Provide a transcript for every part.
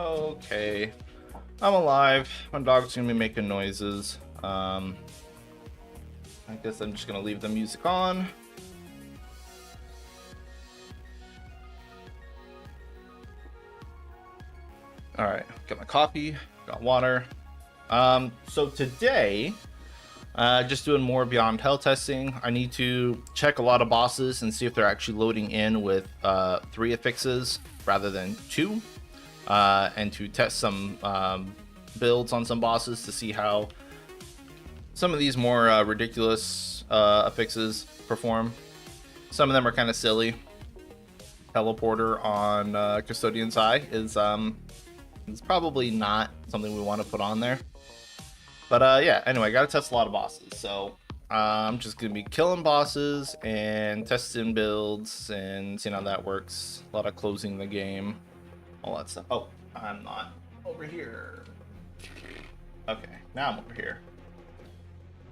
Okay. I'm alive. My dog's gonna be making noises. I guess I'm just gonna leave the music on. Alright, got my coffee, got water. So today, just doing more Beyond Hell testing. I need to check a lot of bosses and see if they're actually loading in with 3 affixes rather than 2. And to test some builds on some bosses to see how some of these more ridiculous affixes perform. Some of them are kind of silly. Teleporter on Custodian's Eye is probably not something we want to put on there. But yeah, anyway, I gotta test a lot of bosses. So I'm just gonna be killing bosses and testing builds and seeing how that works. A lot of closing the game, all that stuff. Oh, I'm not over here. Okay, now I'm over here.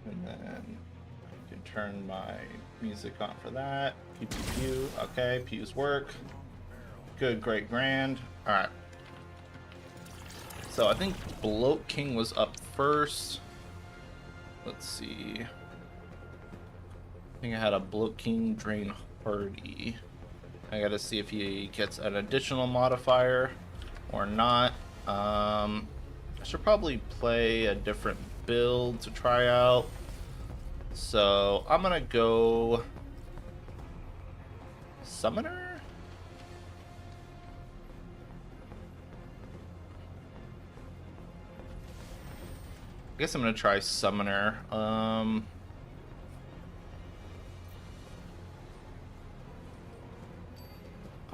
And then I can turn my music on for that. Pew, pew, pew. Okay, pews work. Good, great, grand. All right. So I think Bloat King was up first. Let's see. I think I had a Bloat King Drain Hardy. I gotta see if he gets an additional modifier or not. I should probably play a different build to try out. So I'm gonna go Summoner? I guess I'm gonna try Summoner. I'm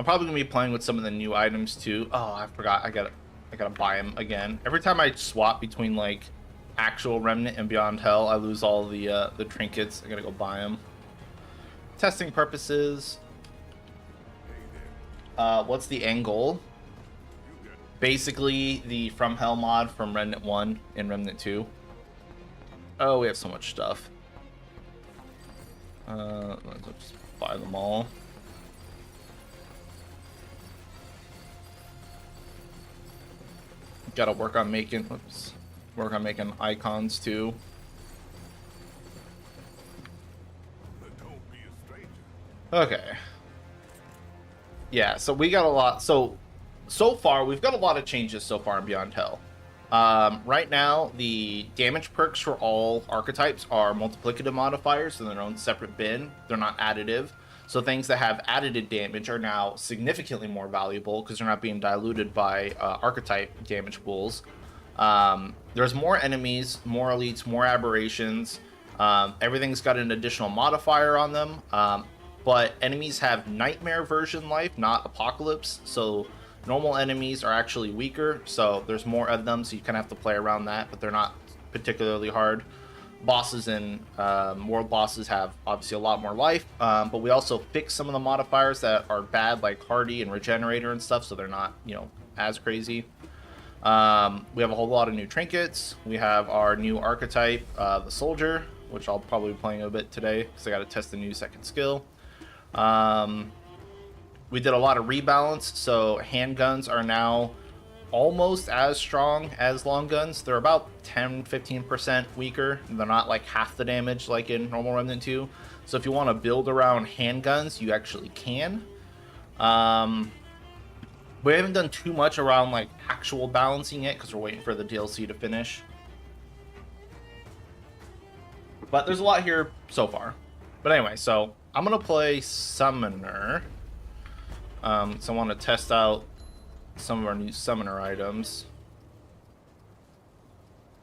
probably gonna be playing with some of the new items too. Oh, I forgot. I gotta buy them again. Every time I swap between like actual Remnant and Beyond Hell, I lose all the trinkets. I gotta go buy them. Testing purposes. What's the end goal? Basically the From Hell mod from Remnant 1 and Remnant 2. Oh, we have so much stuff. Let's just buy them all. Gotta work on making icons too. Okay. Yeah, so we got a lot. So far we've got a lot of changes so far in Beyond Hell. Right now the damage perks for all archetypes are multiplicative modifiers in their own separate bin. They're not additive. So things that have additive damage are now significantly more valuable because they're not being diluted by archetype damage pools. There's more enemies, more elites, more aberrations. Everything's got an additional modifier on them. But enemies have nightmare version life, not apocalypse. So normal enemies are actually weaker. So there's more of them, so you kind of have to play around that, but they're not particularly hard. Bosses and world bosses have obviously a lot more life, but we also fix some of the modifiers that are bad, like hardy and regenerator and stuff, so they're not, you know, as crazy. We have a whole lot of new trinkets. We have our new archetype, the soldier, which I'll probably be playing a bit today because I got to test the new second skill. We did a lot of rebalance, so handguns are now almost as strong as long guns. They're about 10-15% weaker. They're not like half the damage like in normal Remnant 2. So if you want to build around handguns, you actually can. We haven't done too much around like actual balancing yet because we're waiting for the DLC to finish. But there's a lot here so far. But anyway, so I'm gonna play Summoner. So I want to test out some of our new Summoner items.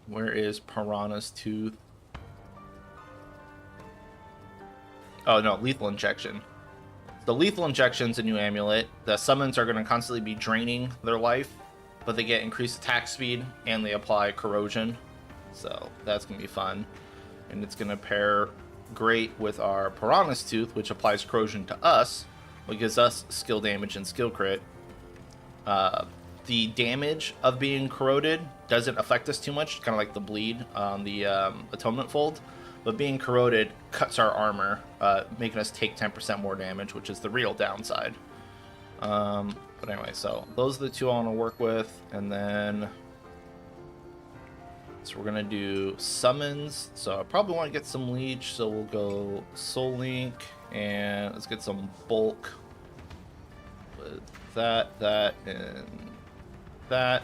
Where is Piranha's Tooth? Oh no, Lethal Injection. The Lethal Injection's a new amulet. The summons are going to constantly be draining their life, but they get increased attack speed and they apply corrosion. So that's going to be fun. And it's going to pair great with our Piranha's Tooth, which applies corrosion to us, which gives us skill damage and skill crit. The damage of being corroded doesn't affect us too much, kind of like the bleed on the Atonement Fold, but being corroded cuts our armor, making us take 10% more damage, which is the real downside. But anyway, so those are the two I want to work with, and then so we're gonna do summons. So I probably want to get some leech, so we'll go Soul Link, and let's get some bulk with that, and that.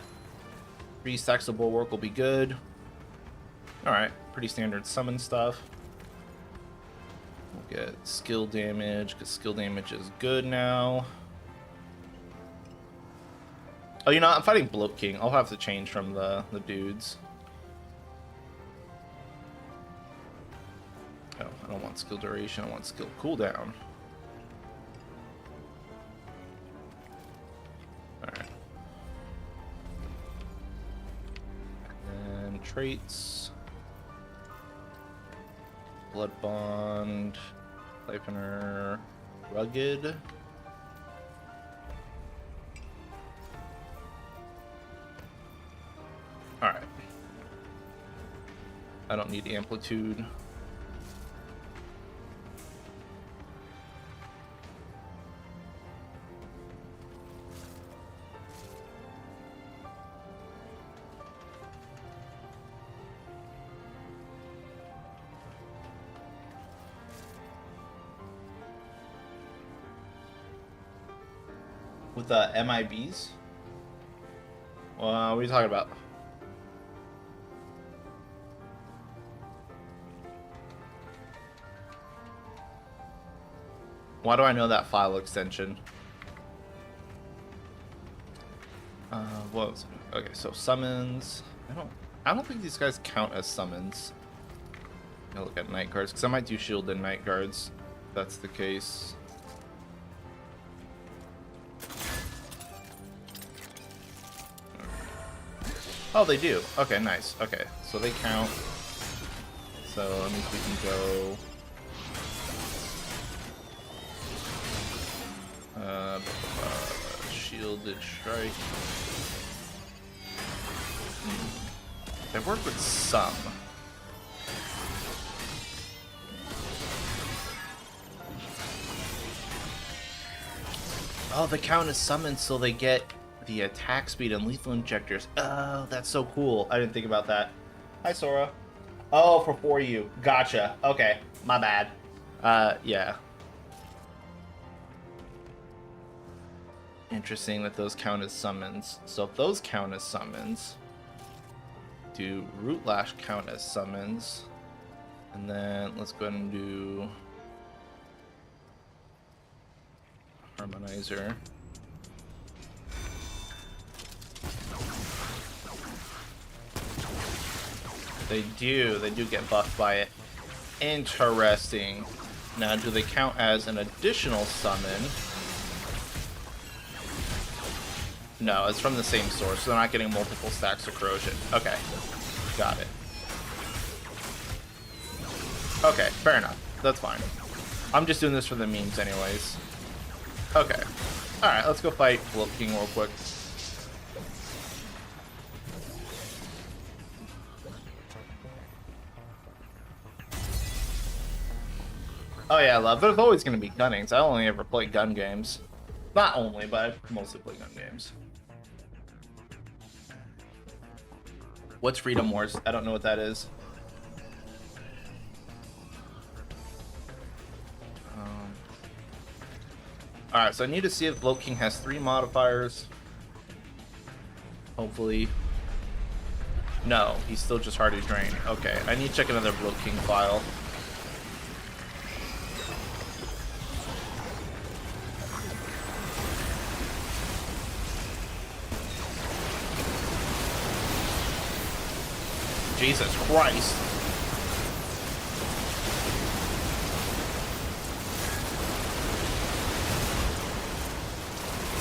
3 stacks of bulwark will be good. All right, pretty standard summon stuff. We'll get skill damage because skill damage is good now. Oh, you know, I'm fighting Bloat King. I'll have to change from the dudes. Oh, I don't want skill duration. I want skill cooldown. Alright. And then traits. Blood Bond. Siphoner. Rugged. Alright. I don't need amplitude. With the MIBs? What are you talking about? Why do I know that file extension? What was it? Okay, so summons. I don't think these guys count as summons. I'll look at night guards because I might do shield and night guards. If that's the case. Oh, they do. Okay, nice. Okay, so they count. So that means we can go. Shielded strike. They work with some. Oh, the count is summoned, so they get the attack speed and lethal injectors. Oh, that's so cool. I didn't think about that. Hi, Sora. Oh, for you. Gotcha. Okay, my bad. Yeah. Interesting that those count as summons. So if those count as summons, do Root Lash count as summons? And then let's go ahead and do Harmonizer. They do get buffed by it. Interesting. Now, do they count as an additional summon? No, it's from the same source, so they're not getting multiple stacks of corrosion. Okay, got it. Okay, fair enough. That's fine. I'm just doing this for the memes anyways. Okay. Alright, let's go fight Bloat King real quick. Oh yeah, love. There's always going to be gunnings. I only ever play gun games. Not only, but I mostly play gun games. What's Freedom Wars? I don't know what that is. Alright, so I need to see if Bloat King has 3 modifiers. Hopefully. No, he's still just Hardy Drain. Okay, I need to check another Bloat King file. Jesus Christ.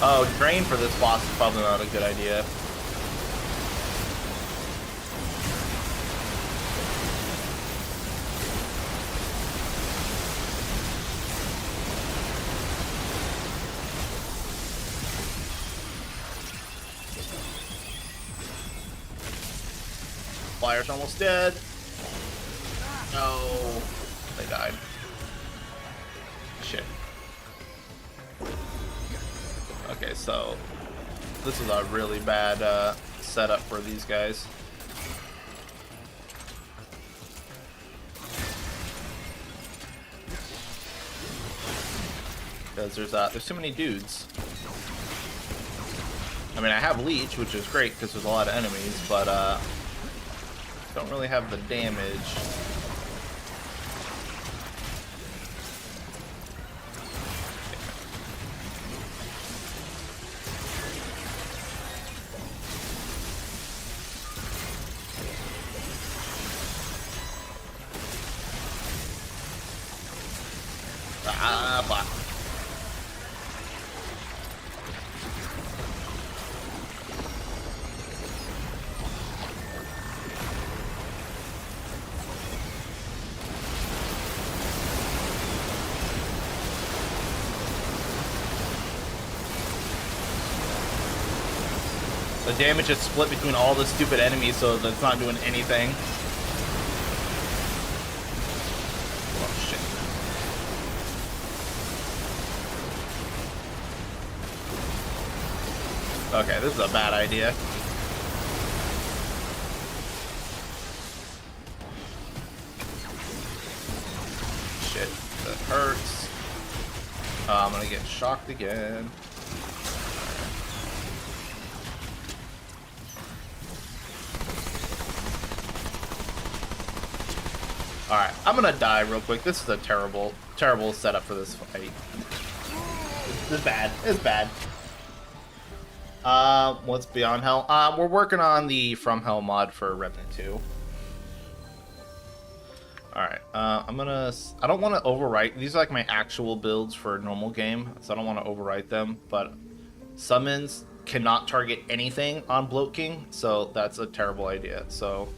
Oh, drain for this boss is probably not a good idea. Flyer's almost dead. No, they died. Shit. Okay, so this is a really bad setup for these guys. Because there's too many dudes. I mean, I have Leech, which is great because there's a lot of enemies, but don't really have the damage. Fuck. The damage is split between all the stupid enemies, so that's not doing anything. Oh shit. Okay, this is a bad idea. Shit, that hurts. I'm gonna get shocked again. Alright, I'm gonna die real quick. This is a terrible, terrible setup for this fight. It's bad. It's bad. What's Beyond Hell? We're working on the From Hell mod for Remnant 2. Alright, I don't want to overwrite. These are like my actual builds for a normal game, so I don't want to overwrite them, but summons cannot target anything on Bloat King, so that's a terrible idea. So,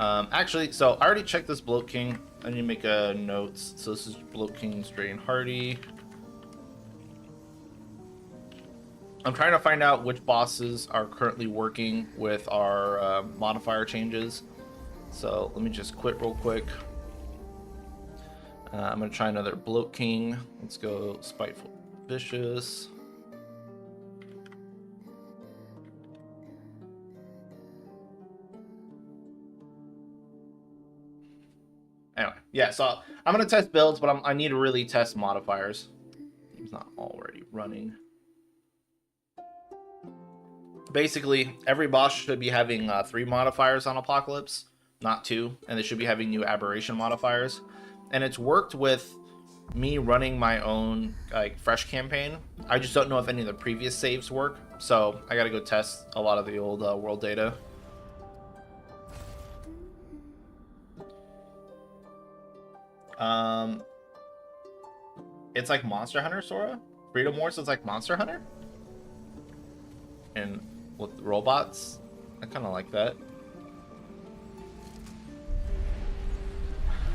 actually, so I already checked this Bloat King. I need to make a note. So this is Bloat King's Drain Hardy. I'm trying to find out which bosses are currently working with our modifier changes. So let me just quit real quick. I'm going to try another Bloat King. Let's go Spiteful Vicious. Anyway, yeah, so I'm going to test builds, but I need to really test modifiers. It's not already running. Basically, every boss should be having 3 modifiers on Apocalypse, not 2, and they should be having new aberration modifiers. And it's worked with me running my own like fresh campaign. I just don't know if any of the previous saves work, so I gotta go test a lot of the old world data. It's like Monster Hunter, Sora. Freedom Wars is like Monster Hunter, and with robots, I kind of like that.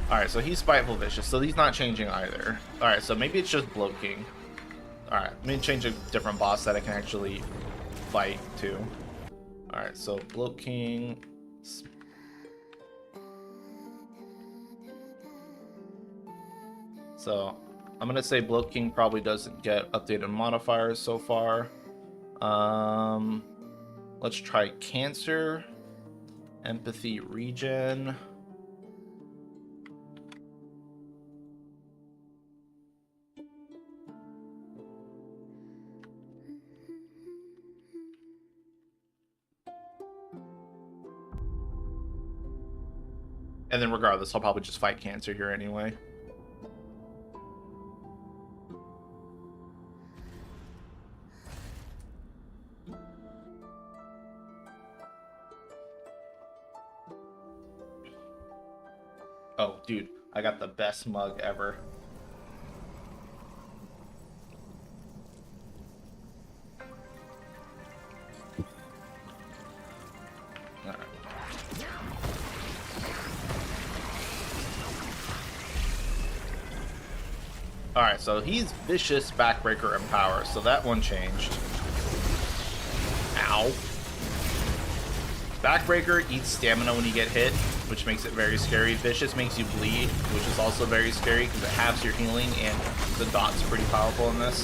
Alright, so he's Spiteful Vicious, so he's not changing either. Alright, so maybe it's just Bloat King. Alright, let me change a different boss that I can actually fight too. Alright, so Bloat King. So I'm gonna say Bloat King probably doesn't get updated modifiers so far. Let's try Cancer, Empathy, Regen. And then regardless, I'll probably just fight Cancer here anyway. Oh, dude, I got the best mug ever. Alright, so he's Vicious, Backbreaker, and Power, so that one changed. Ow. Backbreaker eats stamina when you get hit, which makes it very scary. Vicious makes you bleed, which is also very scary because it halves your healing, and the dot's pretty powerful in this.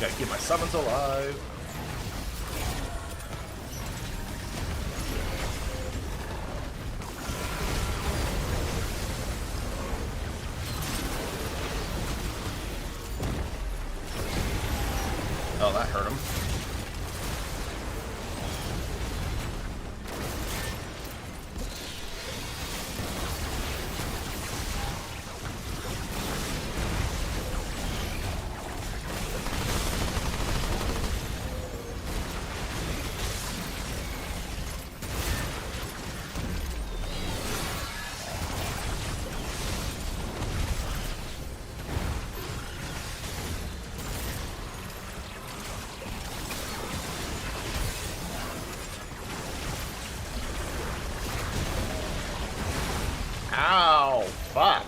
gotta keep my summons alive. Oh, that hurt him. Ow! Fuck!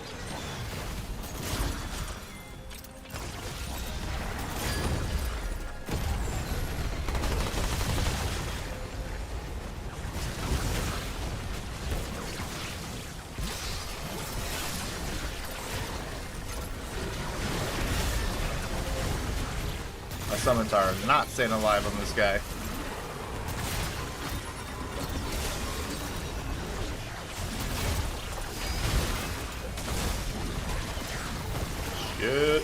My summons are not staying alive on this guy. Good.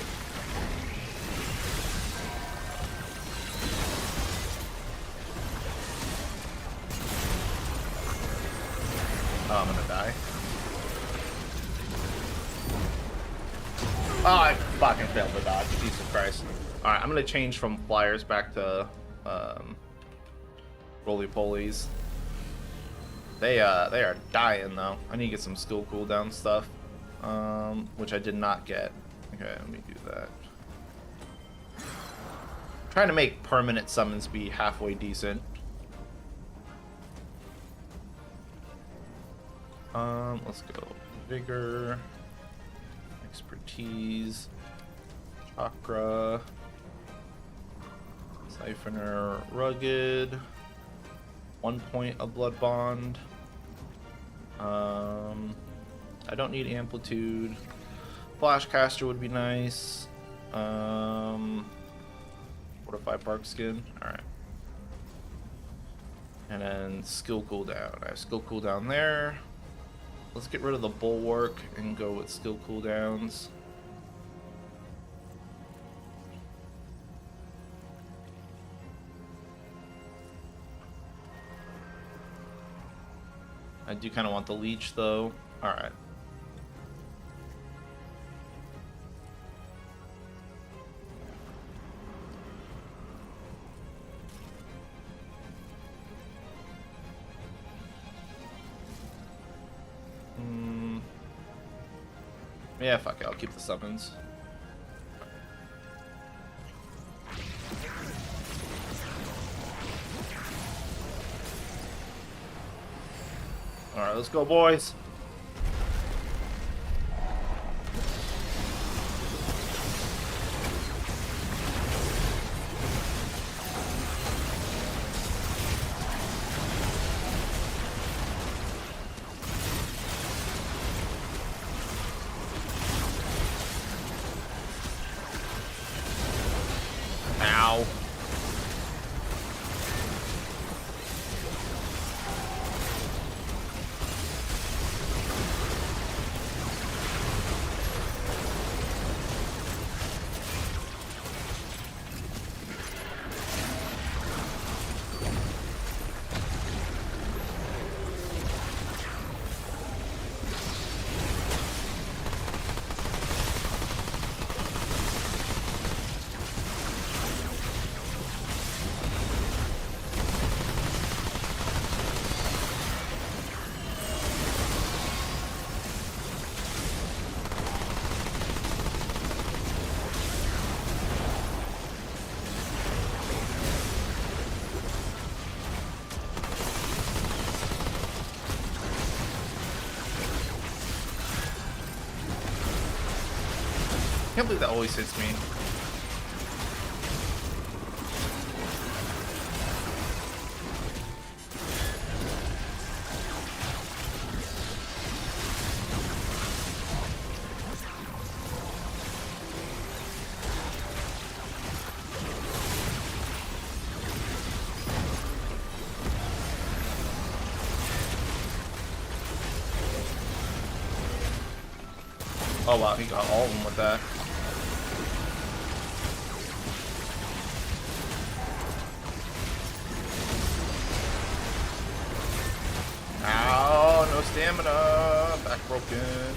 Oh, I'm gonna die. Oh, I fucking failed to dodge. Jesus Christ. Alright, I'm gonna change from flyers back to roly-polies. They are dying though. I need to get some skill cooldown stuff. Which I did not get. Okay, let me do that. Trying to make permanent summons be halfway decent. Let's go. Vigor, expertise, chakra, siphoner, rugged, 1 point of blood bond. I don't need amplitude. Flashcaster would be nice. Fortify Bark Skin. Alright. And then skill cooldown. I have skill cooldown there. Let's get rid of the bulwark and go with skill cooldowns. I do kind of want the leech though. Alright. Yeah, fuck it, I'll keep the summons. Alright, let's go, boys. Ow. I can't believe that always hits me. Oh wow, he got all of them with that. Ow, no stamina. Back broken.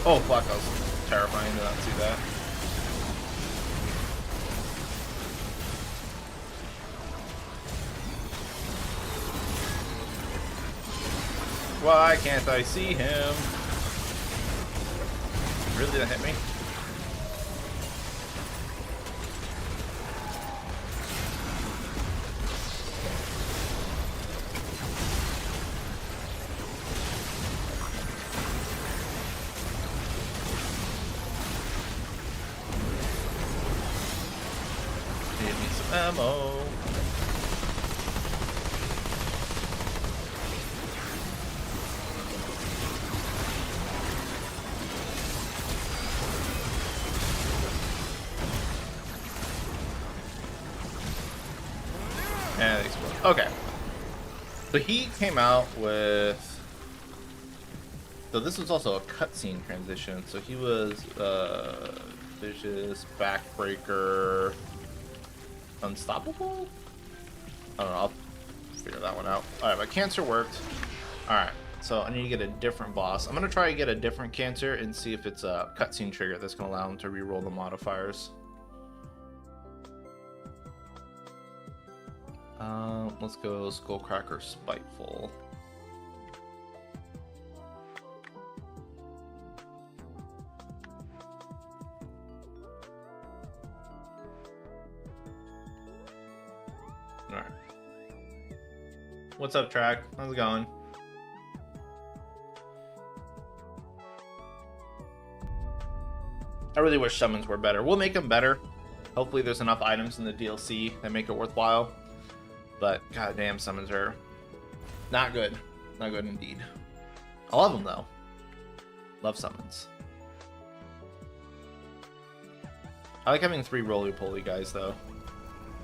Oh fuck, that was terrifying to not see that. Why can't I see him? Really, that hit me? Give me some ammo. And they explode. Okay. So he came out with. So this was also a cutscene transition. So he was vicious, backbreaker, unstoppable. I don't know. I'll figure that one out. All right, my cancer worked. All right. So I need to get a different boss. I'm gonna try to get a different cancer and see if it's a cutscene trigger that's gonna allow him to reroll the modifiers. Let's go Skullcracker Spiteful. Alright. What's up, Track? How's it going? I really wish summons were better. We'll make them better. Hopefully there's enough items in the DLC that make it worthwhile. But goddamn, summons are not good. Not good indeed. I love them though. Love summons. I like having 3 roly-poly guys though.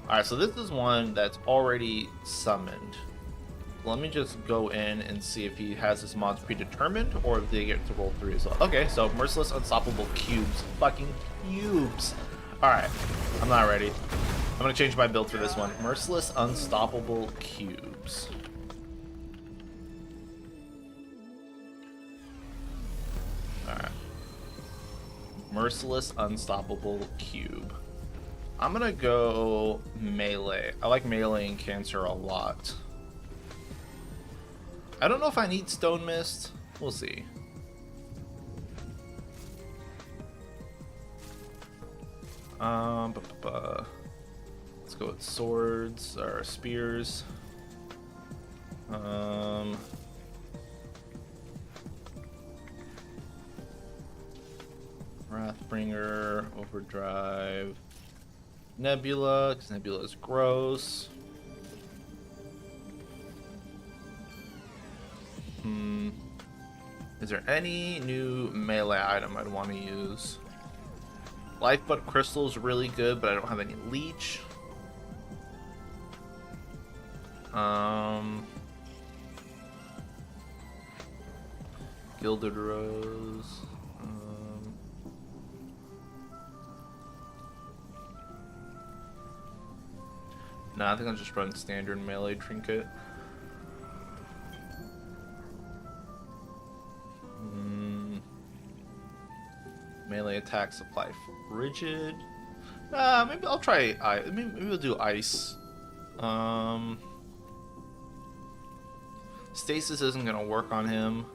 Alright, so this is one that's already summoned. Let me just go in and see if he has his mods predetermined or if they get to roll 3 as well. Okay, so Merciless Unstoppable Cubes. Fucking cubes. Alright, I'm not ready. I'm gonna change my build for this one. Merciless Unstoppable Cubes. Alright. Merciless Unstoppable Cube. I'm gonna go melee. I like melee and cancer a lot. I don't know if I need Stone Mist. We'll see. Let's go with swords or spears. Wrathbringer, Overdrive, Nebula, because Nebula is gross. Is there any new melee item I'd want to use? Lifeblood Crystal is really good, but I don't have any leech. Gilded Rose. Nah, I think I'll just run standard melee trinket. Melee attack supply frigid. Maybe I'll try ice. Maybe we'll do ice. Stasis isn't gonna work on him.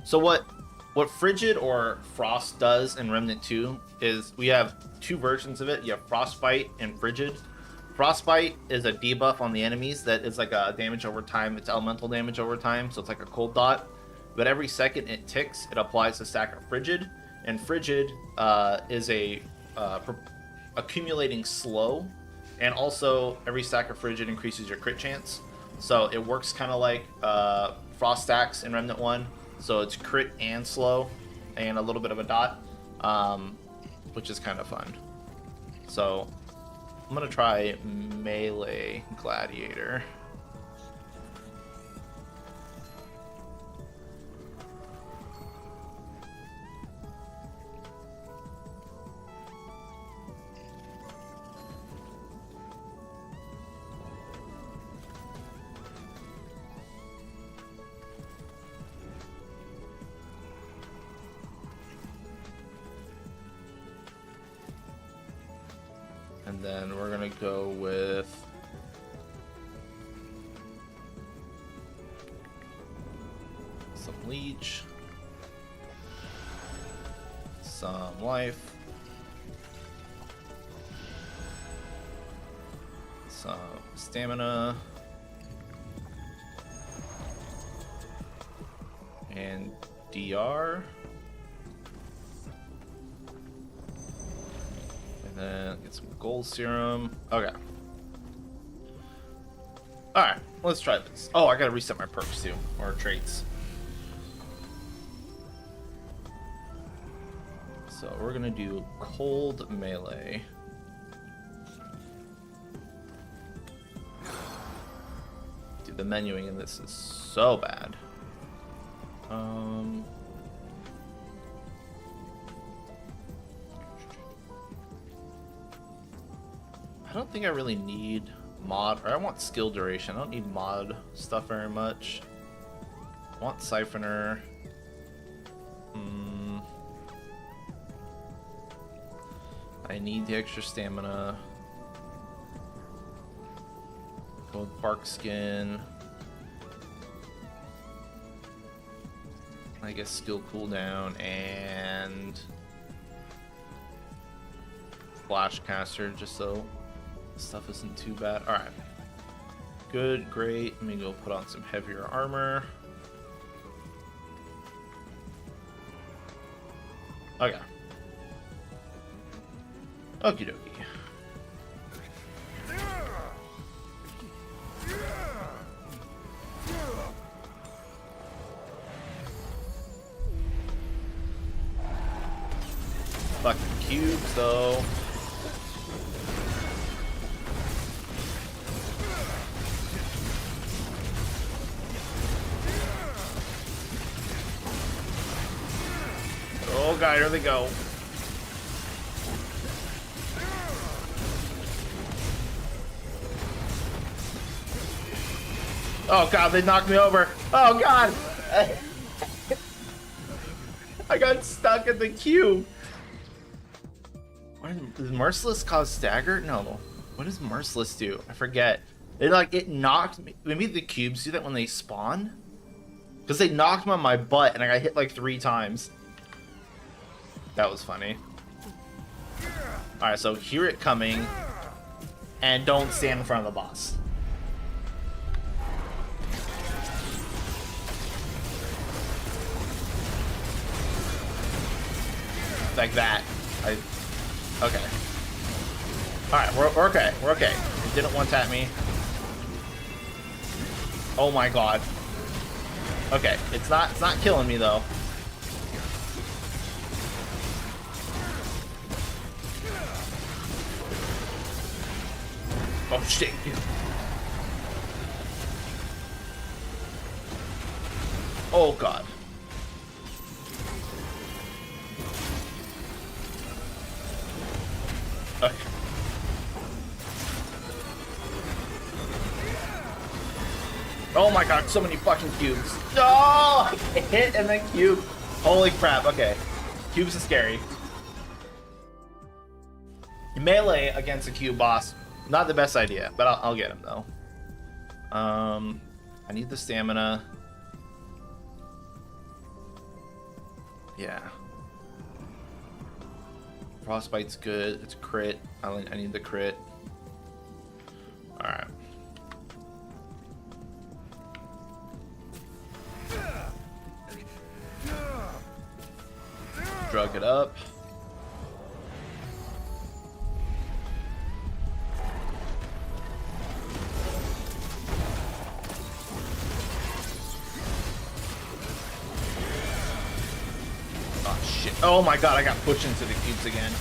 So what frigid or frost does in Remnant 2 is we have 2 versions of it. You have frostbite and frigid. Frostbite is a debuff on the enemies that is like a damage over time. It's elemental damage over time, so it's like a cold dot. But every second it ticks, it applies a stack of frigid. And frigid is a accumulating slow, and also every stack of frigid increases your crit chance. So it works kind of like frost stacks in Remnant 1. So it's crit and slow, and a little bit of a dot, which is kind of fun. So I'm gonna try melee gladiator. And then we're gonna go with some leech, some life, some stamina, and DR. And then get some gold serum. Okay. Alright, let's try this. Oh, I gotta reset my perks too, or traits. So we're gonna do cold melee. Dude, the menuing in this is so bad. I don't think I really need mod, or I want skill duration. I don't need mod stuff very much. I want siphoner. I need the extra stamina. Gold bark skin. I guess skill cooldown and flash caster, just so stuff isn't too bad. All right, good, great. Let me go put on some heavier armor. Okay. Okie dokie. Fucking cubes, though. Oh god, here they go. Oh god, they knocked me over. Oh god! I got stuck in the cube. Does Merciless cause stagger? No. What does Merciless do? I forget. It knocked me. Maybe the cubes do that when they spawn? Because they knocked me on my butt and I got hit like 3 times. That was funny. Alright, so hear it coming. And don't stand in front of the boss. Like that. Okay. Alright, we're okay. We're okay. It didn't one-tap me. Oh my god. Okay, it's not killing me though. Oh shit. Oh god. Okay. Oh my god, so many fucking cubes. No! I hit and then cube. Holy crap, okay. Cubes are scary. Melee against a cube boss, not the best idea, but I'll get him though. I need the stamina. Yeah. Frostbite's good. It's crit. I need the crit. Alright. Drug it up. Oh shit. Oh my god, I got pushed into the cubes again.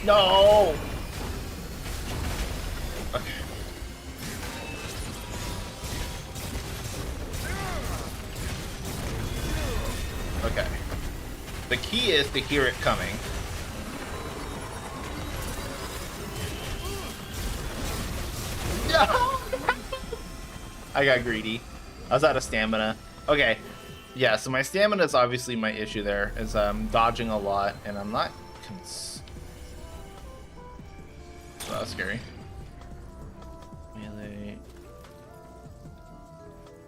No! Okay. Okay. The key is to hear it coming. No! I got greedy. I was out of stamina. Okay. Yeah, so my stamina is obviously my issue there, is I'm dodging a lot, and I'm not... So that was scary. Melee...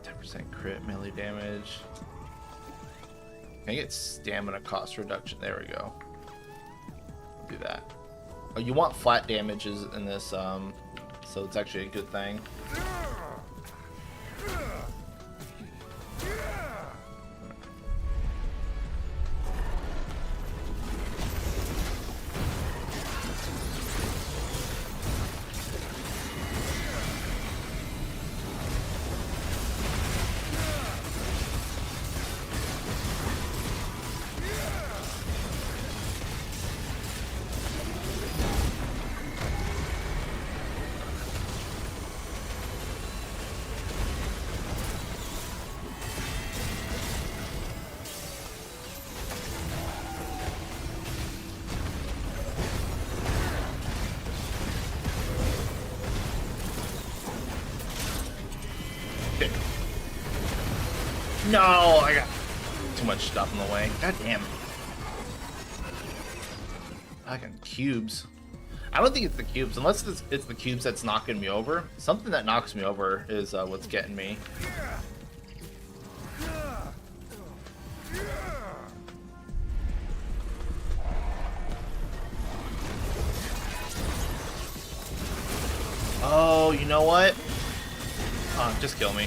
10% crit melee damage. Can I get stamina cost reduction? There we go. Do that. Oh, you want flat damages in this, so it's actually a good thing. No, I got too much stuff in the way. God damn. Fucking cubes. I don't think it's the cubes, unless it's the cubes that's knocking me over. Something that knocks me over is what's getting me. Oh, you know what? Oh, just kill me.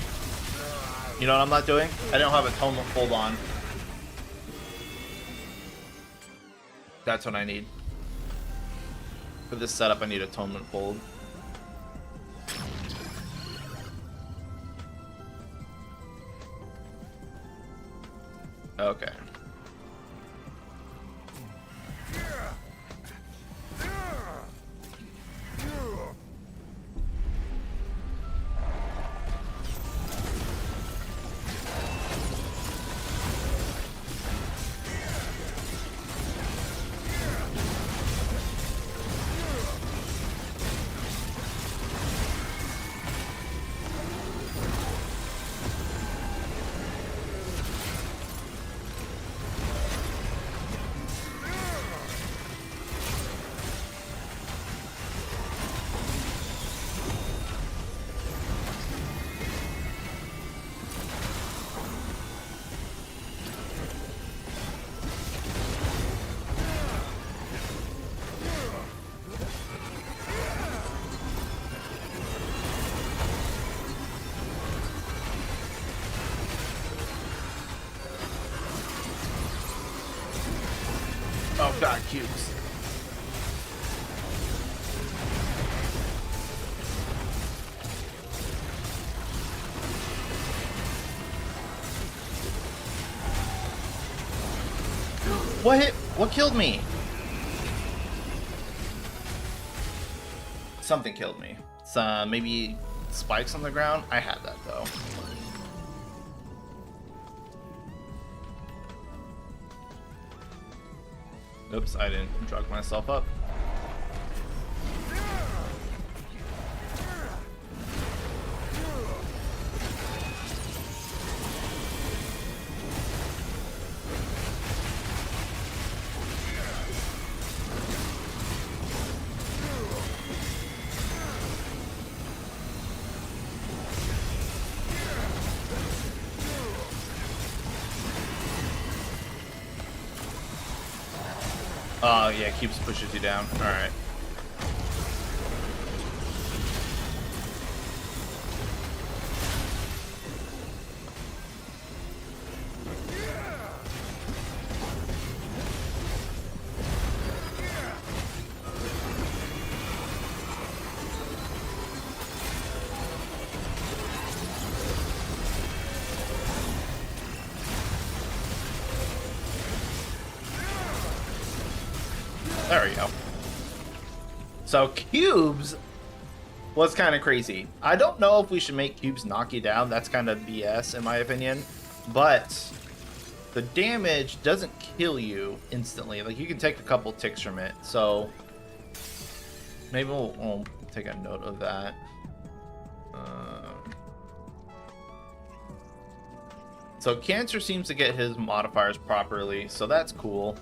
You know what I'm not doing? I don't have atonement fold on. That's what I need. For this setup, I need atonement fold. Okay. Oh god, cubes. What killed me? Something killed me. It's maybe spikes on the ground. I had that though. Oops, I didn't drug myself up. Oh, yeah, keeps pushes you down. Alright. There we go. So cubes was kind of crazy. I don't know if we should make cubes knock you down. That's kind of BS in my opinion. But the damage doesn't kill you instantly. Like, you can take a couple ticks from it. So maybe we'll take a note of that. So Cancer seems to get his modifiers properly, so that's cool.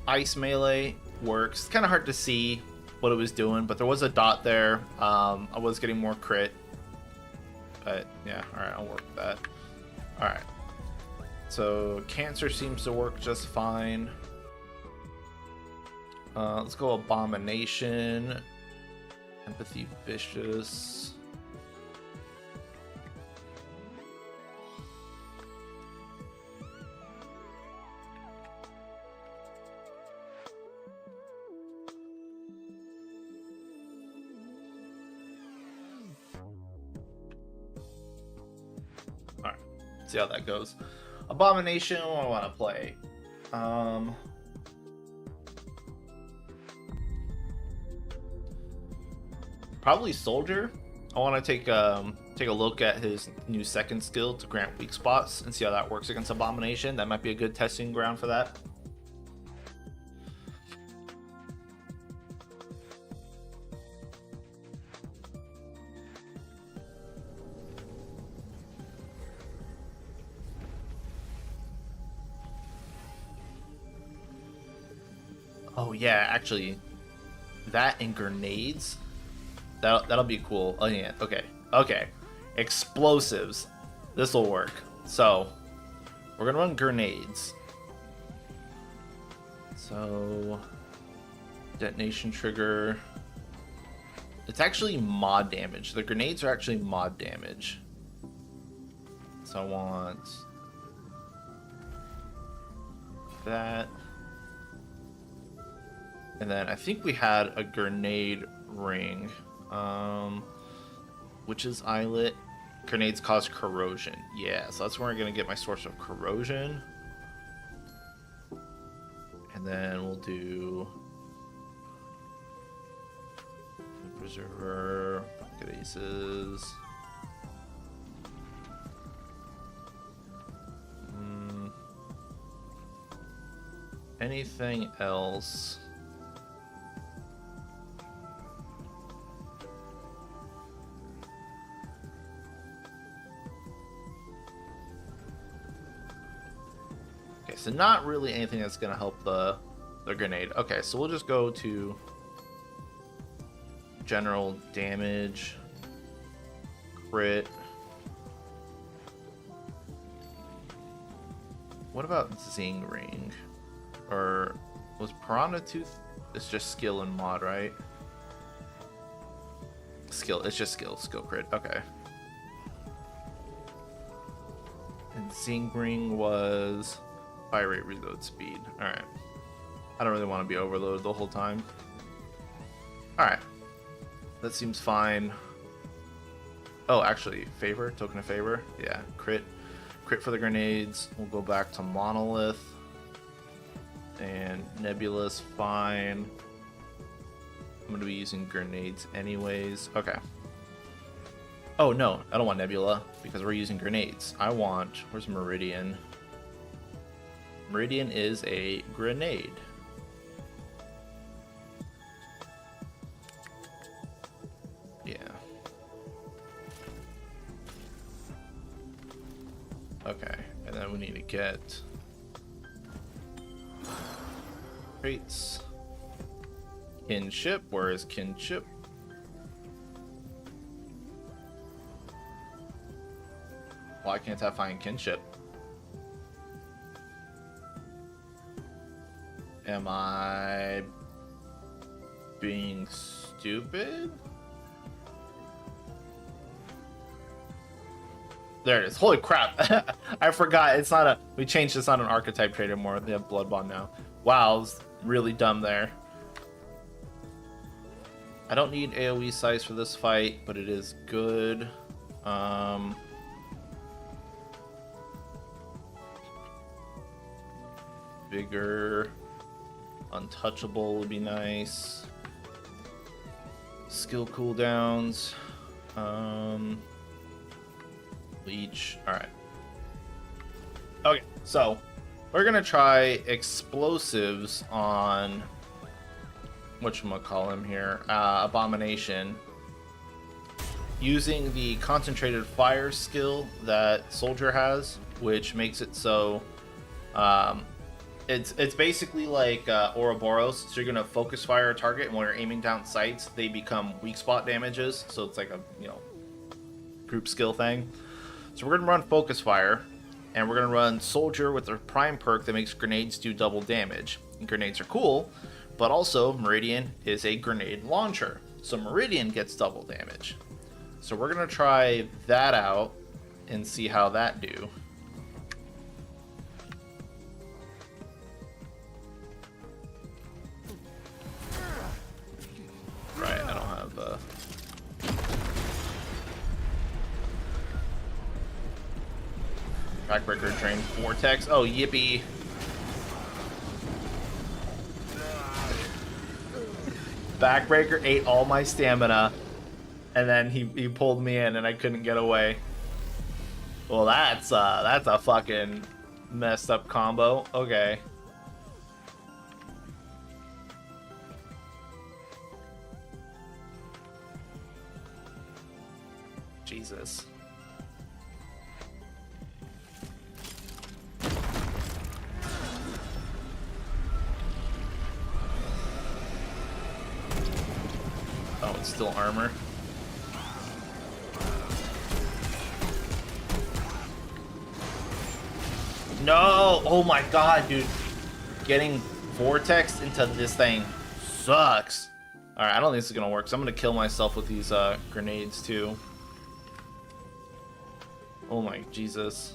Ice melee works. It's kind of hard to see what it was doing, but there was a dot there. I was getting more crit, but yeah, all right, I'll work with that. All right, so Cancer seems to work just fine. Let's go Abomination, Empathy, Vicious. See how that goes. Abomination, what do I want to play? Probably Soldier. I want to take a look at his new second skill to grant weak spots and see how that works against Abomination. That might be a good testing ground for that. Oh yeah, actually, that and grenades, that'll be cool. Oh yeah, okay. Explosives, this will work. So we're gonna run grenades. So detonation trigger. It's actually mod damage. The grenades are actually mod damage. So I want that. And then I think we had a grenade ring, which is eyelet. Grenades cause corrosion. Yeah, so that's where I'm going to get my source of corrosion. And then we'll do Preserver, Pocket Aces. Anything else? So not really anything that's going to help the grenade. Okay, so we'll just go to general damage, crit. What about Zing Ring? Or was Piranha Tooth? It's just skill and mod, right? Skill, it's just skill crit. Okay. And Zing Ring was fire rate, reload speed. Alright. I don't really want to be overloaded the whole time. Alright. That seems fine. Oh, actually, favor, token of favor. Yeah, crit. Crit for the grenades. We'll go back to Monolith. And Nebula's fine. I'm going to be using grenades anyways. Okay. Oh, no, I don't want Nebula because we're using grenades. I want... Where's Meridian? Meridian is a grenade. Yeah. Okay, and then we need to get traits. Kinship, where is kinship? Why can't I find kinship? Am I being stupid? There it is. Holy crap. I forgot. It's not a... We changed. It's not an archetype trait anymore. They have Blood Bond now. Wow, I was really dumb there. I don't need AoE size for this fight, but it is good. Vigor. Untouchable would be nice. Skill cooldowns. Leech. Alright. Okay, so we're gonna try explosives on whatchamacallem here, Abomination, using the concentrated fire skill that Soldier has, which makes it so it's basically like Ouroboros. So you're gonna focus fire a target, and when you're aiming down sights, they become weak spot damages. So it's like a group skill thing. So we're gonna run focus fire, and we're gonna run Soldier with their prime perk that makes grenades do double damage. And grenades are cool, but also Meridian is a grenade launcher, so Meridian gets double damage. So we're gonna try that out and see how that do. Right, I don't have Backbreaker drain Vortex. Oh, yippee. Backbreaker ate all my stamina, and then he pulled me in, and I couldn't get away. Well, that's a fucking messed up combo. Okay. Jesus. Oh, it's still armor. No! Oh my god, dude. Getting Vortex into this thing sucks. Alright, I don't think this is gonna work, so I'm gonna kill myself with these grenades too. Oh my Jesus.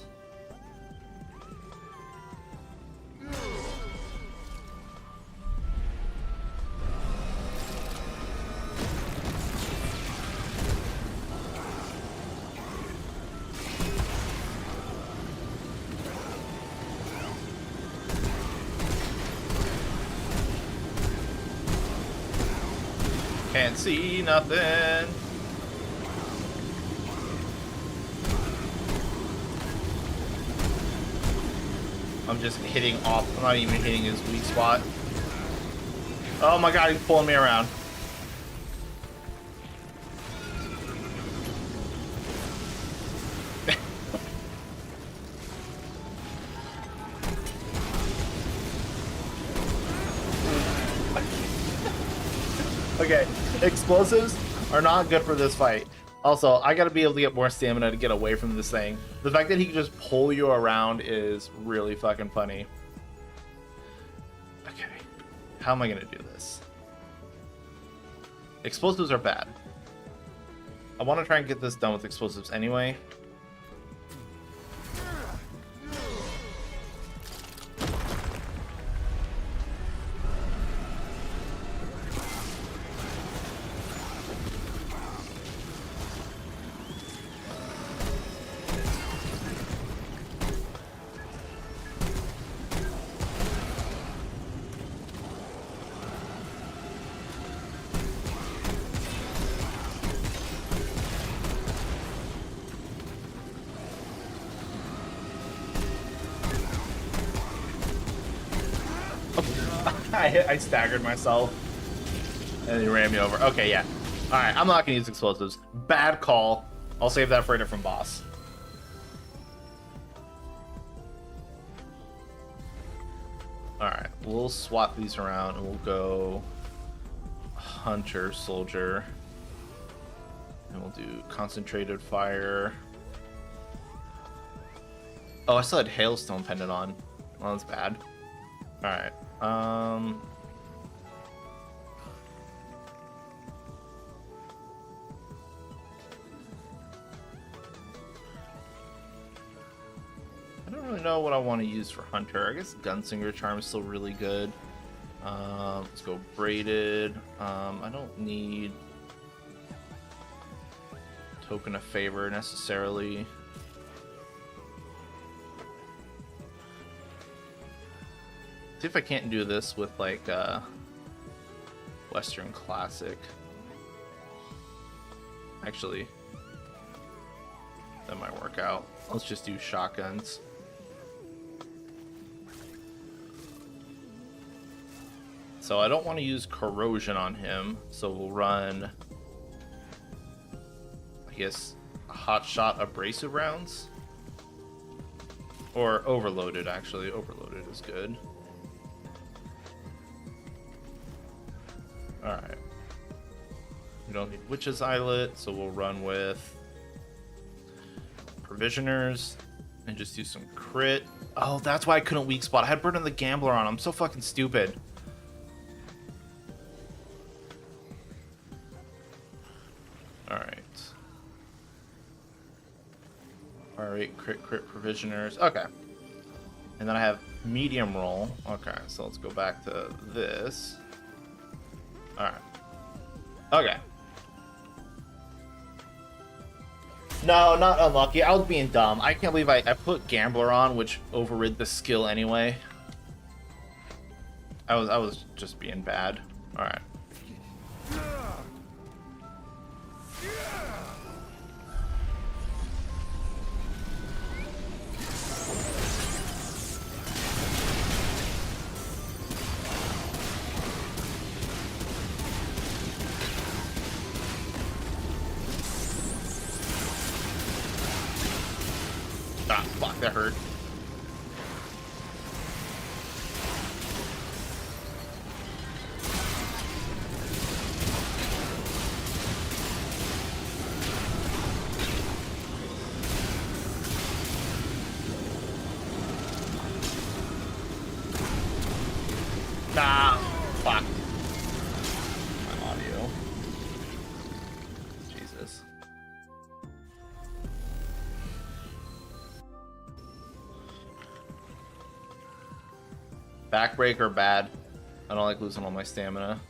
Can't see nothing. I'm just hitting off. I'm not even hitting his weak spot. Oh my god, he's pulling me around. Okay, explosives are not good for this fight. Also, I gotta be able to get more stamina to get away from this thing. The fact that he can just pull you around is really fucking funny. Okay, how am I gonna do this? Explosives are bad. I want to try and get this done with explosives anyway. I staggered myself, and he ran me over. Okay, yeah. Alright, I'm not going to use explosives. Bad call. I'll save that for a different boss. Alright, we'll swap these around, and we'll go Hunter, Soldier. And we'll do Concentrated Fire. Oh, I still had Hailstone Pendant on. Well, that's bad. Alright. I don't really know what I want to use for Hunter. I guess Gunslinger Charm is still really good. Let's go Braided. I don't need Token of Favor necessarily. See if I can't do this with like Western Classic. Actually, that might work out. Let's just do shotguns. So I don't want to use corrosion on him, so we'll run, I guess, hot shot abrasive rounds. Or overloaded, actually. Overloaded is good. Alright. We don't need Witch's Eyelet, so we'll run with Provisioners and just do some crit. Oh, that's why I couldn't weak spot. I had Burden the Gambler on. I'm so fucking stupid. Alright. Alright, crit, Provisioners. Okay. And then I have medium roll. Okay, so let's go back to this. Alright. Okay. No, not unlucky. I was being dumb. I can't believe I put Gambler on, which overrid the skill anyway. I was just being bad. Alright. Ah, fuck, that hurt. Nah, fuck. My audio. Jesus. Backbreaker bad. I don't like losing all my stamina.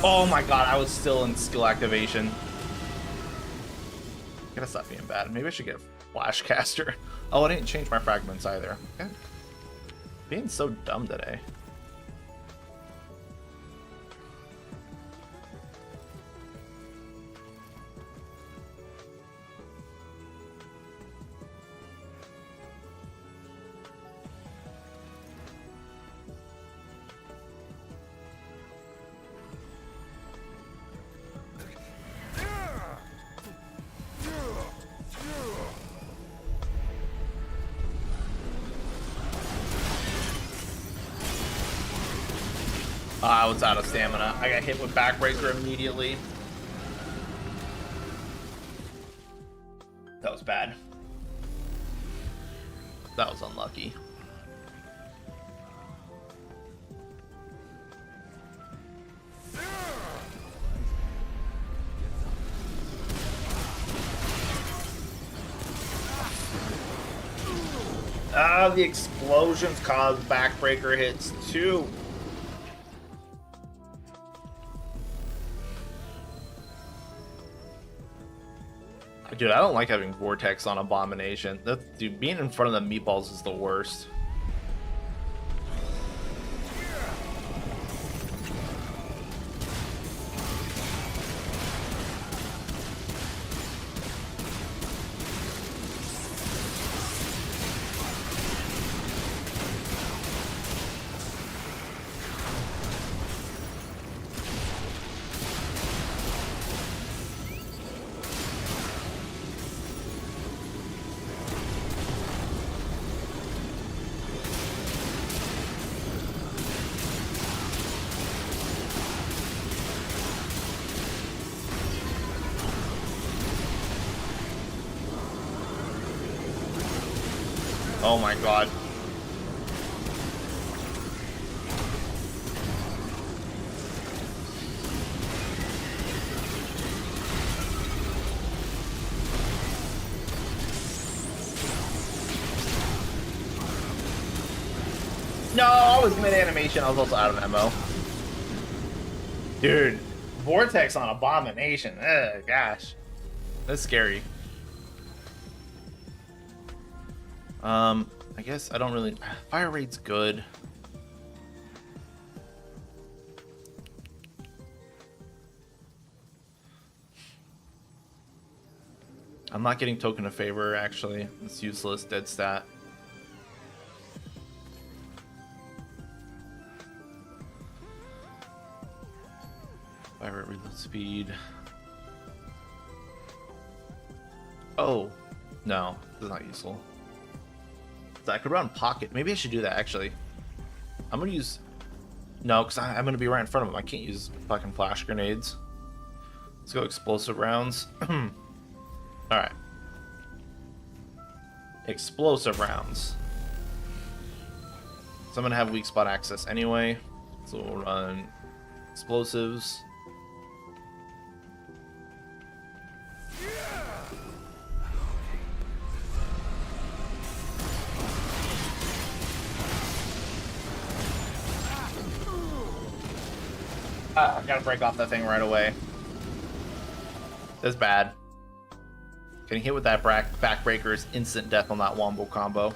Oh my god, I was still in skill activation. Gotta stop being bad. Maybe I should get Flashcaster. Oh, I didn't change my fragments either. Okay. Being so dumb today. I was out of stamina. I got hit with Backbreaker immediately. That was bad. That was unlucky. Ah, the explosions cause Backbreaker hits too. Dude, I don't like having Vortex on Abomination. Dude, being in front of the meatballs is the worst. Oh my god. was mid-animation, I was also out of ammo. Dude, Vortex on Abomination. Ugh, gosh. That's scary. I guess I don't really... Fire rate's good. I'm not getting Token of Favor, actually. It's useless, dead stat. Fire rate, reload speed. Oh, no, that's not useful. So I could run Pocket. Maybe I should do that, actually. I'm going to use... No, because I'm going to be right in front of him. I can't use fucking flash grenades. Let's go explosive rounds. Alright. Explosive rounds. So I'm going to have weak spot access anyway. So we'll run explosives. I gotta break off that thing right away. That's bad. Getting hit with that backbreaker is instant death on that wombo combo.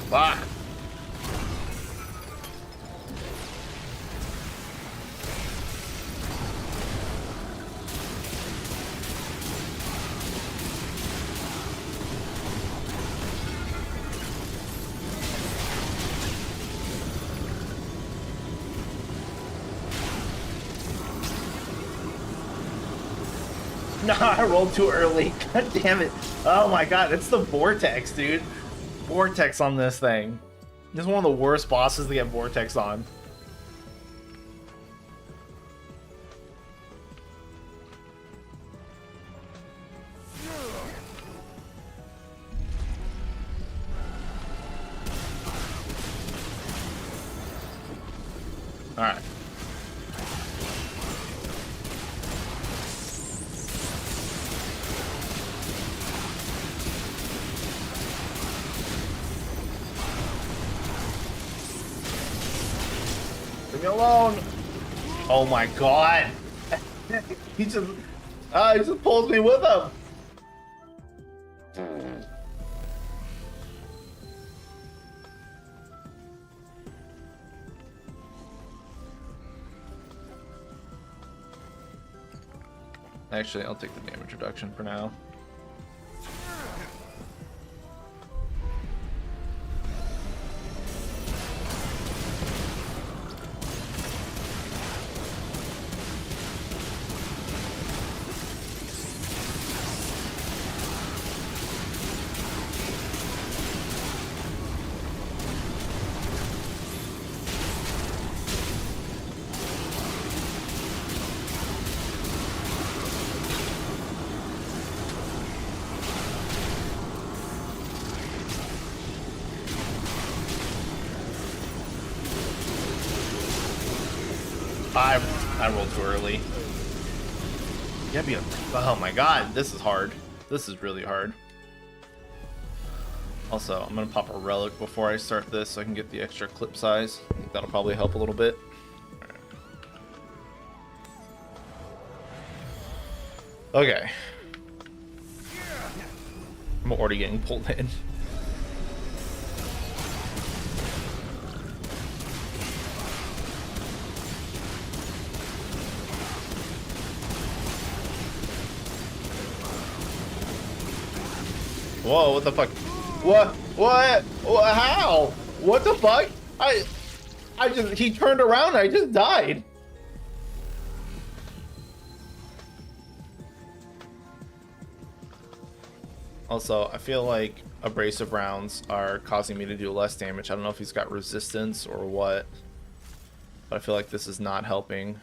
Fuck. No, I rolled too early. God damn it. Oh my god, it's the Vortex, dude. Vortex on this thing. This is one of the worst bosses to get Vortex on. Alright. Leave me alone. Oh my god. he just pulls me with him. Actually, I'll take the damage reduction for now. I rolled too early. Oh my god, this is hard. This is really hard. Also, I'm gonna pop a relic before I start this so I can get the extra clip size. I think that'll probably help a little bit. Okay. I'm already getting pulled in. Whoa, what the fuck? What? How? What the fuck? He turned around and I just died. Also, I feel like abrasive rounds are causing me to do less damage. I don't know if he's got resistance or what, but I feel like this is not helping.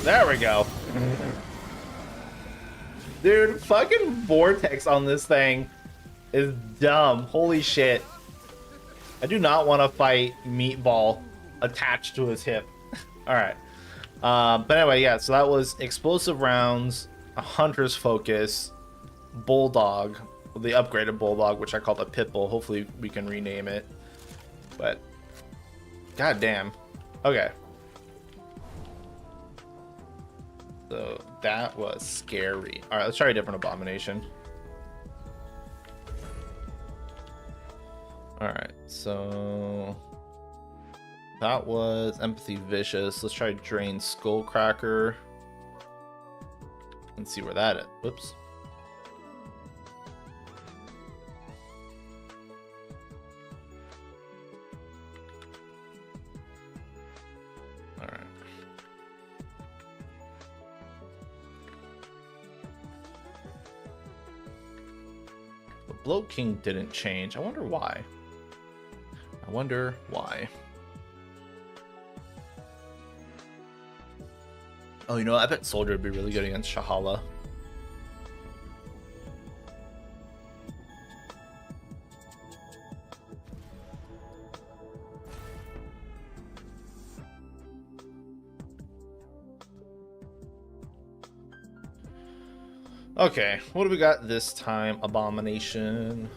There we go. Dude, fucking vortex on this thing is dumb. Holy shit. I do not want to fight Meatball attached to his hip. Alright. But anyway, yeah, so that was explosive rounds, a hunter's focus, bulldog, the upgraded bulldog, which I call the pitbull. Hopefully we can rename it. But god damn. Okay. So that was scary. Alright, let's try a different abomination. Alright, so that was empathy vicious. Let's try drain skullcracker and see where that is. Whoops. Alright. The Bloat King didn't change. I wonder why. I wonder why. Oh, you know, I bet Soldier would be really good against Shahala. Okay, what do we got this time? Abomination.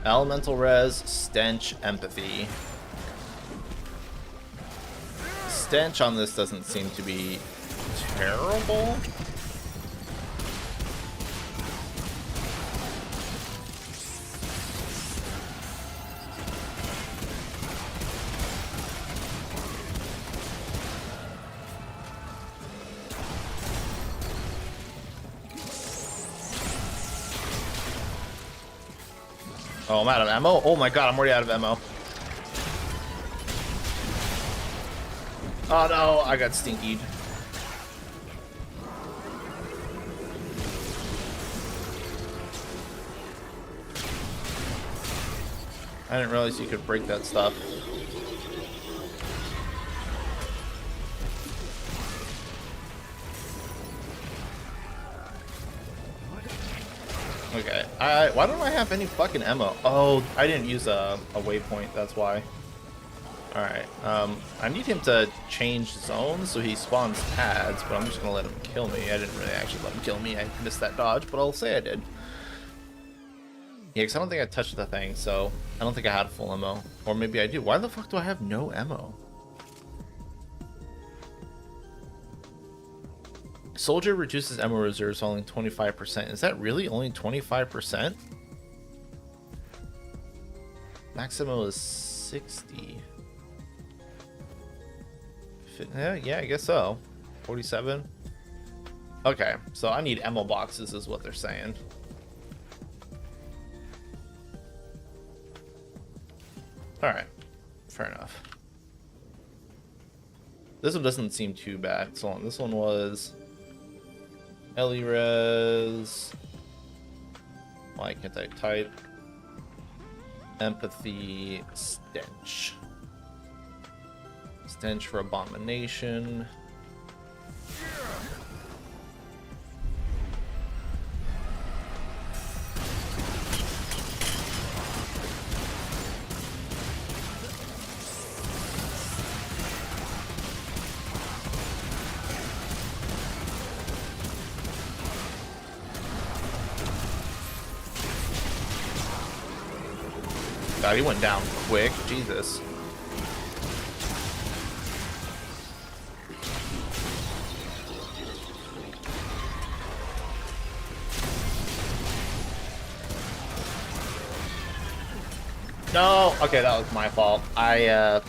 Elemental res, stench, empathy. Stench on this doesn't seem to be terrible. Oh, I'm out of ammo. Oh my god, I'm already out of ammo. Oh no, I got stinkied. I didn't realize you could break that stuff. Okay, why don't I have any fucking ammo? Oh, I didn't use a waypoint, that's why. Alright, I need him to change zones so he spawns pads, but I'm just gonna let him kill me. I didn't really actually let him kill me, I missed that dodge, but I'll say I did. Yeah, because I don't think I touched the thing, so I don't think I had full ammo. Or maybe I do. Why the fuck do I have no ammo? Soldier reduces ammo reserves only 25%. Is that really only 25%? Maximum is 60. Yeah, I guess so. 47. Okay, so I need ammo boxes is what they're saying. Alright, fair enough. This one doesn't seem too bad. So this one was Ellie res. Why can't I type? Empathy, stench. Stench for abomination. God, he went down quick. Jesus. No. Okay, that was my fault. I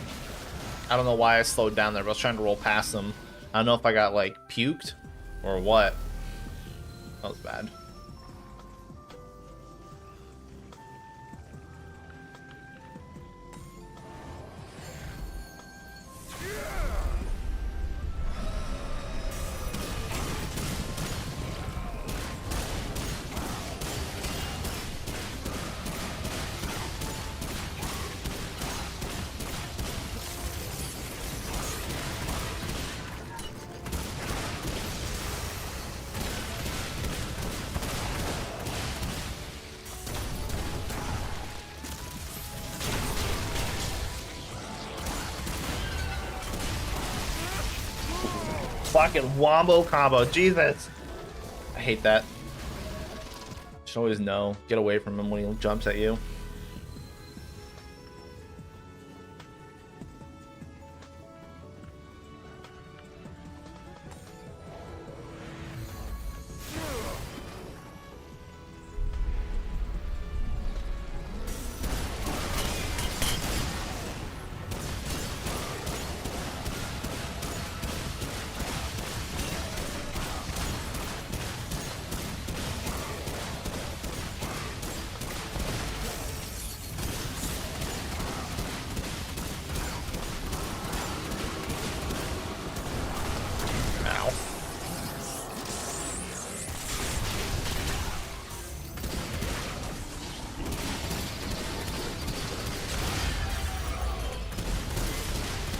don't know why I slowed down there, but I was trying to roll past them. I don't know if I got like puked or what. That was bad. fucking wombo combo. Jesus. I hate that. You should always know. Get away from him when he jumps at you.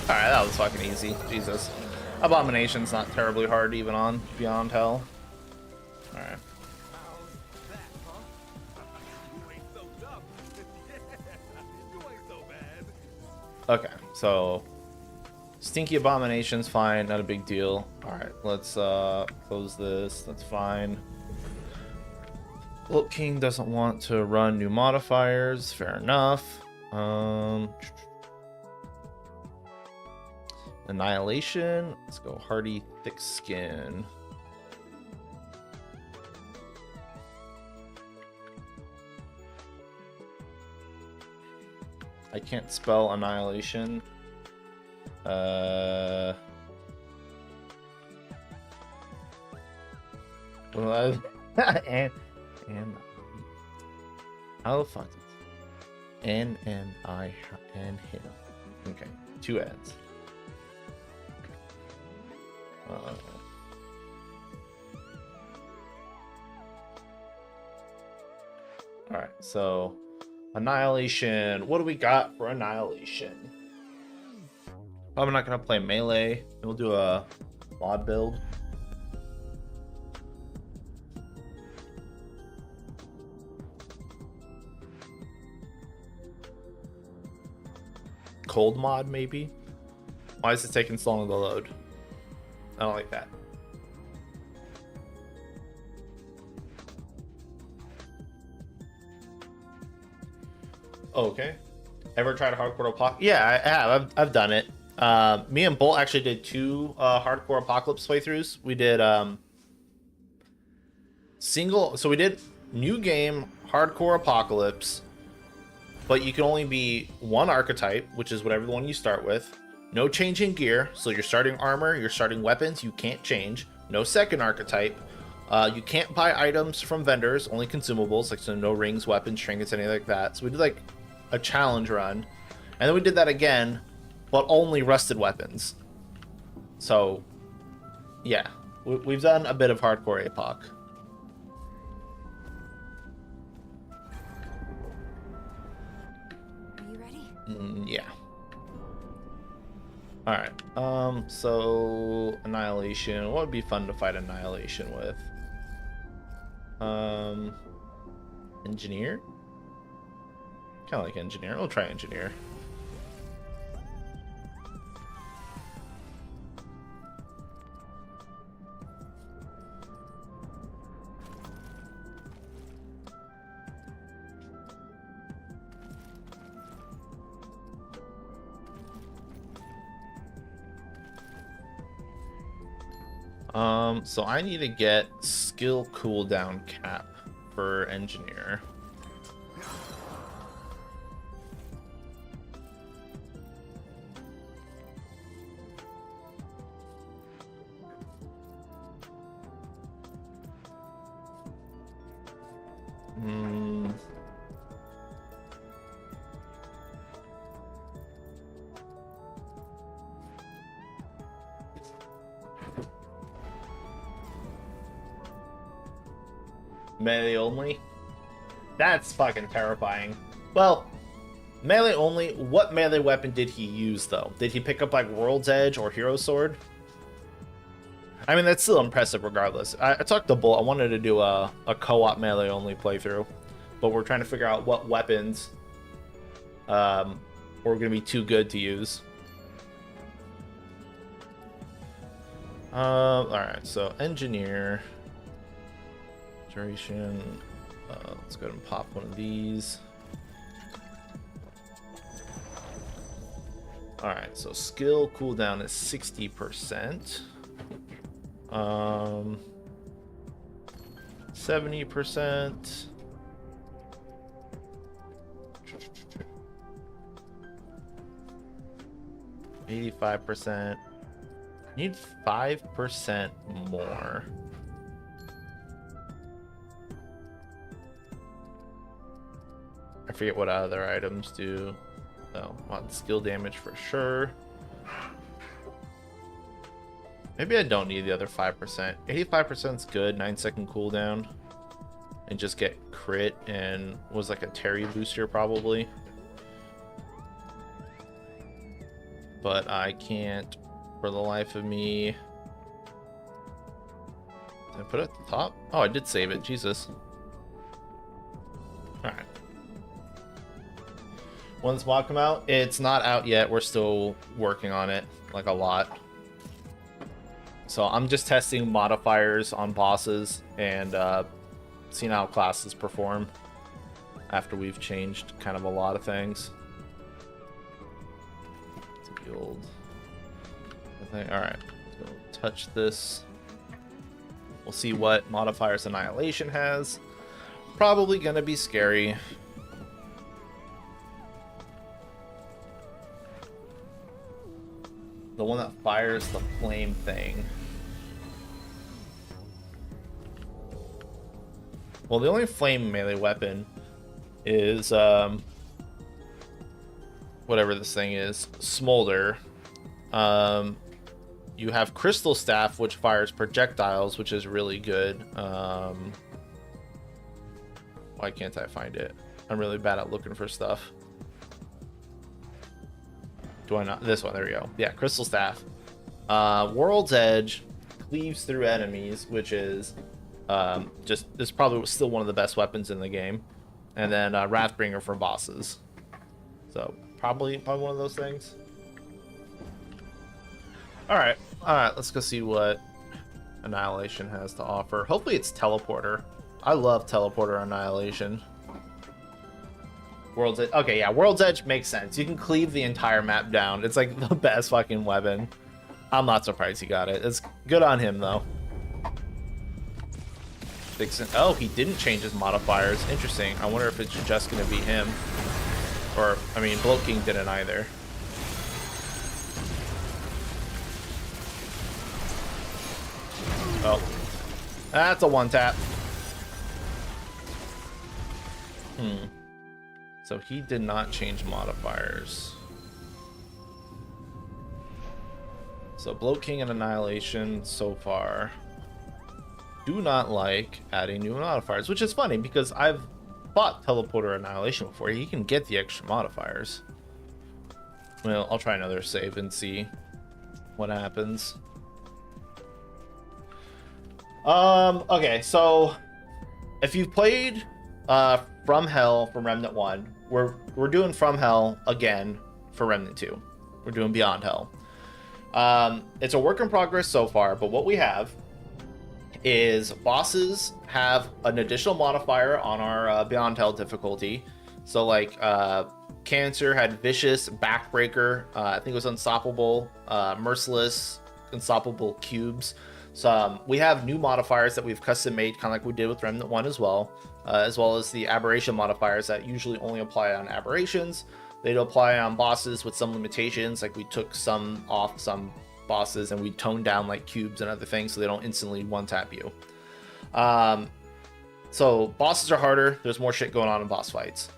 Alright, that was fucking easy. Jesus. Abomination's not terribly hard even on Beyond Hell. Alright. Okay, so Stinky Abomination's fine, not a big deal. Alright, let's close this. That's fine. Bloat King doesn't want to run new modifiers. Fair enough. Annihilation. Let's go hardy, thick skin. I can't spell Annihilation. Well, and how the fuck? N and I and him. Okay, 2 ads. Alright, so Annihilation. What do we got for Annihilation? Probably not gonna play melee. We'll do a mod build. Cold mod, maybe? Why is it taking so long to load? I don't like that. Okay. Ever tried a hardcore apocalypse? Yeah, I have. I've done it. Me and Bolt actually did 2 hardcore apocalypse playthroughs. We did single. So we did new game hardcore apocalypse, but you can only be 1 archetype, which is whatever the one you start with. No change in gear, so you're starting armor, you're starting weapons, you can't change. No second archetype. You can't buy items from vendors, only consumables, like so no rings, weapons, trinkets, anything like that. So we did like a challenge run, and then we did that again, but only rusted weapons. So, yeah, we've done a bit of hardcore APOC. Are you ready? Yeah. Alright, so Annihilation. What would be fun to fight Annihilation with? Engineer? Kind of like Engineer. We'll try Engineer. So I need to get skill cooldown cap for Engineer. Melee only? That's fucking terrifying. Well, melee only. What melee weapon did he use, though? Did he pick up, like, World's Edge or Hero Sword? I mean, that's still impressive regardless. I talked to Bull. I wanted to do a co-op melee only playthrough, but we're trying to figure out what weapons were going to be too good to use. All right, so engineer duration. Let's go ahead and pop one of these. All right, so skill cooldown is 60%. 70%. 85%. Need 5% more. I forget what other items do. Oh, want skill damage for sure. Maybe I don't need the other 5%. 85% is good. 9-second cooldown. And just get crit and was like a Terry booster probably. But I can't for the life of me. Did I put it at the top? Oh, I did save it. Jesus. Alright. When this mod come out? It's not out yet. We're still working on it, like a lot. So I'm just testing modifiers on bosses and seeing how classes perform after we've changed kind of a lot of things. Build. Alright, so touch this. We'll see what modifiers Annihilation has. Probably gonna be scary. The one that fires the flame thing. Well, the only flame melee weapon is whatever this thing is, Smolder. You have Crystal Staff, which fires projectiles, which is really good. Why can't I find it? I'm really bad at looking for stuff. Do I not? This one, there we go. Yeah, Crystal Staff. World's Edge cleaves through enemies, which is is probably still one of the best weapons in the game. And then Wrathbringer for bosses. So probably one of those things. All right, let's go see what Annihilation has to offer. Hopefully it's Teleporter. I love Teleporter Annihilation. World's Edge. Okay, yeah, World's Edge makes sense. You can cleave the entire map down. It's like the best fucking weapon. I'm not surprised he got it. It's good on him though. Oh, he didn't change his modifiers. Interesting. I wonder if it's just gonna be him. Or, I mean, Bloat King didn't either. Oh. That's a one-tap. So he did not change modifiers. So Bloat King and Annihilation so far do not like adding new modifiers, which is funny because I've fought Teleporter Annihilation before. He can get the extra modifiers. Well, I'll try another save and see what happens. Okay, so if you've played From Hell from Remnant 1, we're doing From Hell again for Remnant 2. We're doing Beyond Hell. It's a work in progress so far, but what we have is bosses have an additional modifier on our Beyond Hell difficulty. So like Cancer had Vicious, Backbreaker, I think it was Unstoppable, Merciless, Unstoppable Cubes. So we have new modifiers that we've custom made, kind of like we did with Remnant 1 as well as the Aberration modifiers that usually only apply on Aberrations. They'd apply on bosses with some limitations, like we took some off some bosses and we toned down like cubes and other things so they don't instantly one-tap you. So bosses are harder. There's more shit going on in boss fights.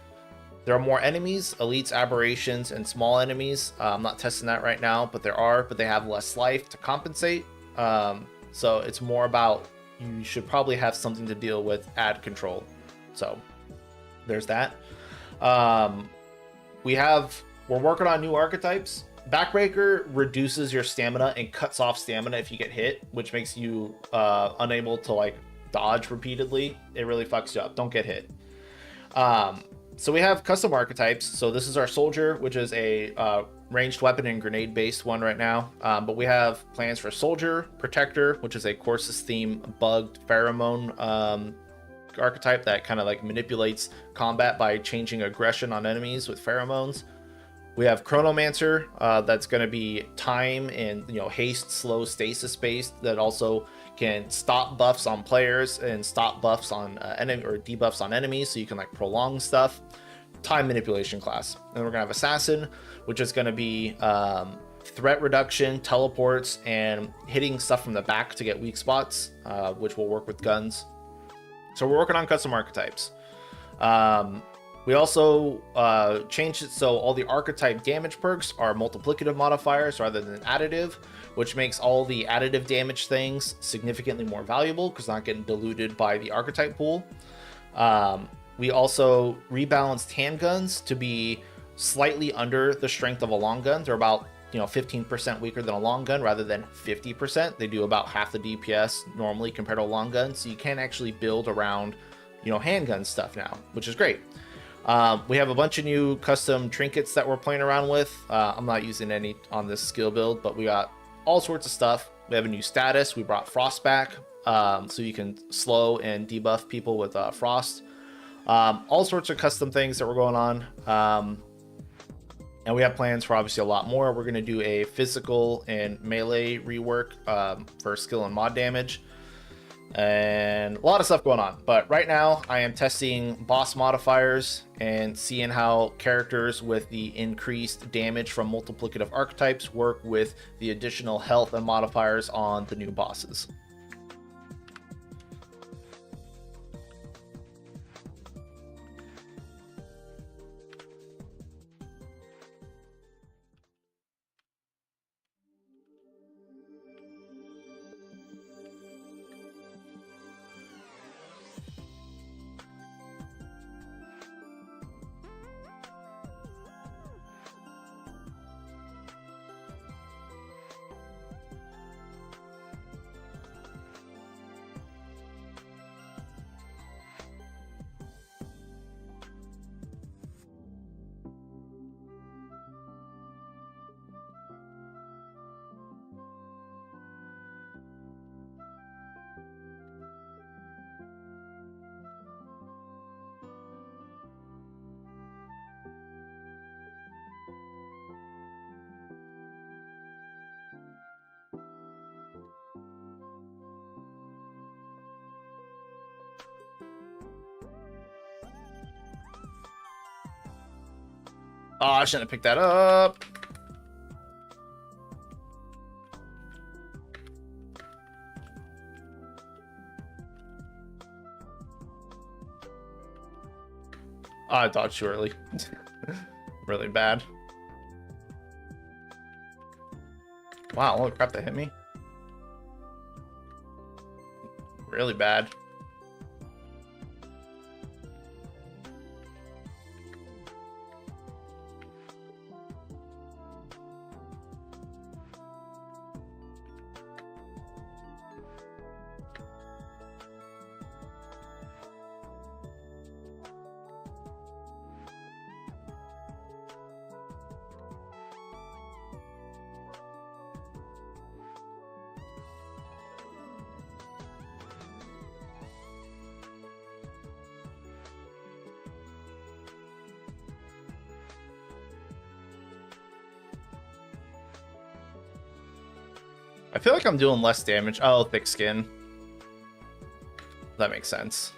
There are more enemies, elites, aberrations, and small enemies. I'm not testing that right now, but they have less life to compensate. So it's more about, you should probably have something to deal with ad control. So there's that. We're working on new archetypes. Backbreaker reduces your stamina and cuts off stamina if you get hit, which makes you unable to like dodge repeatedly. It really fucks you up. Don't get hit. So we have custom archetypes. So this is our soldier, which is a ranged weapon and grenade based one right now. But we have plans for soldier, protector, which is a Corsus theme bugged pheromone archetype that kind of like manipulates combat by changing aggression on enemies with pheromones. We have chronomancer, that's going to be time and haste, slow, stasis based, that also can stop buffs on players and stop buffs on enemy or debuffs on enemies, so you can like prolong stuff. Time manipulation class. And we're gonna have assassin, which is going to be threat reduction, teleports, and hitting stuff from the back to get weak spots, which will work with guns. So we're working on custom archetypes. We also changed it so all the archetype damage perks are multiplicative modifiers rather than additive, which makes all the additive damage things significantly more valuable because they're not getting diluted by the archetype pool. We also rebalanced handguns to be slightly under the strength of a long gun. They're about 15% weaker than a long gun rather than 50%. They do about half the DPS normally compared to a long gun, so you can actually build around handgun stuff now, which is great. We have a bunch of new custom trinkets that we're playing around with. I'm not using any on this skill build, but we got all sorts of stuff. We have a new status. We brought frost back, so you can slow and debuff people with frost. All sorts of custom things that we're going on. And we have plans for obviously a lot more. We're going to do a physical and melee rework for skill and mod damage. And a lot of stuff going on. But right now, I am testing boss modifiers and seeing how characters with the increased damage from multiplicative archetypes work with the additional health and modifiers on the new bosses. Oh, I shouldn't have picked that up. Oh, I dodged too early. Really bad. Wow, holy crap, that hit me. Really bad. I feel like I'm doing less damage. Oh, thick skin. That makes sense.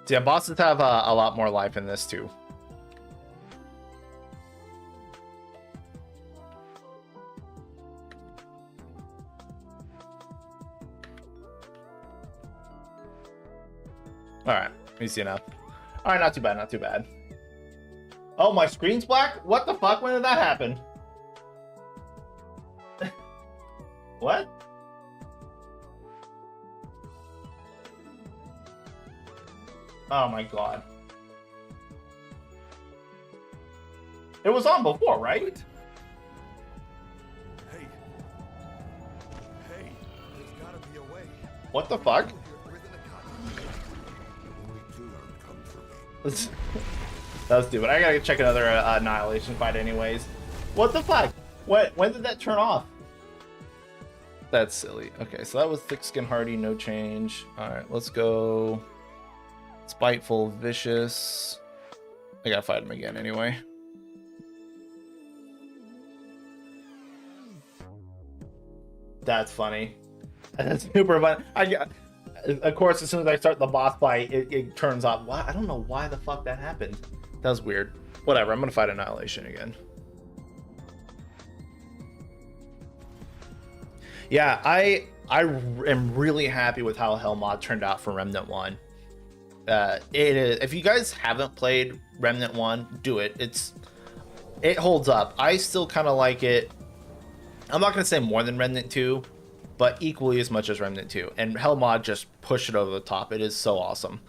Yeah, bosses have a lot more life in this too. All right, easy enough. All right, not too bad, not too bad. Oh, my screen's black? What the fuck? When did that happen? What? Oh my god. It was on before, right? Hey. Hey, there's gotta be a way. What the fuck? That was stupid. I gotta check another Annihilation fight anyways. What the fuck? What? When did that turn off? That's silly. Okay, so that was Thick Skin Hardy, no change. Alright, let's go. Spiteful, Vicious. I gotta fight him again anyway. That's funny. That's super fun. Of course, as soon as I start the boss fight, it turns off. Why? I don't know why the fuck that happened. That was weird. Whatever, I'm gonna fight Annihilation again. Yeah, I am really happy with how Hell Mod turned out for Remnant 1. It is, if you guys haven't played Remnant 1, do it. It holds up. I still kind of like it. I'm not going to say more than Remnant 2, but equally as much as Remnant 2. And Hell Mod just pushed it over the top. It is so awesome.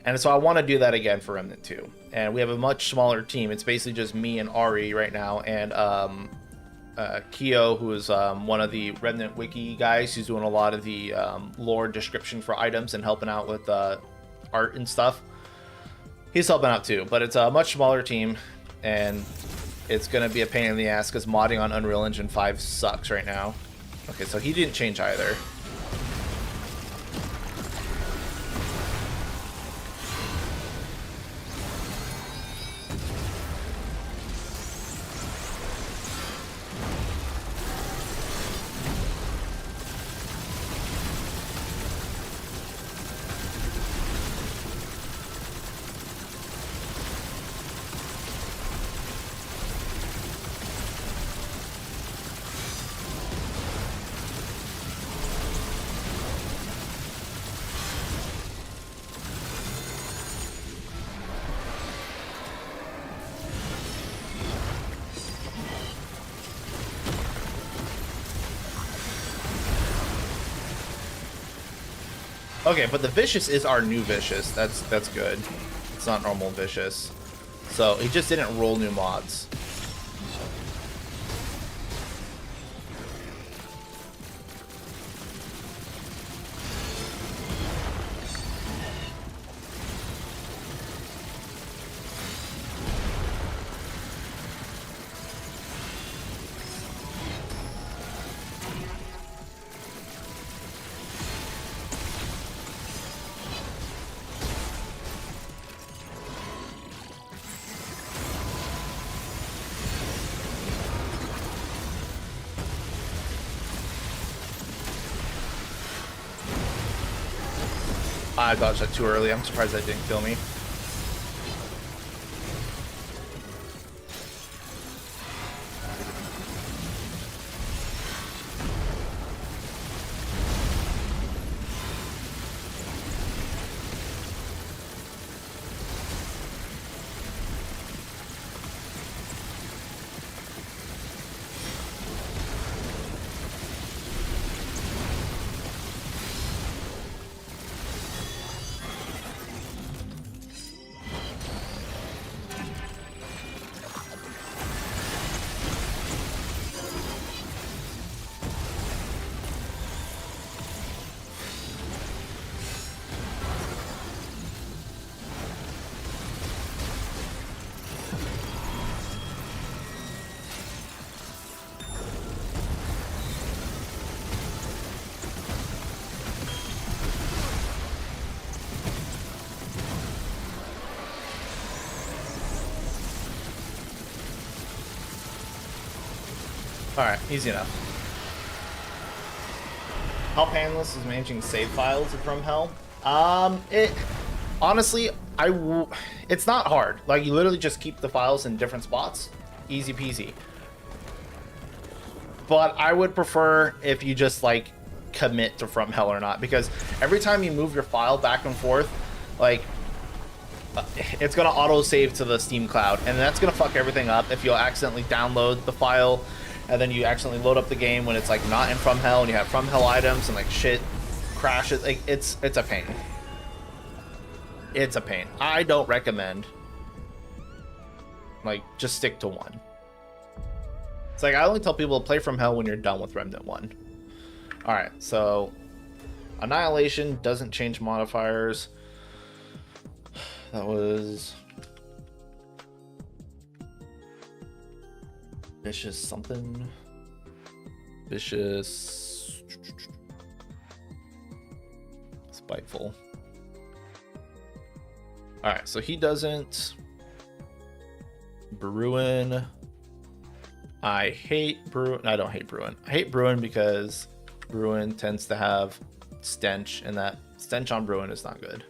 And so I want to do that again for Remnant 2. And we have a much smaller team. It's basically just me and Ari right now, and Kyo, who is one of the Remnant Wiki guys. He's doing a lot of the lore description for items and helping out with art and stuff. He's helping out too, but it's a much smaller team, and it's going to be a pain in the ass because modding on Unreal Engine 5 sucks right now. Okay, so he didn't change either. Okay, but the Vicious is our new Vicious. That's good. It's not normal Vicious. So he just didn't roll new mods. I dodged that too early. I'm surprised that didn't kill me. Alright, easy enough. How painless is managing save files from Hell? Honestly, it's not hard. Like, you literally just keep the files in different spots. Easy peasy. But I would prefer if you just, like, commit to From Hell or not, because every time you move your file back and forth, like, it's gonna auto save to the Steam cloud, and that's gonna fuck everything up if you'll accidentally download the file and then you accidentally load up the game when it's like not in From Hell and you have From Hell items and like shit crashes. Like, it's a pain. It's a pain. I don't recommend, like, just stick to one. It's like, I only tell people to play From Hell when you're done with Remnant 1. Alright, so Annihilation doesn't change modifiers. That was vicious something. Vicious. Spiteful. Alright, so he doesn't. Brewin. I hate Brewin. I don't hate Brewin. I hate Brewin because Brewin tends to have stench, and that stench on Brewin is not good.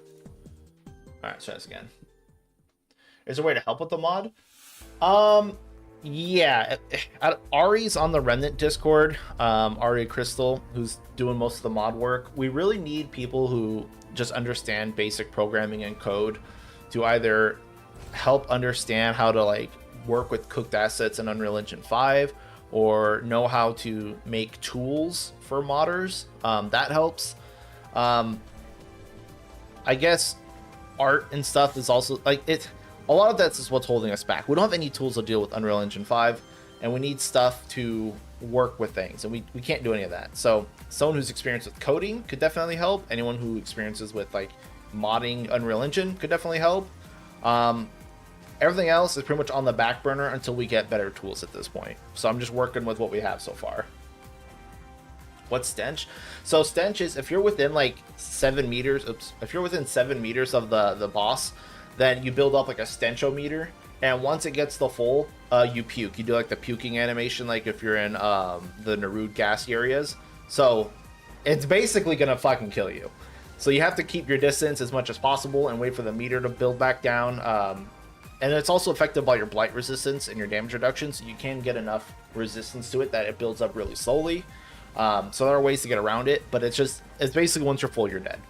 Alright, let's try this again. Is there a way to help with the mod? Yeah. Ari's on the Remnant Discord. Ari Crystal, who's doing most of the mod work. We really need people who just understand basic programming and code to either help understand how to, like, work with cooked assets in Unreal Engine 5, or know how to make tools for modders. That helps. I guess art and stuff is also, like, a lot of that's is what's holding us back. We don't have any tools to deal with Unreal Engine 5, and we need stuff to work with things, and we can't do any of that. So someone who's experienced with coding could definitely help. Anyone who experiences with, like, modding Unreal Engine could definitely help. Everything else is pretty much on the back burner until we get better tools at this point. So I'm just working with what we have so far. What's stench? So stench is if you're within like 7 meters. Oops. If you're within 7 meters of the boss, then you build up like a stenchometer, and once it gets the full, you puke. You do like the puking animation, like if you're in the Narud gas areas. So it's basically gonna fucking kill you. So you have to keep your distance as much as possible and wait for the meter to build back down. And it's also affected by your blight resistance and your damage reduction, so you can get enough resistance to it that it builds up really slowly. So there are ways to get around it, but it's basically once you're full, you're dead.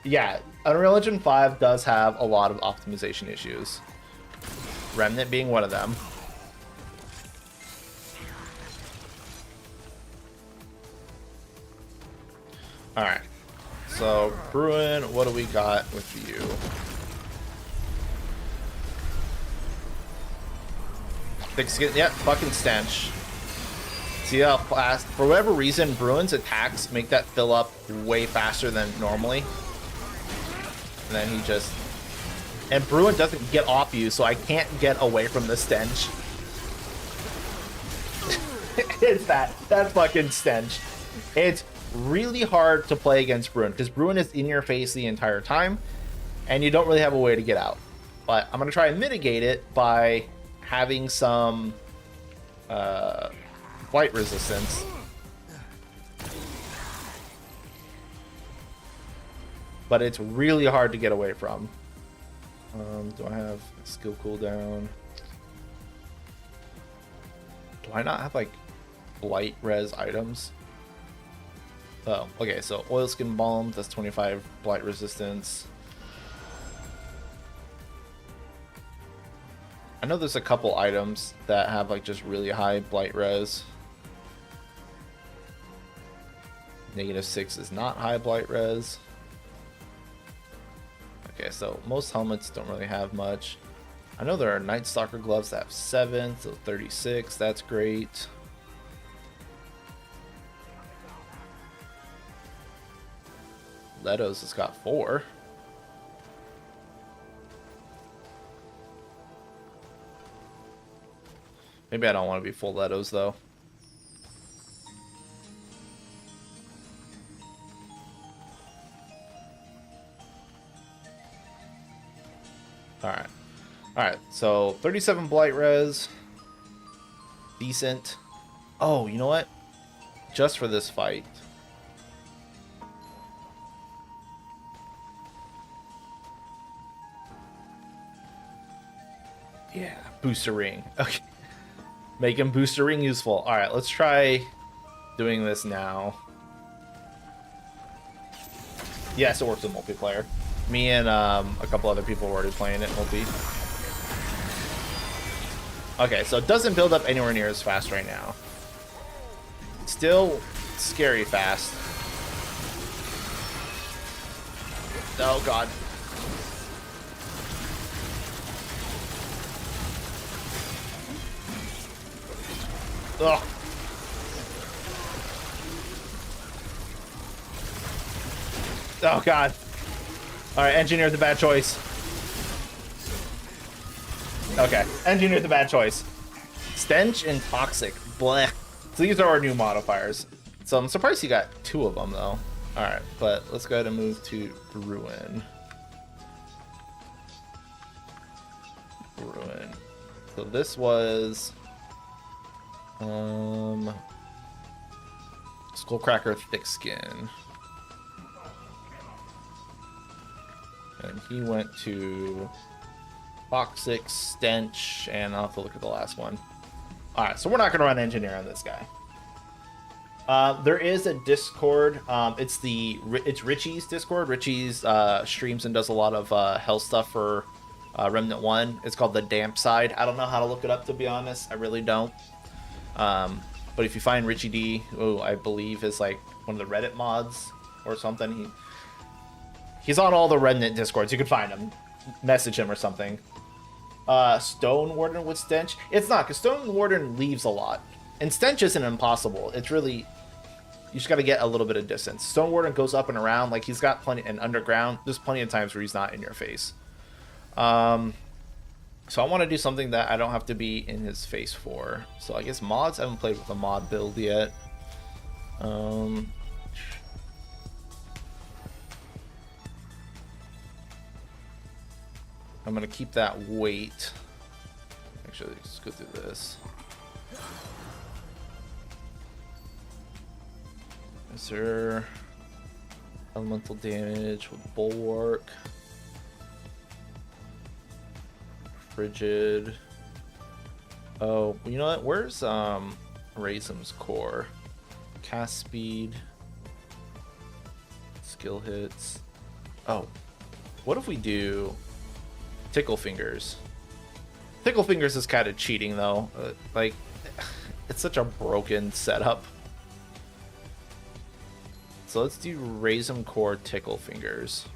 Yeah, Unreal Engine 5 does have a lot of optimization issues. Remnant being one of them. Alright. So, Brewin, what do we got with you? Thick skin, yeah, fucking stench. See how fast, for whatever reason, Brewin's attacks make that fill up way faster than normally. And then he just... And Brewin doesn't get off you, so I can't get away from the stench. It's that fucking stench. It's really hard to play against Brewin, because Brewin is in your face the entire time, and you don't really have a way to get out. But I'm going to try and mitigate it by having some blight resistance. But it's really hard to get away from. Do I have a skill cooldown? Do I not have, like, blight res items? Oh, okay, so oilskin balm, that's 25 blight resistance. I know there's a couple items that have, like, just really high blight res. -6 is not high blight res. Okay, so most helmets don't really have much. I know there are Night Stalker gloves that have 7, so 36, that's great. Letos has got 4. Maybe I don't want to be full Letos though. Alright. Alright, so 37 blight res. Decent. Oh, you know what? Just for this fight. Yeah, booster ring. Okay. Make him booster ring useful. Alright, let's try doing this now. Yes, it works in multiplayer. Me and a couple other people were already playing it multi. Okay, so it doesn't build up anywhere near as fast right now. Still scary fast. Oh god. Ugh. Oh god. Alright, engineered the bad choice. Okay, engineered the bad choice. Stench and toxic. Blech. So these are our new modifiers. So I'm surprised you got 2 of them though. Alright, but let's go ahead and move to Brewin. Brewin. So this was Skullcracker Thick Skin. And he went to Toxic, Stench, and I'll have to look at the last one. Alright, so we're not going to run Engineer on this guy. There is a Discord. It's Richie's Discord. Richie's streams and does a lot of hell stuff for Remnant 1. It's called the Damp Side. I don't know how to look it up, to be honest. I really don't. But if you find Richie D, who I believe is like one of the Reddit mods or something, he's on all the Remnant Discords. You can find him, message him or something. Stone Warden with Stench. It's not, because Stone Warden leaves a lot. And Stench isn't impossible. It's really, you just got to get a little bit of distance. Stone Warden goes up and around. Like, he's got plenty, and underground, there's plenty of times where he's not in your face. So I want to do something that I don't have to be in his face for. So I guess mods, I haven't played with a mod build yet. I'm going to keep that weight. Actually, let's go through this. Is there elemental damage with bulwark? Frigid. Oh, you know what? Where's Razum's core? Cast speed. Skill hits. Oh. What if we do Tickle Fingers? Tickle Fingers is kind of cheating though. Like, it's such a broken setup. So let's do Razum core Tickle Fingers.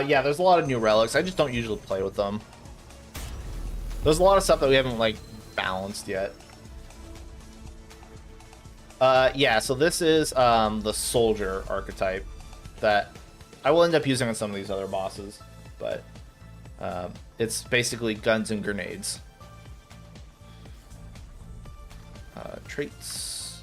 Yeah, there's a lot of new relics. I just don't usually play with them. There's a lot of stuff that we haven't, like, balanced yet. Yeah, so this is the soldier archetype that I will end up using on some of these other bosses, but it's basically guns and grenades. Traits.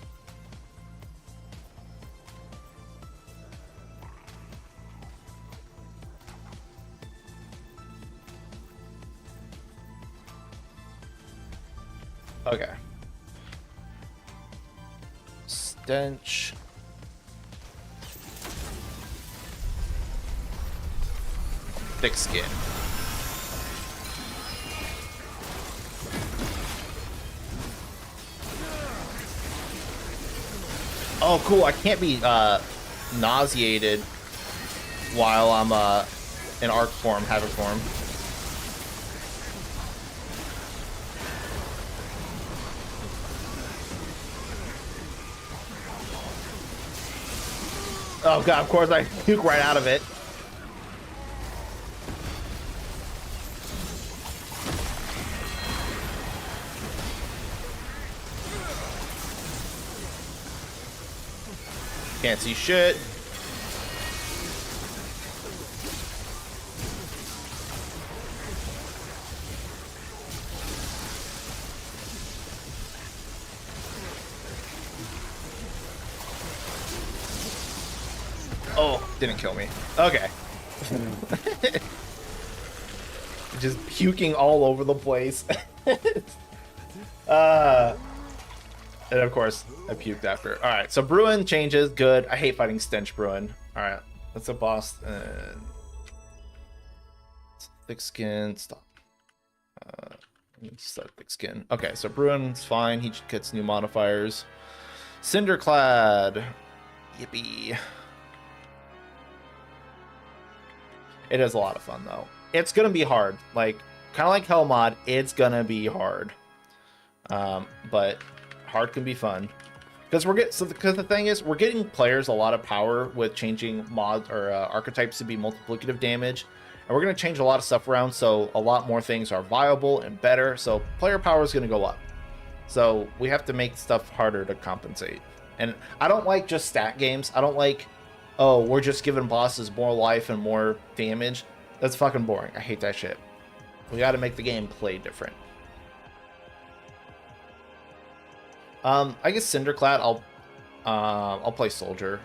Okay. Stench. Thick skin. Oh, cool. I can't be nauseated while I'm in arc form, havoc form. Oh god, of course I nuke right out of it. Can't see shit. Oh, didn't kill me. Okay. Just puking all over the place. And of course, I puked after. All right, so Brewin changes. Good. I hate fighting Stench Brewin. All right, that's a boss. Thick skin. Stop. Start thick skin. Okay, so Brewin's fine. He gets new modifiers. Cinder clad. Yippee. It is a lot of fun though. It's gonna be hard. Like kind of like Hell mod. It's gonna be hard. But hard can be fun. Because because the thing is, we're getting players a lot of power with changing mods or archetypes to be multiplicative damage, and we're going to change a lot of stuff around, so a lot more things are viable and better. So player power is going to go up. So we have to make stuff harder to compensate. And I don't like just stat games. I don't like, oh, we're just giving bosses more life and more damage. That's fucking boring. I hate that shit. We got to make the game play different. I guess Cinderclad. I'll play Soldier.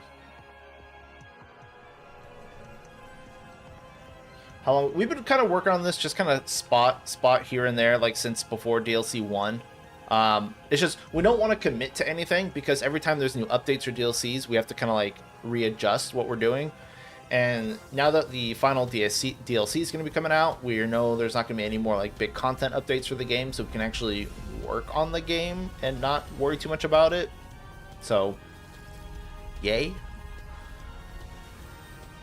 How long? We've been kind of working on this, just kind of spot here and there, like since before DLC 1. It's just we don't want to commit to anything because every time there's new updates or DLCs, we have to kind of like readjust what we're doing. And now that the final DLC is going to be coming out, we know there's not going to be any more like big content updates for the game, so we can actually work on the game and not worry too much about it. So, yay.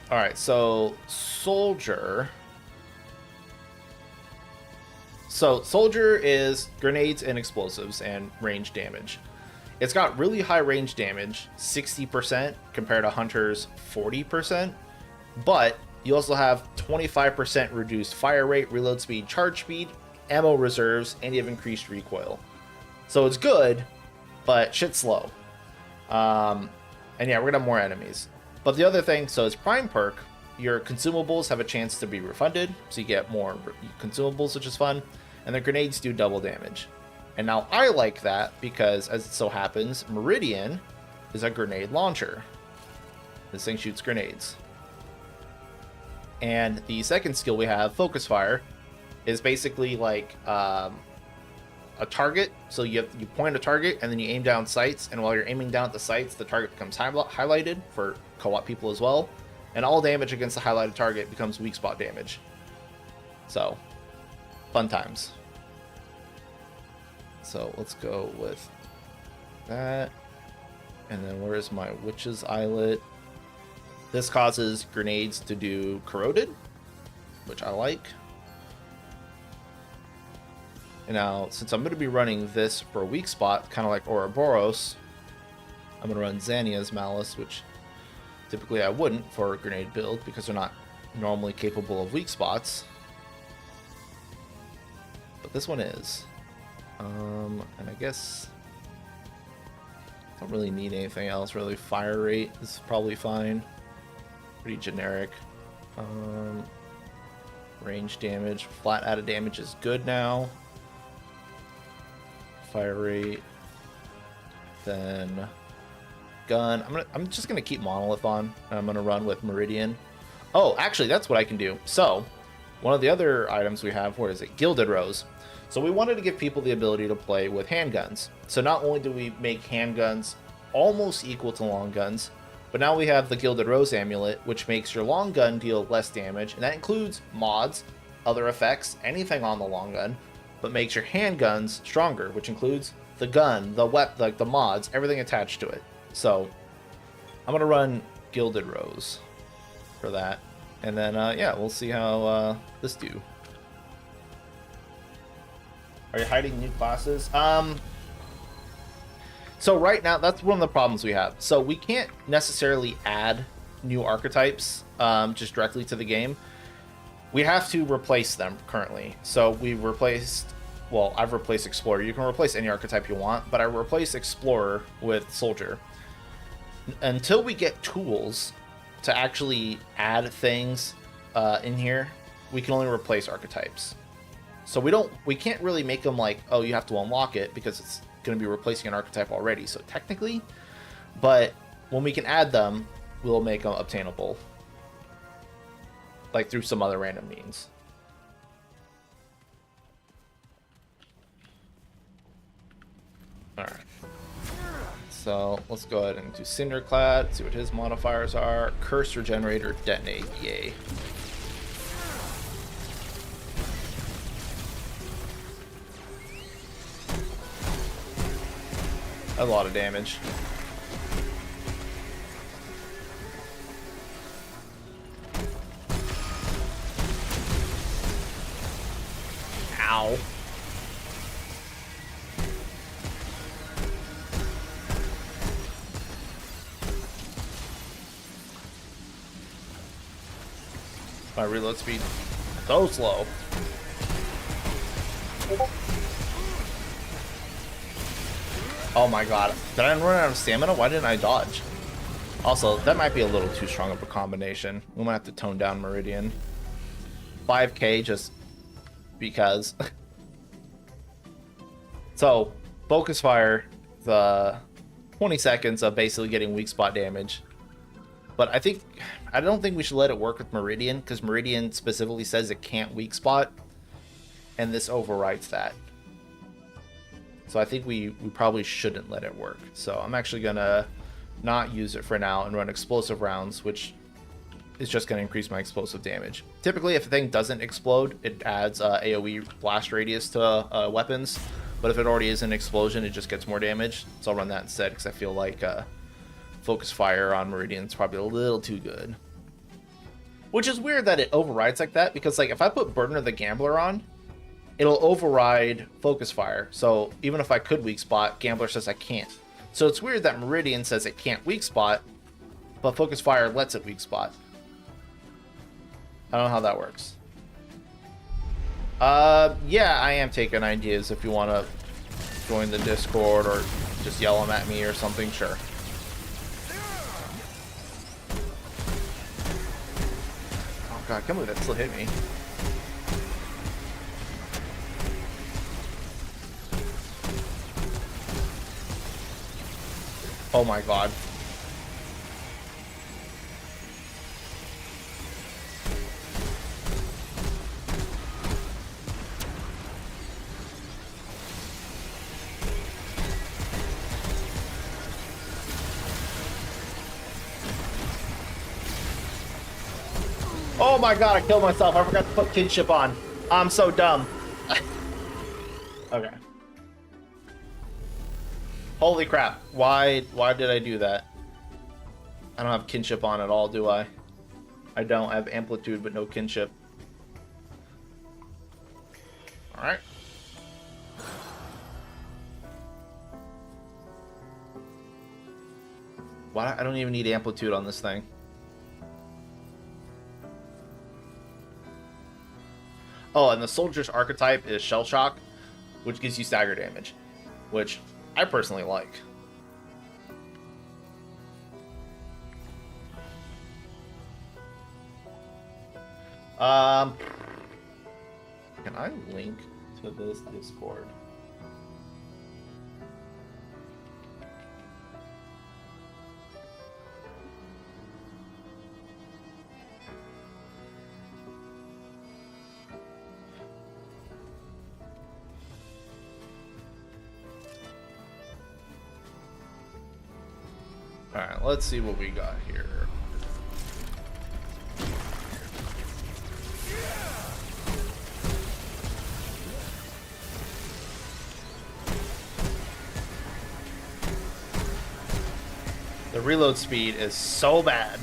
All right, so Soldier. So Soldier is grenades and explosives and range damage. It's got really high range damage, 60% compared to Hunter's 40%. But you also have 25% reduced fire rate, reload speed, charge speed, ammo reserves, and you have increased recoil. So it's good, but shit's slow. And yeah, we're gonna have more enemies. But the other thing, so it's Prime perk, your consumables have a chance to be refunded, so you get more consumables, which is fun, and the grenades do double damage. And now I like that because, as it so happens, Meridian is a grenade launcher. This thing shoots grenades. And the second skill we have, Focus Fire, is basically like a target. So you point a target and then you aim down sights, and while you're aiming down at the sights, the target becomes highlighted for co-op people as well. And all damage against the highlighted target becomes weak spot damage. So, fun times. So let's go with that. And then where is my Witch's Eyelet? This causes grenades to do corroded, which I like. And now, since I'm going to be running this for a weak spot, kind of like Ouroboros, I'm going to run Xania's Malice, which typically I wouldn't for a grenade build because they're not normally capable of weak spots. But this one is. And I guess I don't really need anything else really. Fire rate is probably fine. Pretty generic. Range damage, flat added damage is good now. Fire rate. Then gun. I'm just gonna keep Monolith on. I'm gonna run with Meridian. Oh, actually, that's what I can do. So, one of the other items we have, where is it? Gilded Rose. So we wanted to give people the ability to play with handguns. So not only do we make handguns almost equal to long guns, but now we have the Gilded Rose Amulet, which makes your long gun deal less damage, and that includes mods, other effects, anything on the long gun, but makes your handguns stronger, which includes the gun, the weapon, like the mods, everything attached to it. So I'm gonna run Gilded Rose for that, and then yeah, we'll see how this do. Are you hiding new classes? So right now, that's one of the problems we have. So we can't necessarily add new archetypes just directly to the game. We have to replace them currently. So we've replaced, well, I've replaced Explorer. You can replace any archetype you want, but I replaced Explorer with Soldier. Until we get tools to actually add things in here, we can only replace archetypes. So we can't really make them like, oh, you have to unlock it because it's going to be replacing an archetype already. So technically, but when we can add them, will make them obtainable, like through some other random means. All right. So let's go ahead and do Cinder clad, see what his modifiers are. Curse regenerator, detonate, yay. A lot of damage. Ow. My reload speed so slow. Oh my god. Did I run out of stamina? Why didn't I dodge? Also, that might be a little too strong of a combination. We might have to tone down Meridian. 5k just because. So, focus fire, the 20 seconds of basically getting weak spot damage. But I don't think we should let it work with Meridian, because Meridian specifically says it can't weak spot, and this overrides that. So I think we probably shouldn't let it work. So I'm actually gonna not use it for now and run explosive rounds, which is just gonna increase my explosive damage. Typically, if the thing doesn't explode, it adds AoE blast radius to weapons, but if it already is an explosion, it just gets more damage. So I'll run that instead, because I feel like focus fire on Meridian is probably a little too good. Which is weird that it overrides like that, because like if I put Burden of the Gambler on, it'll override focus fire. So even if I could weak spot, Gambler says I can't. So it's weird that Meridian says it can't weak spot, but focus fire lets it weak spot. I don't know how that works. Yeah, I am taking ideas. If you want to join the Discord or just yell them at me or something, sure. Oh god, I can't believe that still hit me. Oh my god. Oh my god, I killed myself. I forgot to put kinship on. I'm so dumb. Okay. Holy crap. Why did I do that? I don't have kinship on at all, do I? I don't. I have amplitude, but no kinship. Alright. Why? I don't even need amplitude on this thing. Oh, and the soldier's archetype is Shell Shock, which gives you stagger damage, which I personally like. Can I link to this Discord? Alright, let's see what we got here. The reload speed is so bad.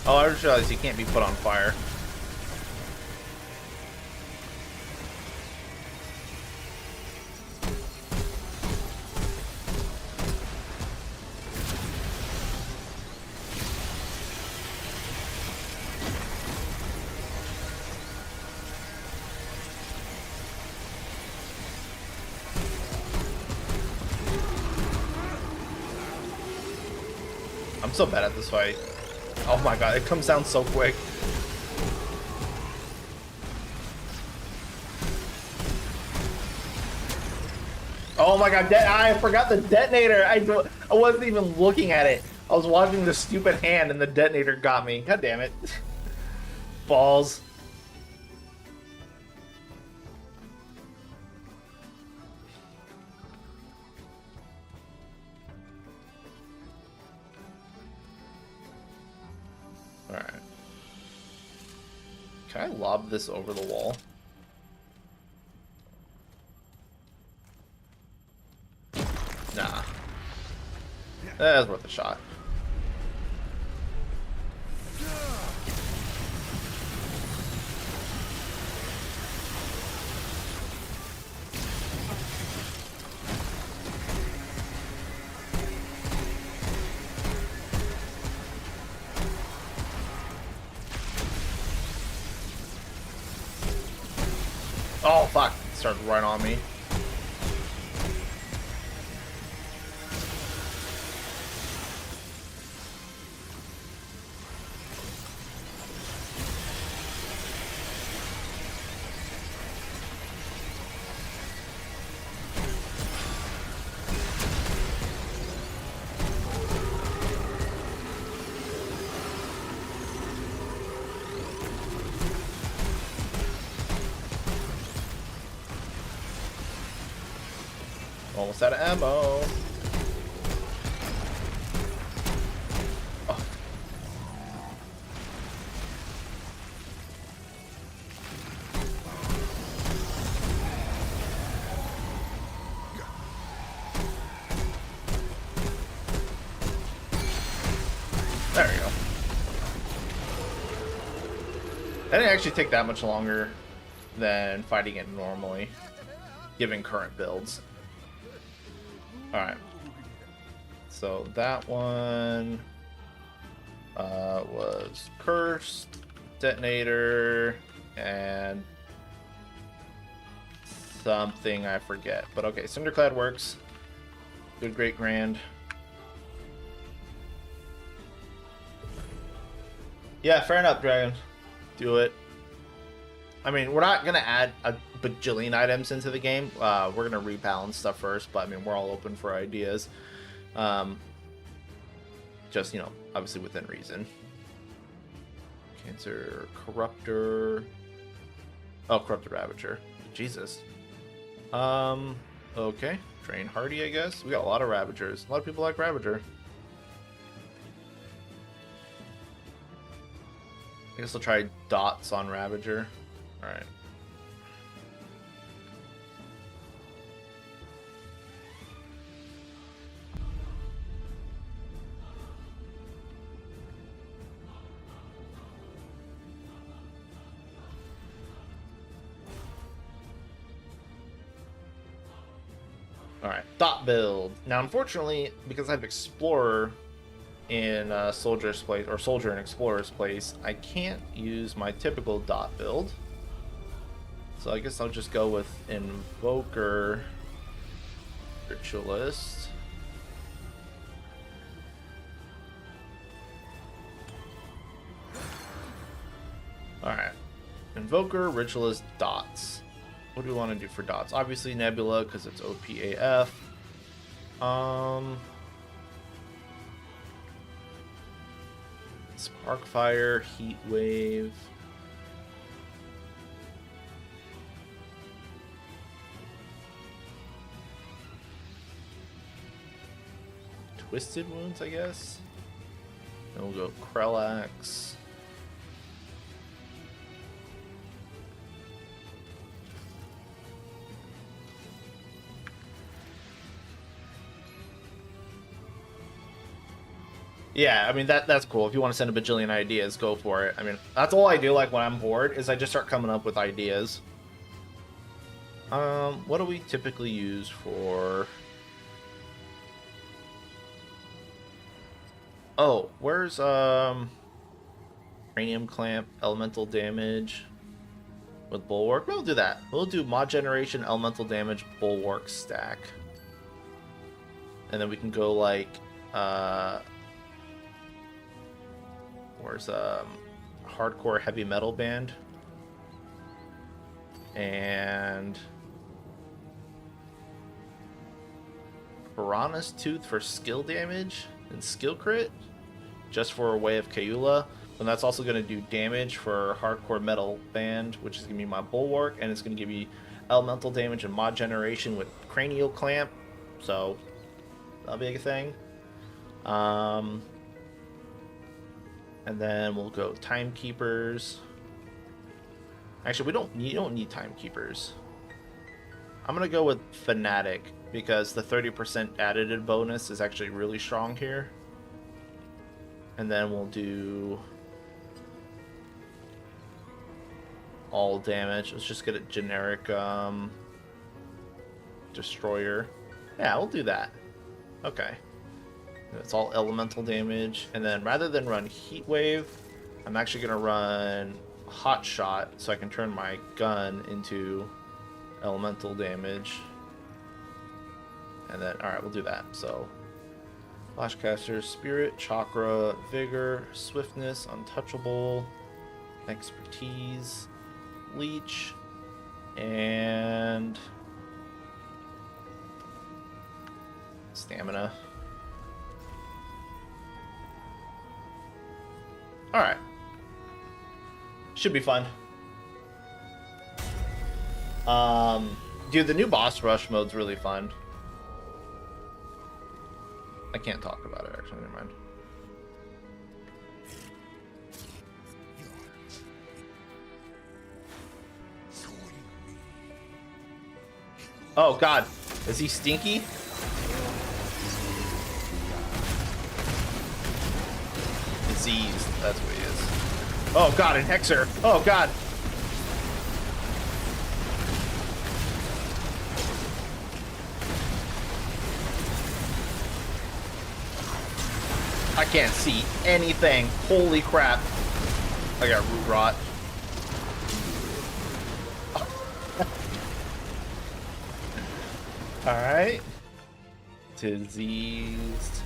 Oh, I just realized he can't be put on fire. I'm so bad at this fight. Oh my god, it comes down so quick. Oh my god, I forgot the detonator. I wasn't even looking at it. I was watching the stupid hand and the detonator got me. God damn it. Balls. Alright. Can I lob this over the wall? Nah. That's worth a shot. Oh fuck, it started right on me. Almost out of ammo. Oh. There we go. That didn't actually take that much longer than fighting it normally, given current builds. Alright, so that one was cursed, detonator, and something I forget. But okay, Cinder clad works. Good, great, grand. Yeah, fair enough, Dragon. Do it. I mean, we're not going to add a bajillion items into the game. We're going to rebalance stuff first, but I mean, we're all open for ideas. Just, you know, obviously within reason. Cancer, Corruptor. Oh, Corruptor Ravager. Jesus. Okay. Train Hardy, I guess. We got a lot of Ravagers. A lot of people like Ravager. I guess I'll try dots on Ravager. Alright. Alright, dot build. Now, unfortunately, because I have Explorer in Soldier's place, or Soldier in Explorer's place, I can't use my typical dot build. So I guess I'll just go with Invoker Ritualist. Alright. Invoker, Ritualist, dots. What do we want to do for dots? Obviously Nebula, because it's OPAF. Sparkfire, Heat Wave. Twisted Wounds, I guess. Then we'll go Krellax. Yeah, I mean, that's cool. If you want to send a bajillion ideas, go for it. I mean, that's all I do, like, when I'm bored, is I just start coming up with ideas. What do we typically use for... Oh, where's, Cranium Clamp, Elemental Damage with Bulwark? We'll do that. We'll do Mod Generation, Elemental Damage, Bulwark stack. And then we can go, like, where's hardcore heavy metal band, and Piranha's Tooth for skill damage and skill crit, just for a way of Kaula. And that's also going to do damage for Hardcore Metal Band, which is going to be my Bulwark, and it's going to give you elemental damage and mod generation with Cranial Clamp, so that'll be a thing. And then we'll go Timekeepers. Actually, you don't need Timekeepers. I'm gonna go with Fanatic because the 30% additive bonus is actually really strong here. And then we'll do all damage. Let's just get a generic Destroyer. Yeah, we'll do that. Okay. It's all elemental damage. And then rather than run Heat Wave, I'm actually going to run Hot Shot so I can turn my gun into elemental damage. And then, alright, we'll do that. So, Flashcaster, Spirit, Chakra, Vigor, Swiftness, Untouchable, Expertise, Leech, and Stamina. Alright. Should be fun. Dude, the new boss rush mode's really fun. I can't talk about it, actually. Never mind. Oh, God. Is he stinky? Diseased. That's what he is. Oh, God, and Hexer. Oh, God. I can't see anything. Holy crap. I got root rot. Alright. Diseased.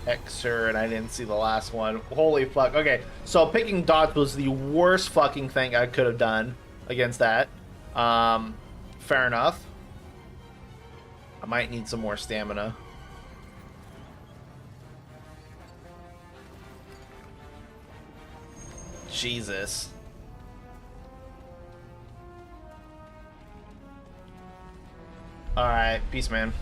Hexer, and I didn't see the last one. Holy fuck. Okay, so picking dodge was the worst fucking thing I could have done against that. Fair enough. I might need some more stamina. Jesus. Alright, peace, man.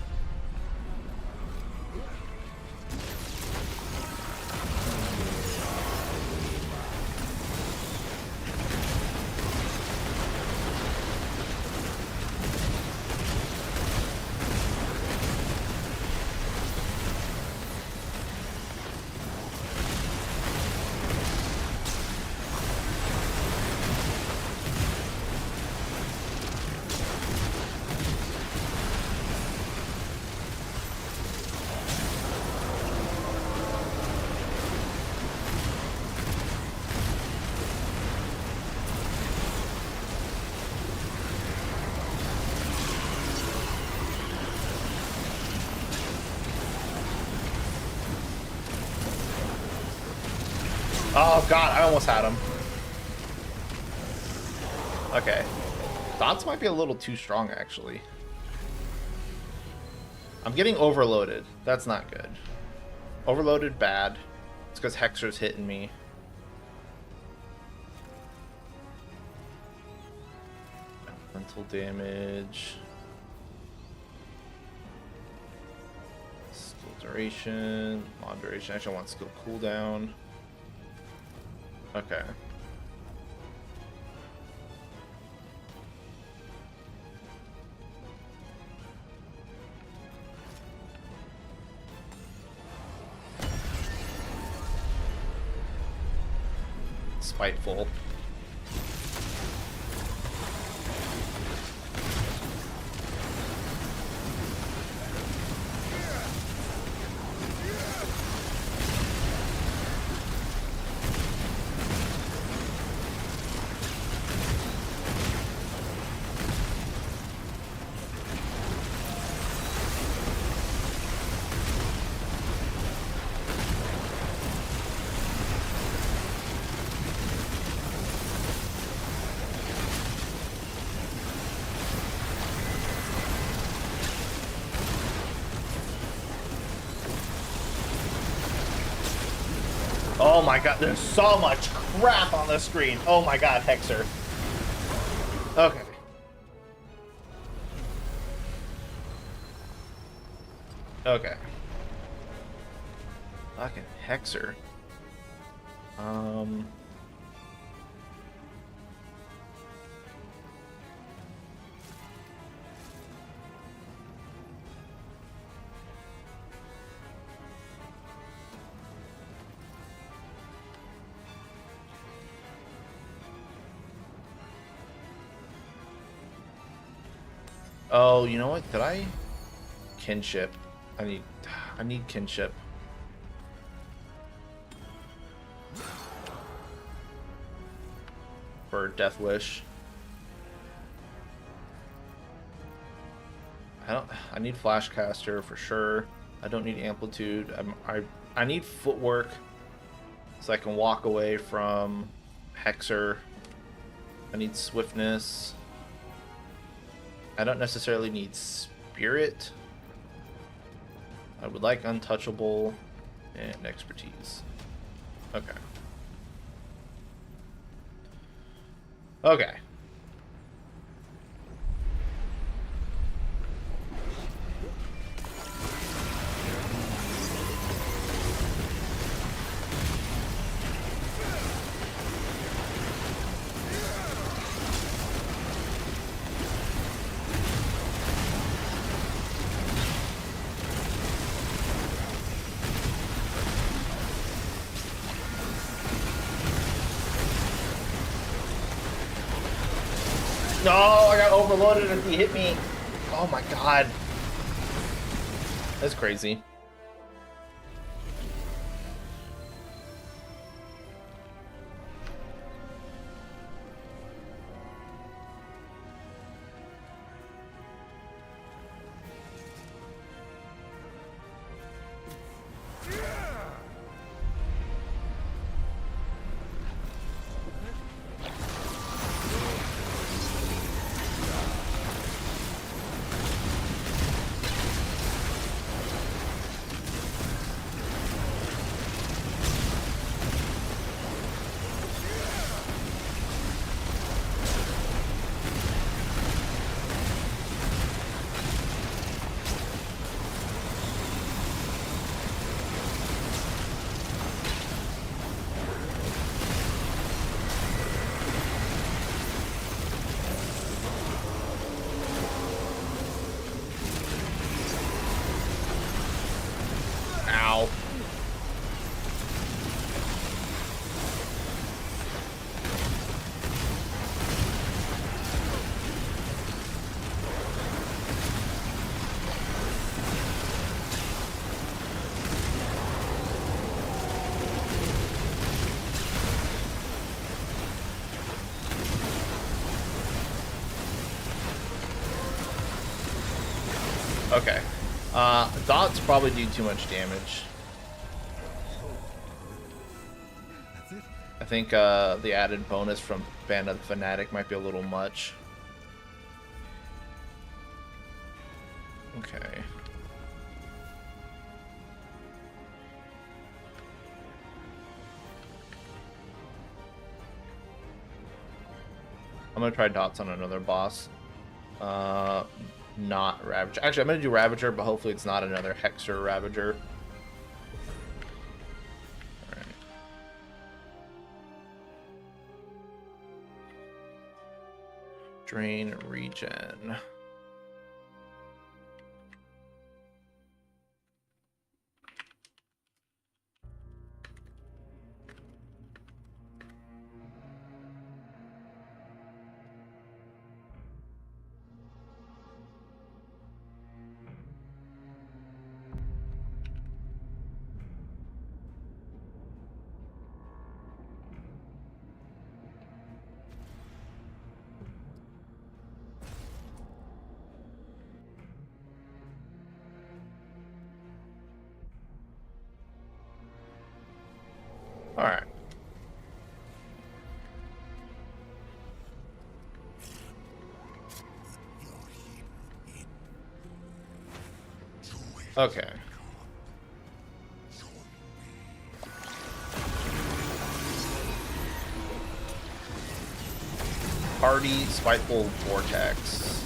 Oh god, I almost had him. Okay. Dots might be a little too strong, actually. I'm getting overloaded. That's not good. Overloaded, bad. It's because Hexer's hitting me. Mental damage. Skill duration. Moderation. Actually, I want skill cooldown. Okay. Spiteful. Oh my god, there's so much crap on the screen. Oh my god, Hexer. Okay. Okay. Fucking Hexer. Oh, you know what? Did I kinship? I need kinship. For Death Wish. I need Flashcaster for sure. I don't need Amplitude. I need Footwork so I can walk away from Hexer. I need Swiftness. I don't necessarily need Spirit. I would like Untouchable and Expertise. Okay. Okay. No, I got overloaded if he hit me. Oh my god. That's crazy. Ow. Okay. Dots probably do too much damage. I think the added bonus from Band of the Fanatic might be a little much. Okay. I'm gonna try dots on another boss. Not Ravager. Actually, I'm gonna do Ravager, but hopefully it's not another Hexer Ravager. Alright. Drain, regen. All right. Okay. Hardy, Spiteful Vortex.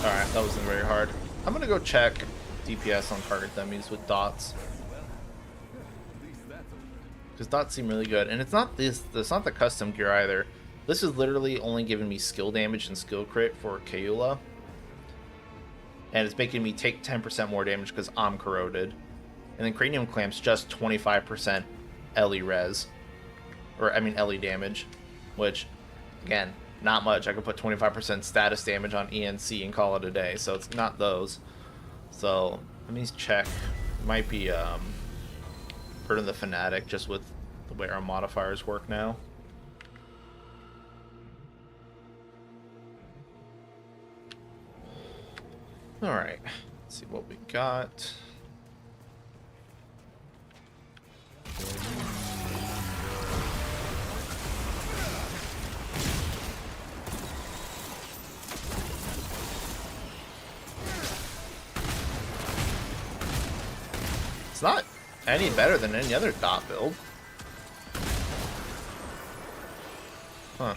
Alright, that wasn't very hard. I'm gonna go check DPS on target dummies with dots. Because dots seem really good. And it's not it's not the custom gear either. This is literally only giving me skill damage and skill crit for Keula. And it's making me take 10% more damage because I'm corroded. And then Cranium Clamp's just 25% LE res. Or, I mean, LE damage. Which, again, not much. I could put 25% status damage on ENC and call it a day. So it's not those. So, let me check. It might be Burden of the Fanatic, just with the way our modifiers work now. Alright, let's see what we got. It's not any better than any other dot build. Huh.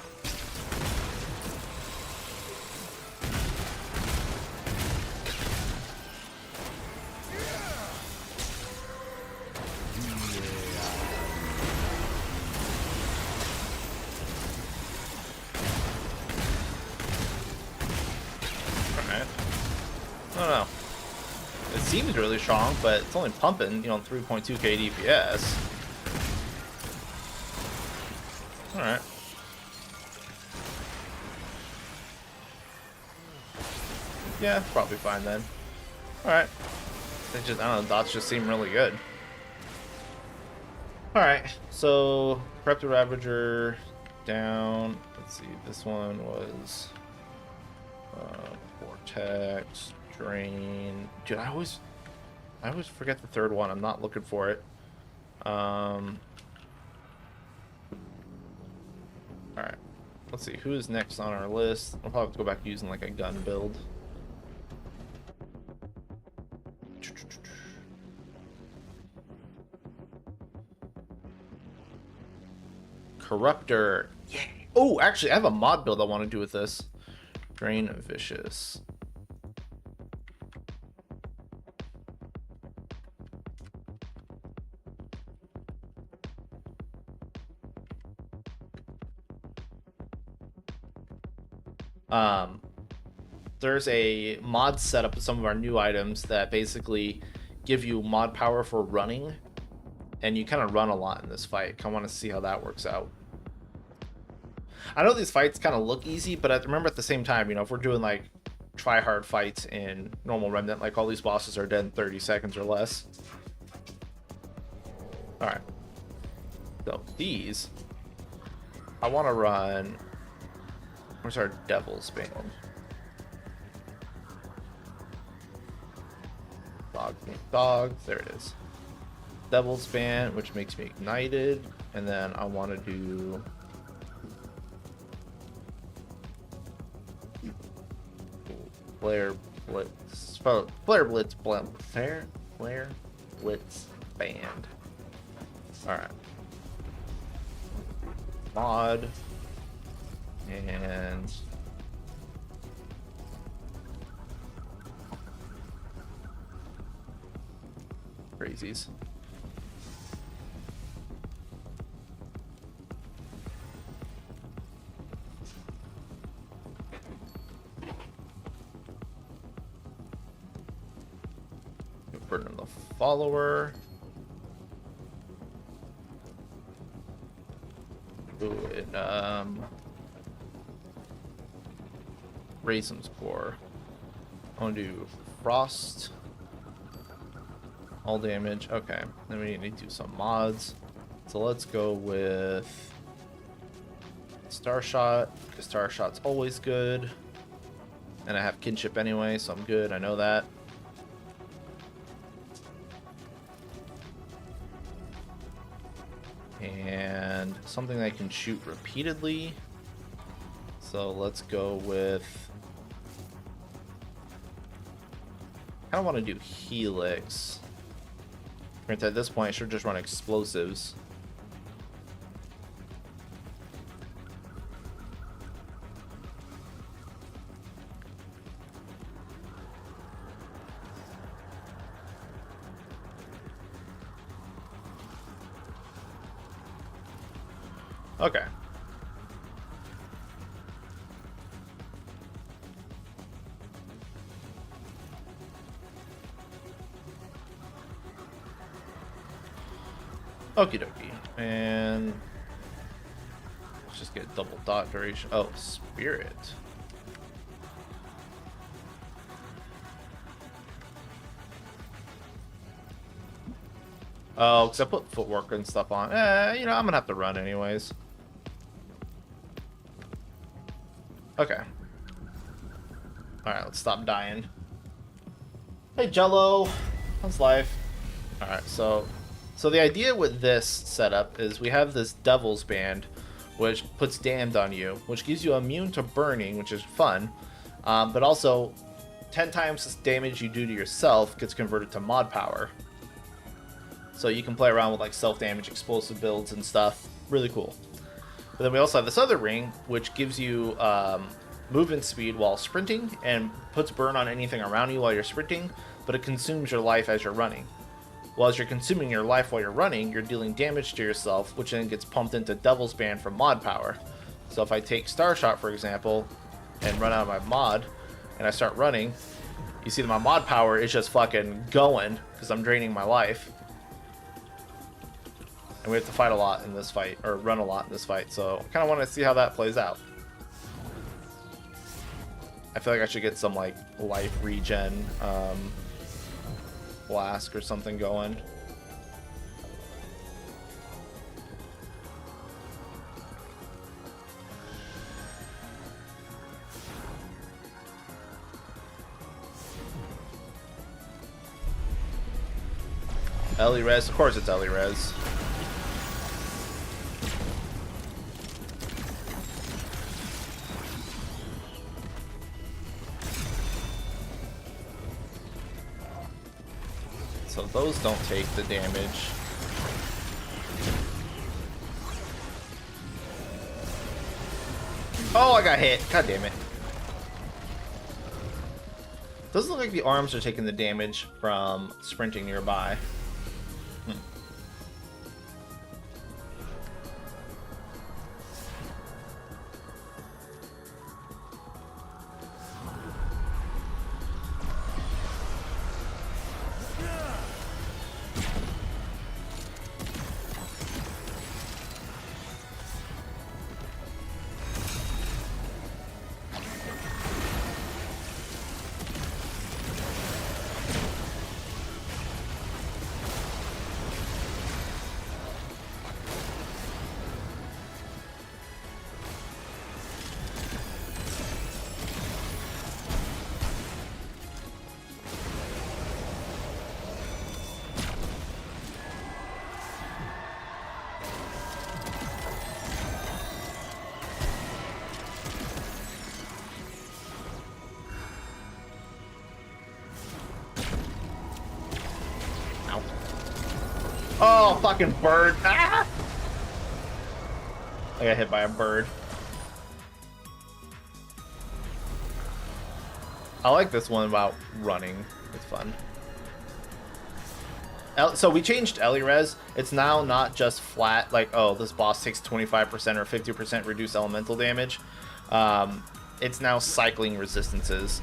I don't know. It seems really strong, but it's only pumping, 3.2k DPS. Alright. Yeah, probably fine then. Alright. I don't know, dots just seem really good. Alright, so Corruptor, Ravager down. Let's see, this one was Vortex, Drain. Dude, I always forget the third one. I'm not looking for it. Alright. Let's see, who is next on our list? I'll probably have to go back using like a gun build. Corruptor. Yeah. Oh, actually, I have a mod build I want to do with this. Drain Vicious. There's a mod setup with some of our new items that basically give you mod power for running, and you kind of run a lot in this fight. I want to see how that works out. I know these fights kind of look easy, but I remember at the same time, if we're doing like try hard fights in normal Remnant, like all these bosses are dead in 30 seconds or less. Alright. So these, I want to run. Where's our Devil's Bane? Dog, there it is. Devil's Bane, which makes me ignited, and then I want to do Flare Blitz Band. Alright. Mod. And crazies. Burden the Follower. Ooh, and Raisins Core. I want to do Frost. All damage. Okay. Then we need to do some mods. So let's go with Star Shot, because Star Shot's always good. And I have kinship anyway, so I'm good. I know that. And something that I can shoot repeatedly. So let's go with... I kind of want to do Helix. Granted, at this point, I should just run explosives. Okay. Okie dokie. And let's just get double dot duration. Oh, Spirit. Oh, because I put footwork and stuff on. You know, I'm gonna have to run anyways. Okay. Alright, let's stop dying. Hey, Jello. How's life? Alright, so the idea with this setup is we have this Devil's Band, which puts Damned on you, which gives you immune to burning, which is fun, but also 10 times the damage you do to yourself gets converted to mod power. So you can play around with like self-damage, explosive builds and stuff. Really cool. But then we also have this other ring, which gives you movement speed while sprinting and puts burn on anything around you while you're sprinting, but it consumes your life as you're running. Well, as you're consuming your life while you're running, you're dealing damage to yourself, which then gets pumped into Devil's Band from mod power. So if I take Star Shot, for example, and run out of my mod, and I start running, you see that my mod power is just fucking going, because I'm draining my life. And we have to fight a lot in this fight, or run a lot in this fight, so I kind of want to see how that plays out. I feel like I should get some, like, life regen, flask or something going. Ellie Res, of course it's Ellie Res. So those don't take the damage. Oh, I got hit. God damn it. Doesn't look like the arms are taking the damage from sprinting nearby. Oh, fucking bird. Ah! I got hit by a bird. I like this one about running. It's fun. So we changed Ellie Res. It's now not just flat, like, oh, this boss takes 25% or 50% reduced elemental damage. It's now cycling resistances.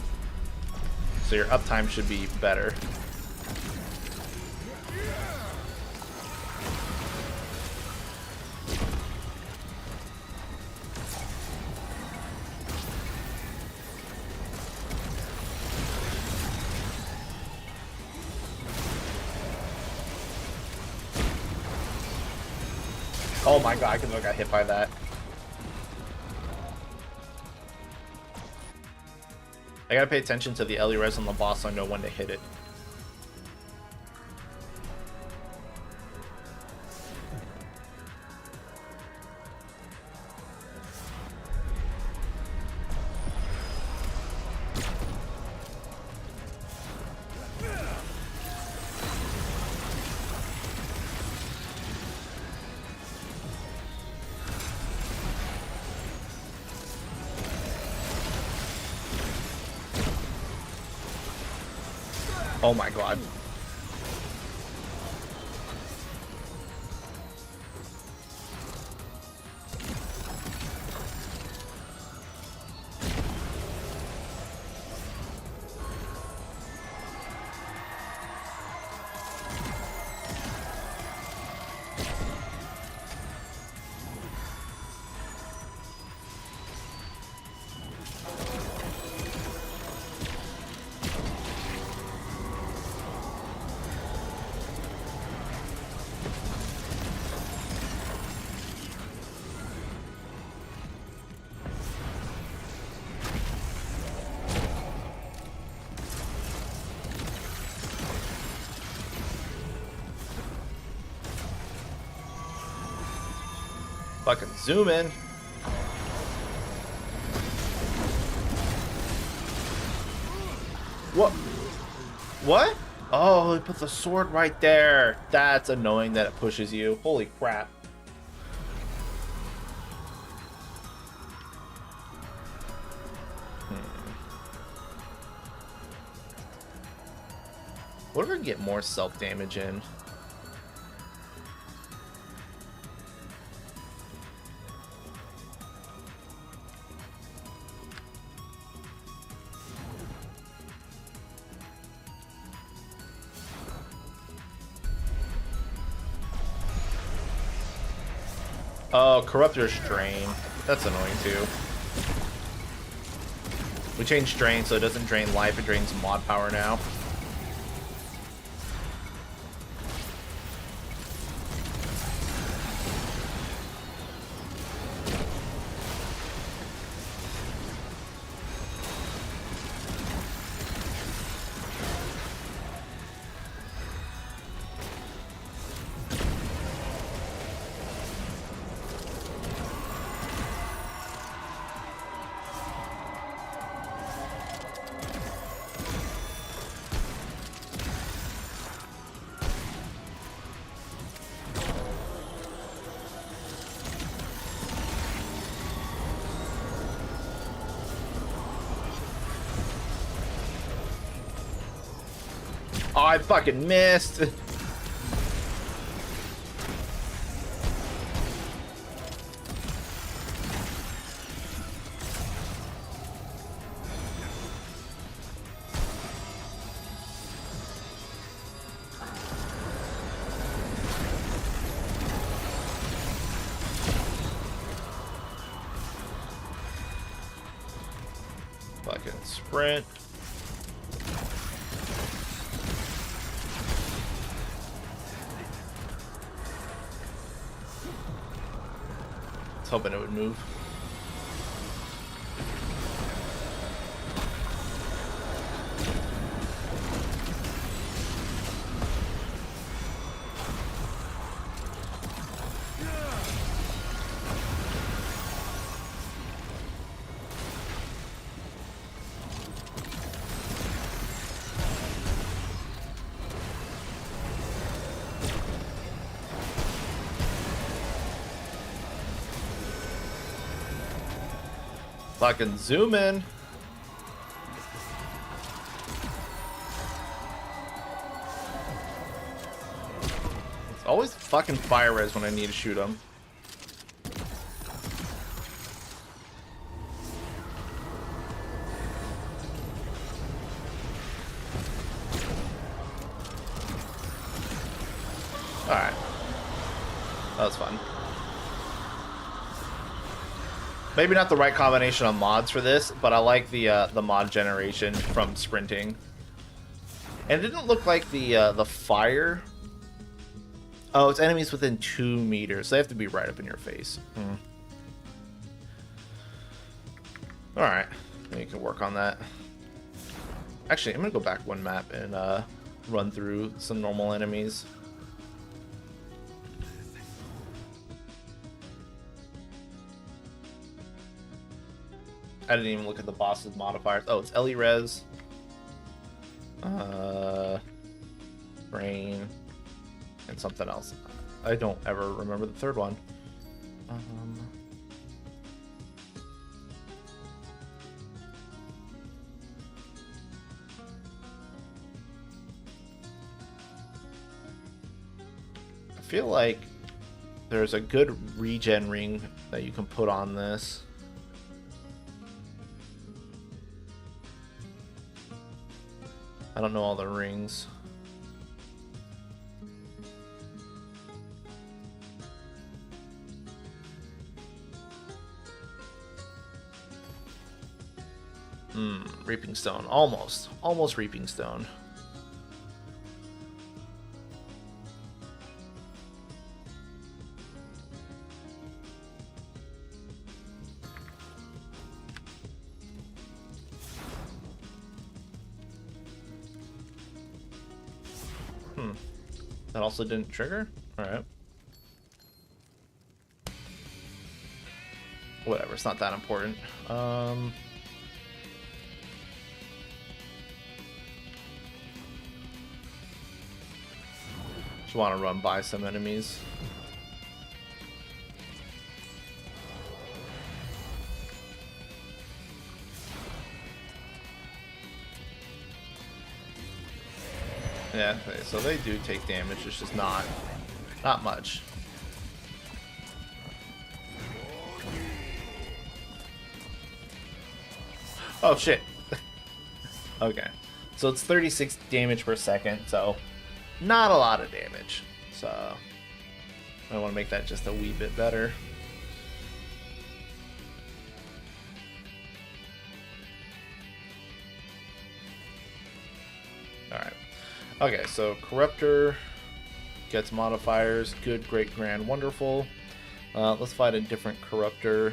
So your uptime should be better. Oh my god, I could have got hit by that. I gotta pay attention to the Ellie res on the boss so I know when to hit it. Oh my god. Fucking zoom in. What? What? Oh, he put the sword right there. That's annoying that it pushes you. Holy crap. What if I get more self-damage in? Oh, Corruptor's Drain. That's annoying too. We changed Drain so it doesn't drain life, it drains mod power now. Oh, I fucking missed. Fucking sprint. I was hoping it would move. Fucking zoom in. It's always fucking fire res when I need to shoot him. Alright. That was fun. Maybe not the right combination of mods for this, but I like the mod generation from sprinting. And it didn't look like the fire Oh, it's enemies within 2 meters. They have to be right up in your face. Alright. Then you can work on that. Actually, I'm going to go back one map and run through some normal enemies. I didn't even look at the boss's modifiers. Oh, it's Ellie Res. Brain. And something else. I don't ever remember the third one. I feel like there's a good regen ring that you can put on this. I don't know all the rings. Reaping Stone. Almost. Almost Reaping Stone. That also didn't trigger? Alright. Whatever, it's not that important. Just want to run by some enemies. Yeah, so they do take damage, it's just not much. Oh shit. Okay. So it's 36 damage per second, so not a lot of damage. So I want to make that just a wee bit better. Alright. Okay, so Corruptor gets modifiers. Good, great, grand, wonderful. Let's find a different Corruptor.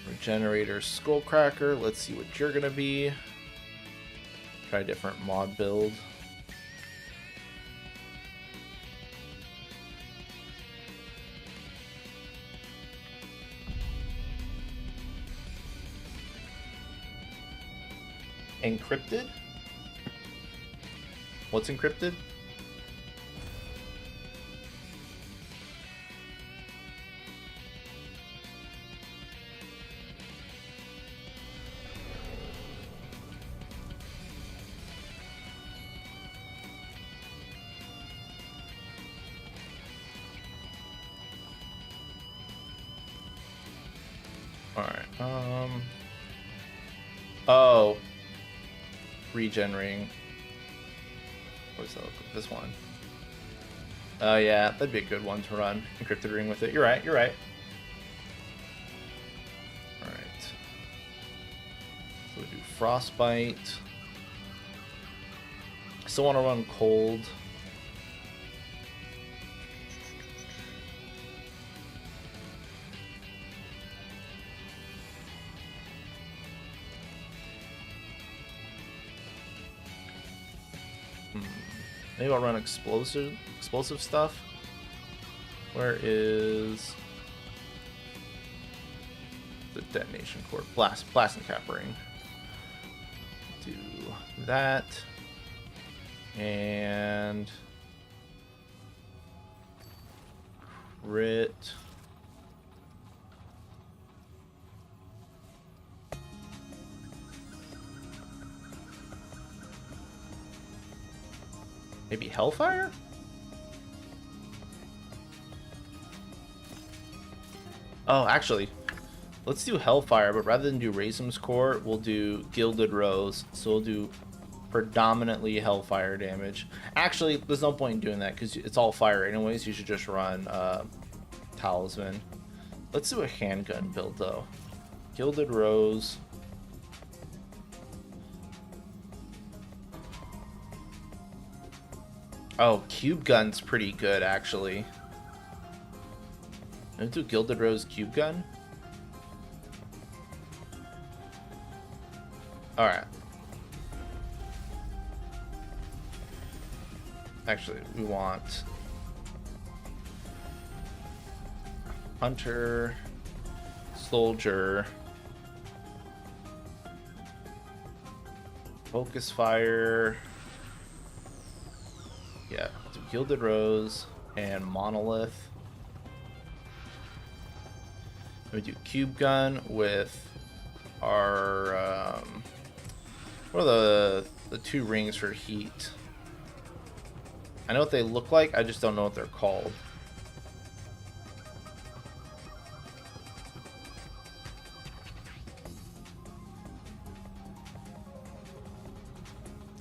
Regenerator, Skullcracker. Let's see what you're gonna be. Try a different mod build. Encrypted? What's encrypted? Alright, oh. Regen ring. What's that look like? This one. Oh yeah, that'd be a good one to run. Encrypted ring with it. You're right, you're right. Alright. So we do Frostbite. I still want to run Cold. Maybe I'll run explosive stuff. Where is the detonation core? Blast and cap ring. Do that. And crit. Maybe Hellfire? Oh, actually, let's do Hellfire, but rather than do Razum's Core, we'll do Gilded Rose. So we'll do predominantly Hellfire damage. Actually, there's no point in doing that because it's all fire anyways. You should just run Talisman. Let's do a handgun build, though. Gilded Rose. Oh, cube gun's pretty good, actually. Let's do Gilded Rose cube gun. Alright. Actually, we want Hunter, Soldier, Focus Fire. Yeah, do Gilded Rose and Monolith. We do Cube Gun with our what are the two rings for heat? I know what they look like, I just don't know what they're called.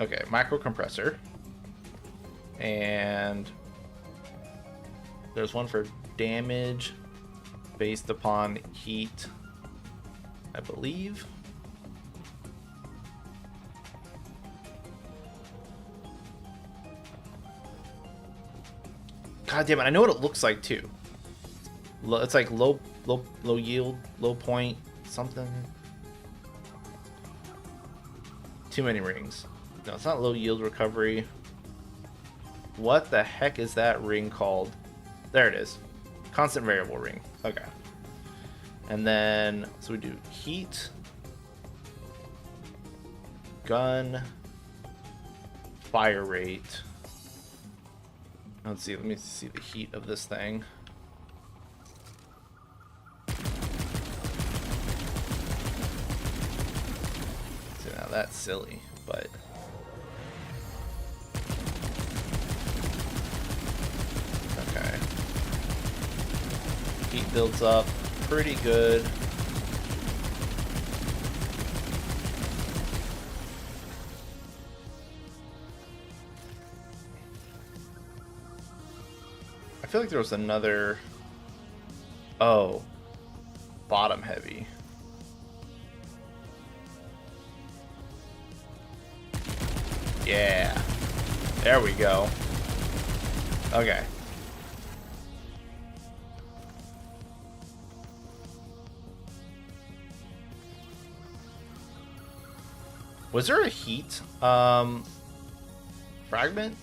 Okay, micro compressor. And there's one for damage based upon heat, I believe. God damn it, I know what it looks like too. It's like low yield, low point, something. Too many rings. No, it's not low yield recovery. What the heck is that ring called? There it is. Constant variable ring. Okay. And then, so we do heat, gun, fire rate. Let's see, let me see the heat of this thing. See, now that's silly, but okay. Heat builds up pretty good. I feel like there was another. Oh, bottom heavy. Yeah, there we go. Okay. Was there a heat fragment?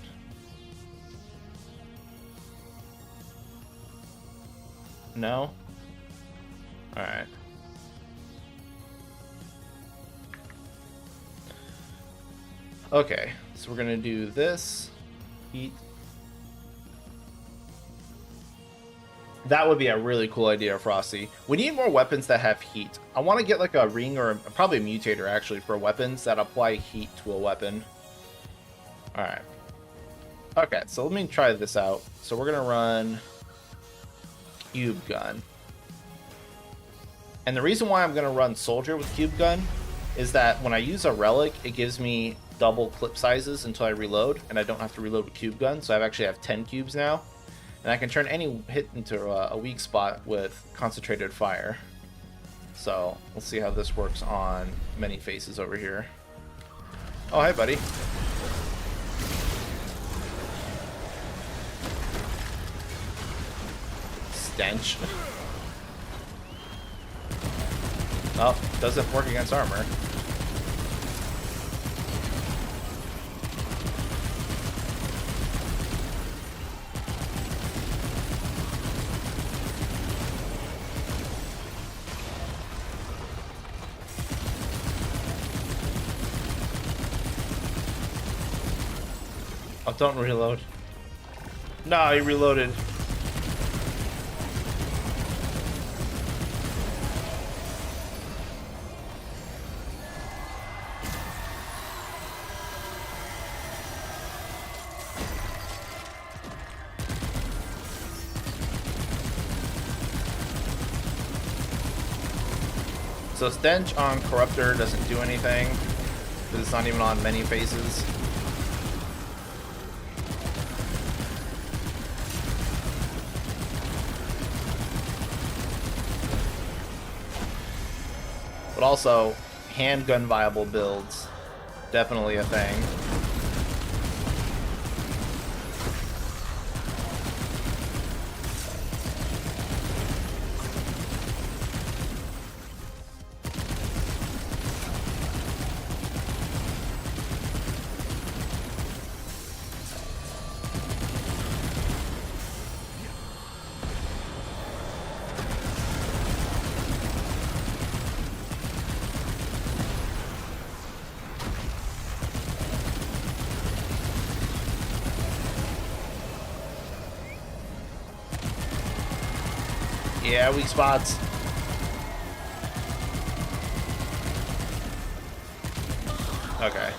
No? Alright. Okay, so we're gonna do this. Heat. That would be a really cool idea, Frosty. We need more weapons that have heat. I want to get like a ring or probably a mutator actually for weapons that apply heat to a weapon. Alright. Okay, so let me try this out. So we're gonna run Cube Gun. And the reason why I'm going to run Soldier with Cube Gun is that when I use a relic, it gives me double clip sizes until I reload, and I don't have to reload with Cube Gun, so I actually have 10 cubes now. And I can turn any hit into a weak spot with Concentrated Fire. So, we'll see how this works on many faces over here. Oh, hi, buddy. Stench. Oh, doesn't work against armor. Oh, don't reload. No, he reloaded. So Stench on Corruptor doesn't do anything, because it's not even on many faces. But also, handgun viable builds, definitely a thing. Yeah, weak spots. Okay.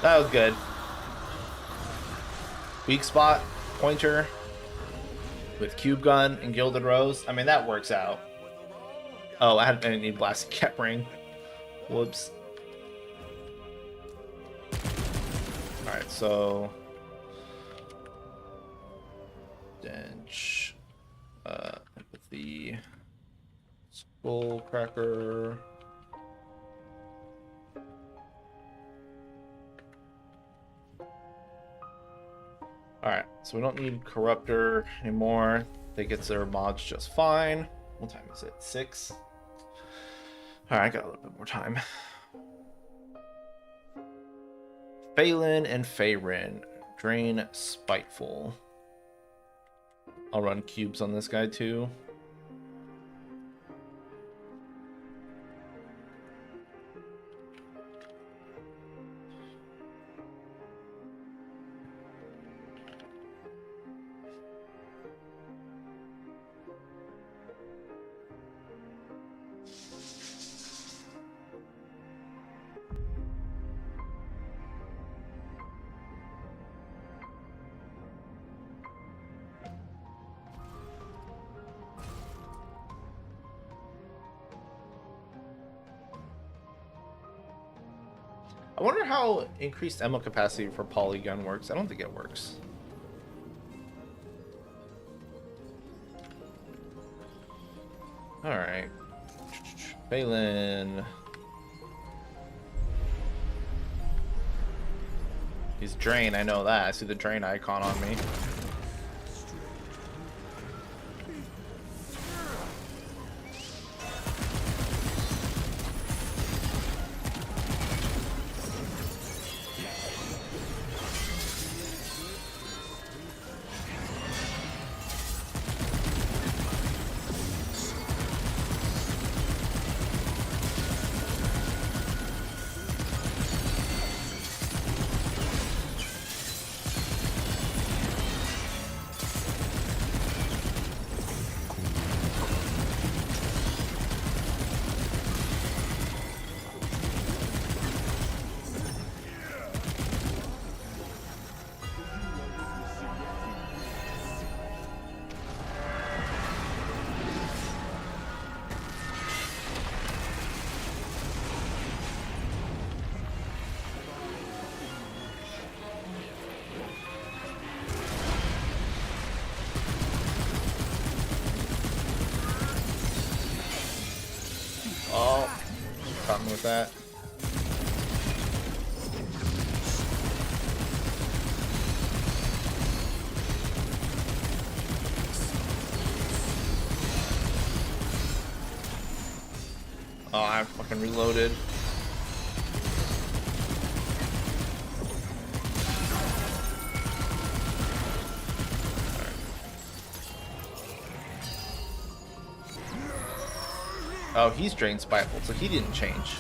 That was good. Weak spot, pointer, with cube gun and gilded rose. I mean, that works out. Oh, I didn't need blasted cat ring. Whoops. Alright, so... Dench. Empathy. Skull cracker. Alright, so we don't need Corruptor anymore. They get their mods just fine. What time is it? 6? Alright, I got a little bit more time. Faen and Faein. Drain Spiteful. I'll run cubes on this guy too. I wonder how increased ammo capacity for polygun works. I don't think it works. Alright. Balin. He's drain, I know that. I see the drain icon on me. With that. Oh, I fucking reloaded. Oh, he's Drain Spiteful, so he didn't change.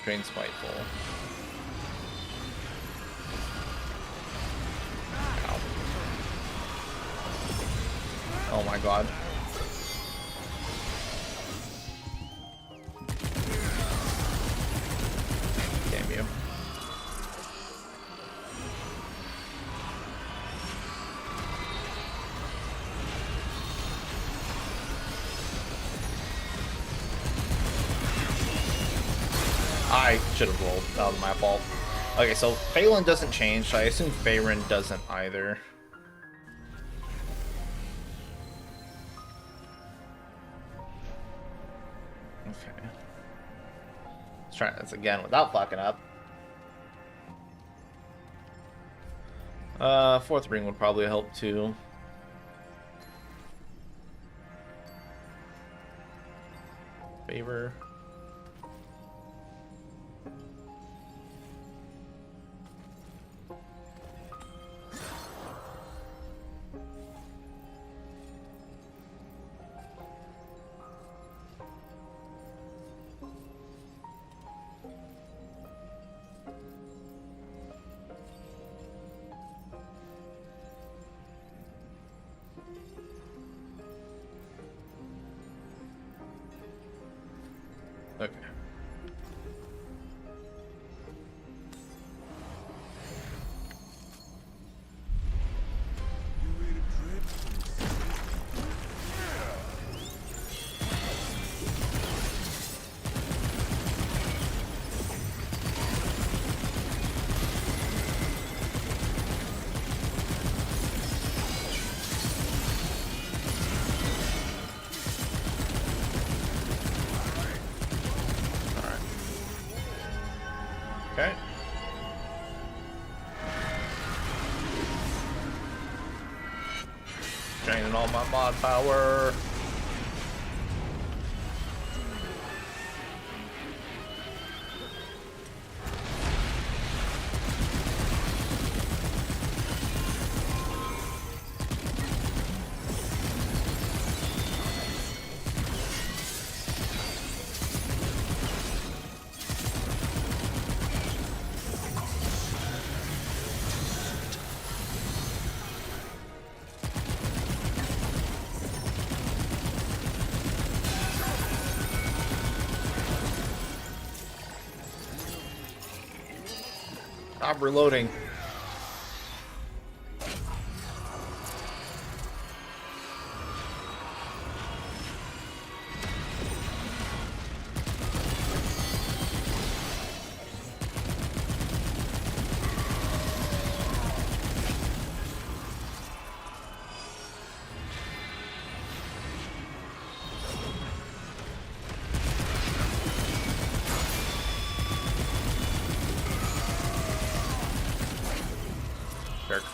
Drain Spiteful. Ow. Oh my god. Damn you. I should have rolled. That was my fault. Okay, so Phelan doesn't change, so I assume Faerin doesn't either. Okay. Let's try this again without fucking up. Fourth ring would probably help too. Favor. Okay. Okay. Draining all my mod power. I'm reloading. Jerk.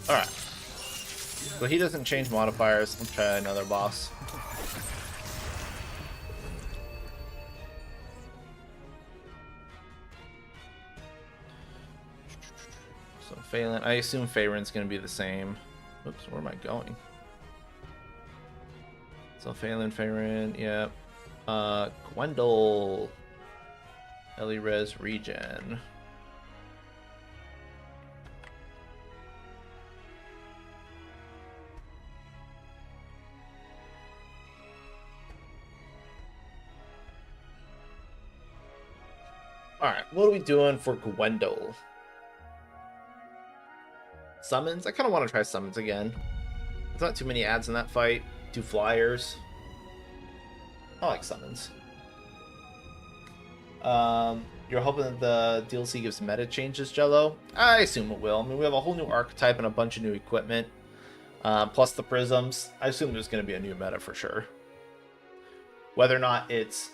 Alright. So he doesn't change modifiers. Let's try another boss. So Phelan, I assume Faerun's gonna be the same. Oops, where am I going? So Phelan, Faerun, yep. Gwendil. Res regen. Alright, what are we doing for Gwendil? Summons? I kind of want to try summons again. There's not too many ads in that fight. Do flyers. I like summons. You're hoping that the DLC gives meta changes, Jello? I assume it will. I mean, we have a whole new archetype and a bunch of new equipment. Plus the prisms. I assume there's going to be a new meta for sure. Whether or not it's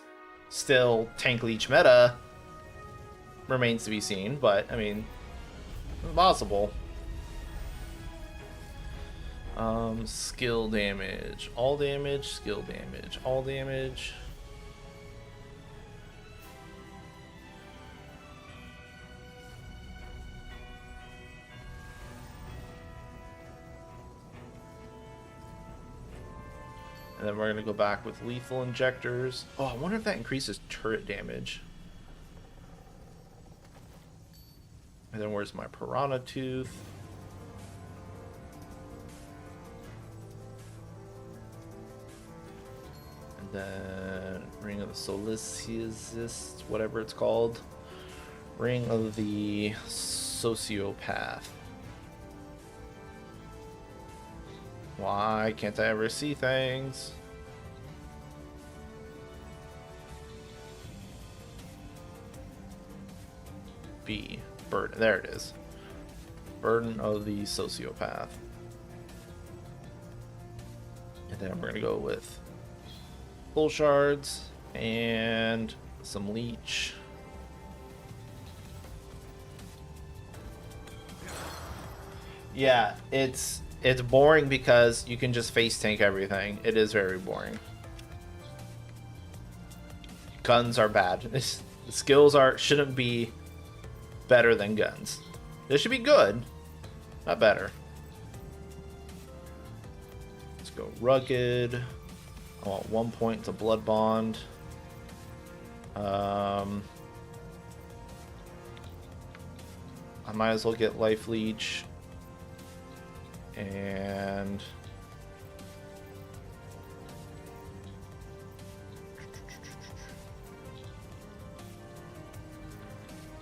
still tank leech meta remains to be seen, but I mean, it's possible. Skill damage, all damage, skill damage, all damage. And then we're gonna go back with lethal injectors. Oh, I wonder if that increases turret damage. And then where's my piranha tooth? And then ring of the Solicius, whatever it's called. Ring of the Sociopath. Why can't I ever see things? B. Burden. There it is. Burden of the Sociopath. And then we're going to go with full shards and some leech. Yeah, it's boring because you can just face tank everything. It is very boring. Guns are bad. The skills shouldn't be better than guns. They should be good, not better. Let's go rugged. I want 1 point to blood bond. I might as well get Life Leech. And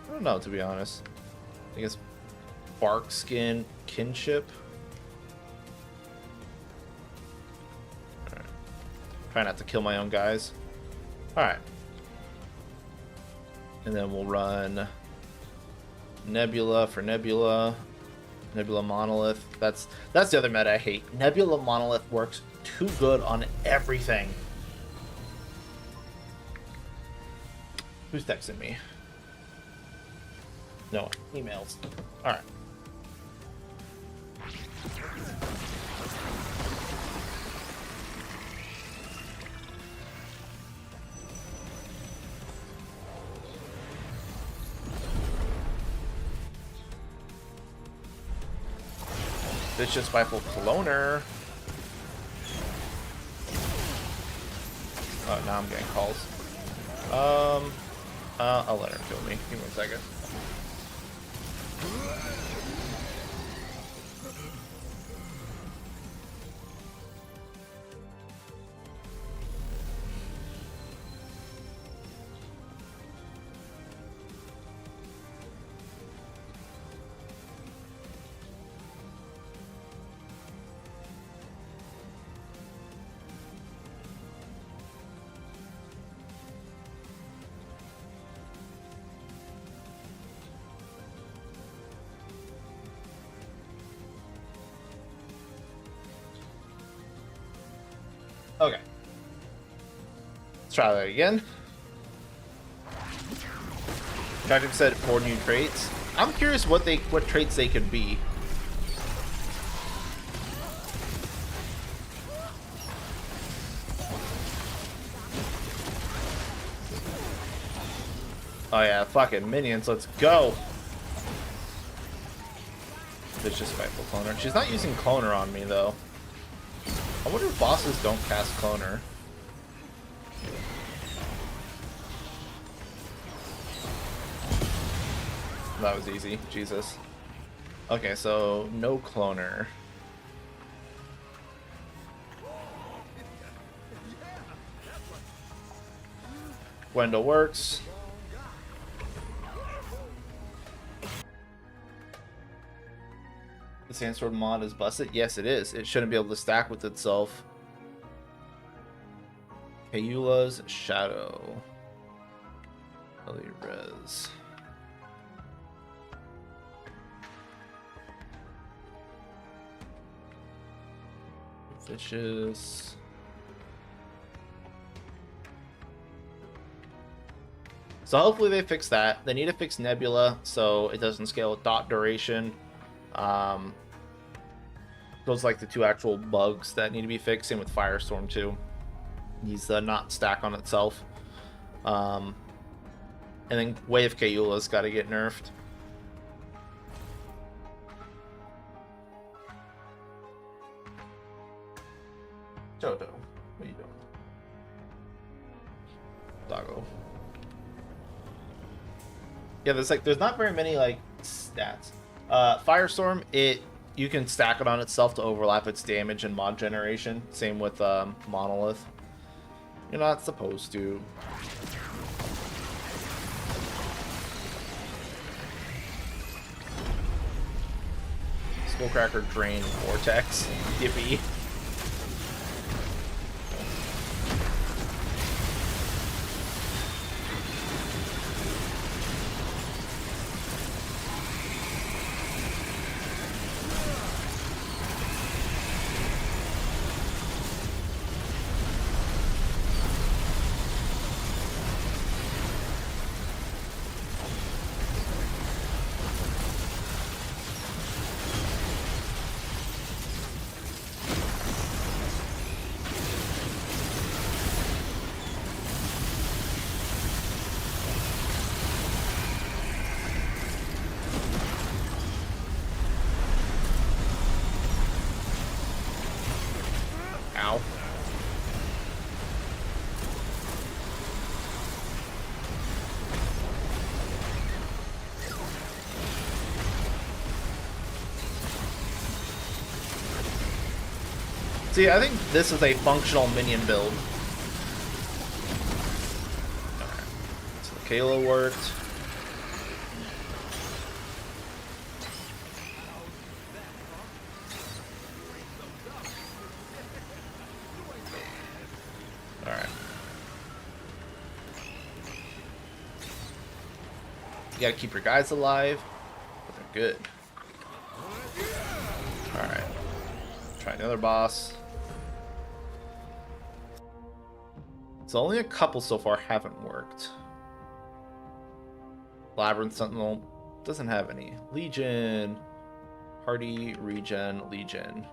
I don't know, to be honest. I guess Bark Skin Kinship. All right. Try not to kill my own guys. Alright. And then we'll run Nebula for Nebula. Nebula Monolith. That's the other meta I hate. Nebula Monolith works too good on everything. Who's texting me? No one. Emails. Alright. Vicious Rifle Cloner. Oh, now I'm getting calls. I'll let her kill me. Give me 1 second. Okay. Let's try that again. Project said 4 new traits. I'm curious what traits they could be. Oh yeah, fucking minions, let's go! Vicious Rifle Cloner. She's not using Cloner on me though. I wonder if bosses don't cast Cloner. That was easy. Jesus. Okay, so no Cloner. Gwendil works. The Sandstorm mod is busted? Yes, it is. It shouldn't be able to stack with itself. Kayula's Shadow. Ellie Res. Vicious. So hopefully they fix that. They need to fix Nebula so it doesn't scale with dot duration. Those are like the 2 actual bugs that need to be fixed. Same with Firestorm too. Needs to not stack on itself. And then Wave Kayula's got to get nerfed. Jojo, what are you doing? Doggo. Yeah, there's not very many like stats. Firestorm, you can stack it on itself to overlap its damage and mod generation. Same with Monolith. You're not supposed to. Skullcracker, Drain, Vortex. Yippee. See, I think this is a functional minion build. Alright. So the Kayla worked. Alright. You gotta keep your guys alive, but they're good. Alright. Try another boss. So only a couple so far haven't worked. Labyrinth Sentinel doesn't have any. Legion. Hardy, Regen, Legion.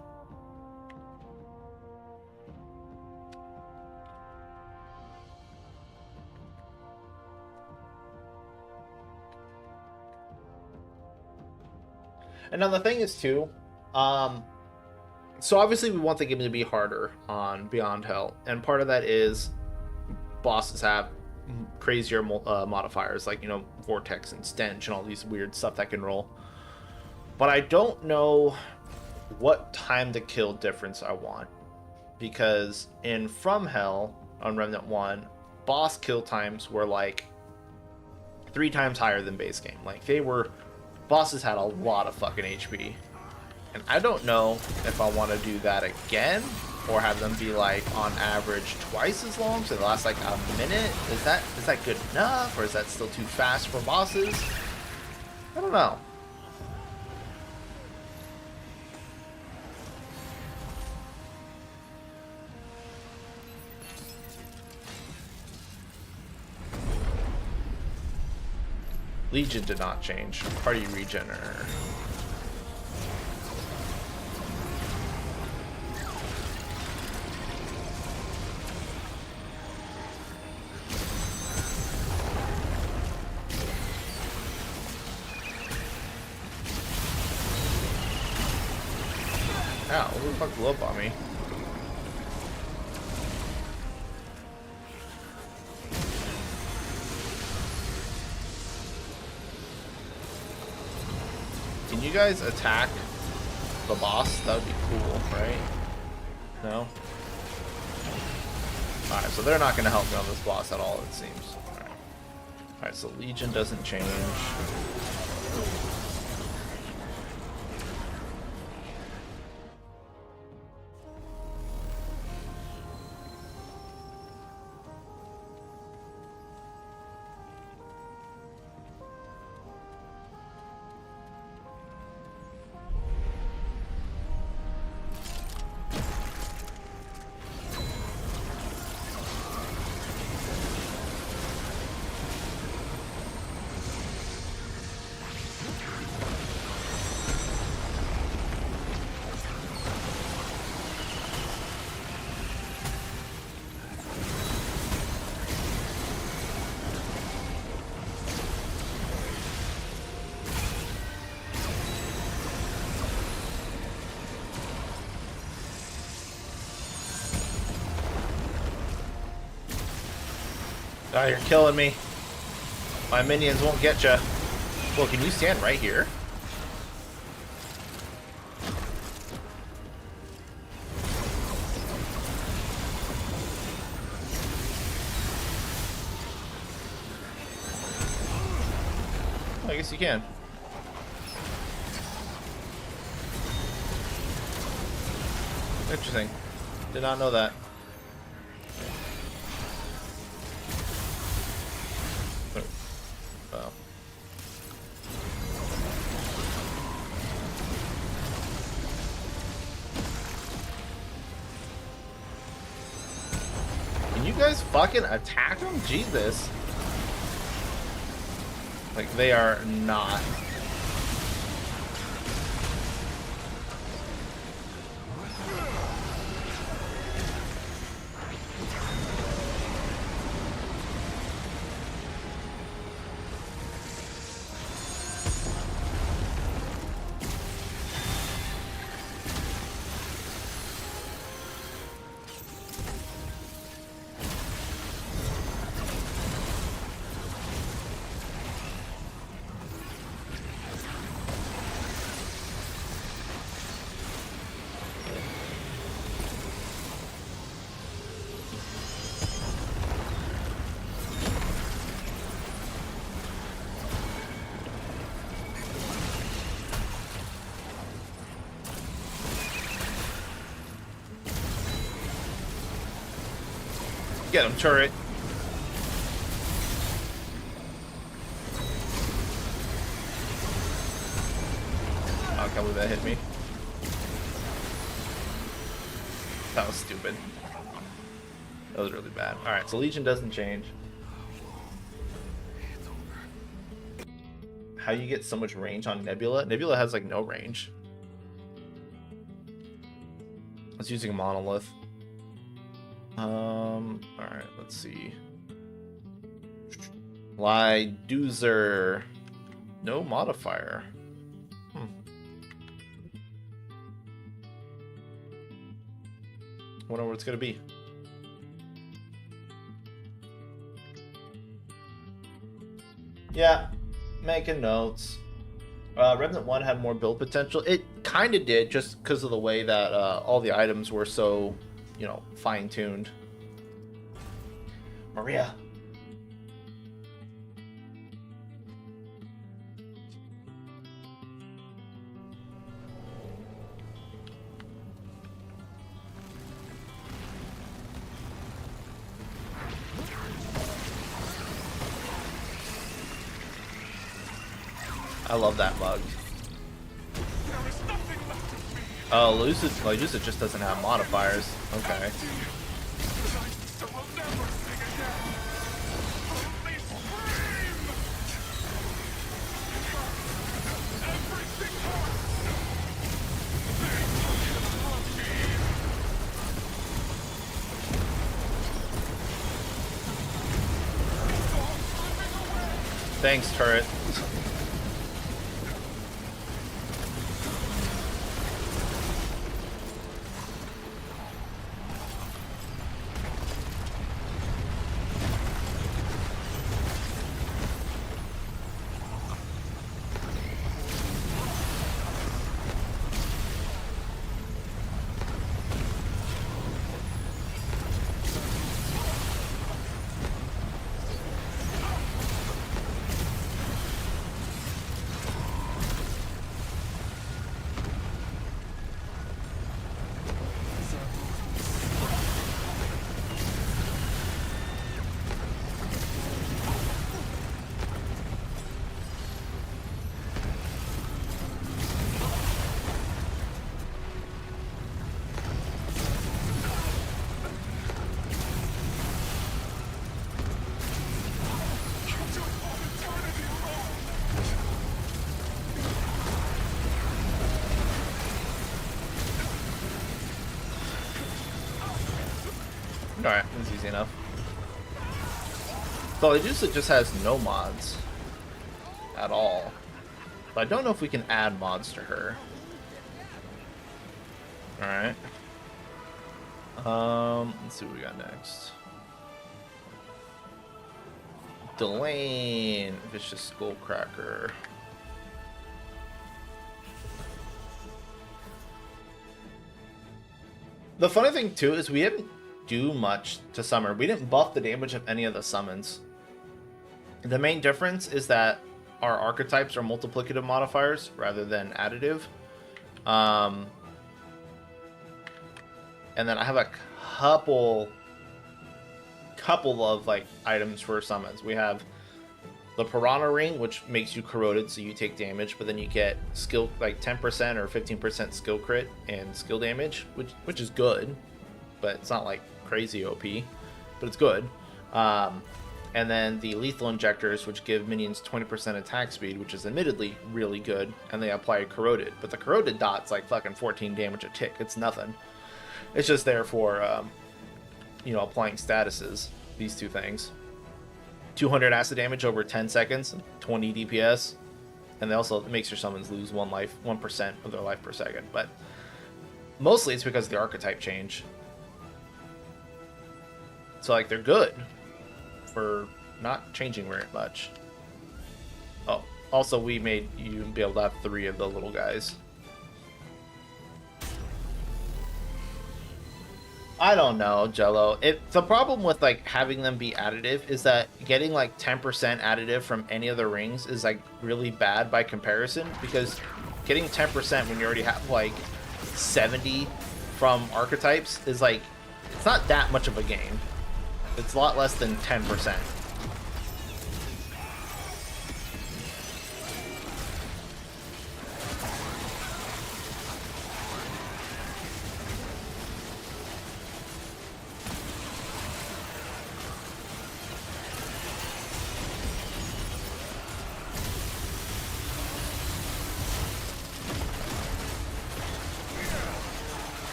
And now the thing is too, so obviously we want the game to be harder on Beyond Hell, and part of that is bosses have crazier modifiers, like, you know, Vortex and Stench and all these weird stuff that can roll. But I don't know what time to kill difference I want, because in From Hell on Remnant 1, boss kill times were like 3 times higher than base game. Like, they were... Bosses had a lot of fucking HP. And I don't know if I want to do that again, or have them be like on average twice as long, so they last like a minute. Is that good enough, or is that still too fast for bosses? I don't know. Legion did not change. Party regen. Ow, who the fuck blew up on me? Can you guys attack the boss? That would be cool, right? No? Alright, so they're not going to help me on this boss at all, it seems. Alright, so Legion doesn't change. Oh, you're killing me. My minions won't get you. Well, can you stand right here? Oh, I guess you can. Interesting. Did not know that. Oh. Can you guys fucking attack them? Jesus. Like, they are not. Get him, turret. Oh, I can't believe that hit me. That was stupid. That was really bad. Alright, so Legion doesn't change. How you get so much range on Nebula? Nebula has like no range. I was using a monolith. Alright, let's see. Lydusa. No modifier. Wonder what it's gonna be. Yeah, making notes. Remnant 1 had more build potential. It kind of did, just because of the way that all the items were so, you know, fine-tuned. Maria. I love that bug. Oh, Lydusa just doesn't have modifiers. Okay. Thanks, turret. Alright, it's easy enough. So Lydusa just has no mods at all. But I don't know if we can add mods to her. Alright. Let's see what we got next. Delan, Vicious Skullcracker. The funny thing too is we didn't do much to summer. We didn't buff the damage of any of the summons. The main difference is that our archetypes are multiplicative modifiers rather than additive. And then I have a couple of like items for summons. We have the Piranha Ring, which makes you corroded, so you take damage, but then you get skill like 10% or 15% skill crit and skill damage, which is good, but it's not like crazy OP, but it's good. And then the Lethal Injectors, which give minions 20% attack speed, which is admittedly really good, and they apply Corroded. But the Corroded dot's like fucking 14 damage a tick. It's nothing. It's just there for, you know, applying statuses, these two things. 200 acid damage over 10 seconds, 20 DPS, and they also makes your summons lose 1% of their life per second. But mostly it's because of the archetype change. So like they're good for not changing very much. Oh, also we made you be able to have 3 of the little guys. I don't know, Jello. The problem with like having them be additive is that getting like 10% additive from any of the rings is like really bad by comparison, because getting 10% when you already have like 70 from archetypes is like, it's not that much of a gain. It's a lot less than 10%.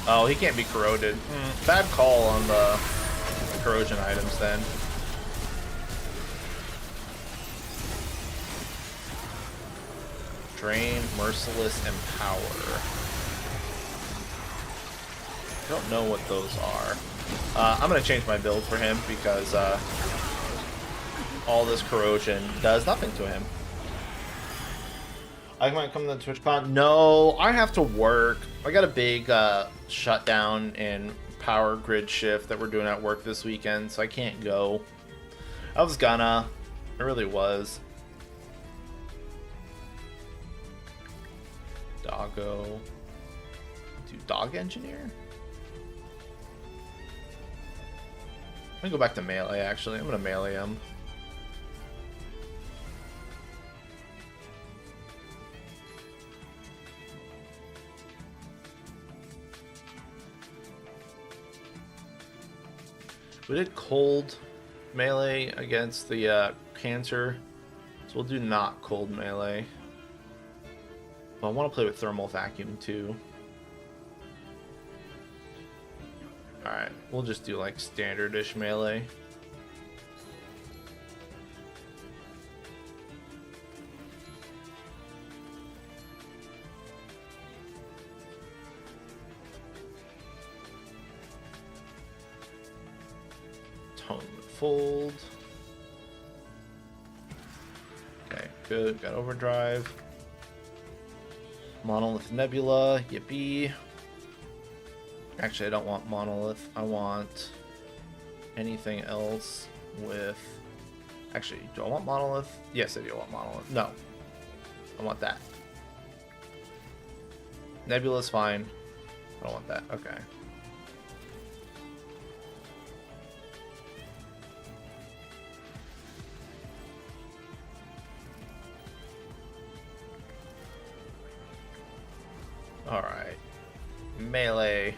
Oh, he can't be corroded. Bad call on the corrosion items then. Drain, Merciless, and Power. I don't know what those are. I'm going to change my build for him because all this corrosion does nothing to him. I might come to TwitchCon. No, I have to work. I got a big shutdown and power grid shift that we're doing at work this weekend, so I can't go. I was gonna. I really was. Doggo. Do Dog Engineer? I'm gonna go back to melee, actually. I'm gonna melee him. We did cold melee against the cancer, so we'll do not cold melee. But I want to play with thermal vacuum too. Alright, we'll just do like standard-ish melee. Fold. Okay, good. Got overdrive. Monolith Nebula. Yippee. Actually, I don't want Monolith. I want anything else with... Actually, do I want Monolith? Yes, I do want Monolith. No. I want that. Nebula's fine. I don't want that. Okay. Alright. Melee.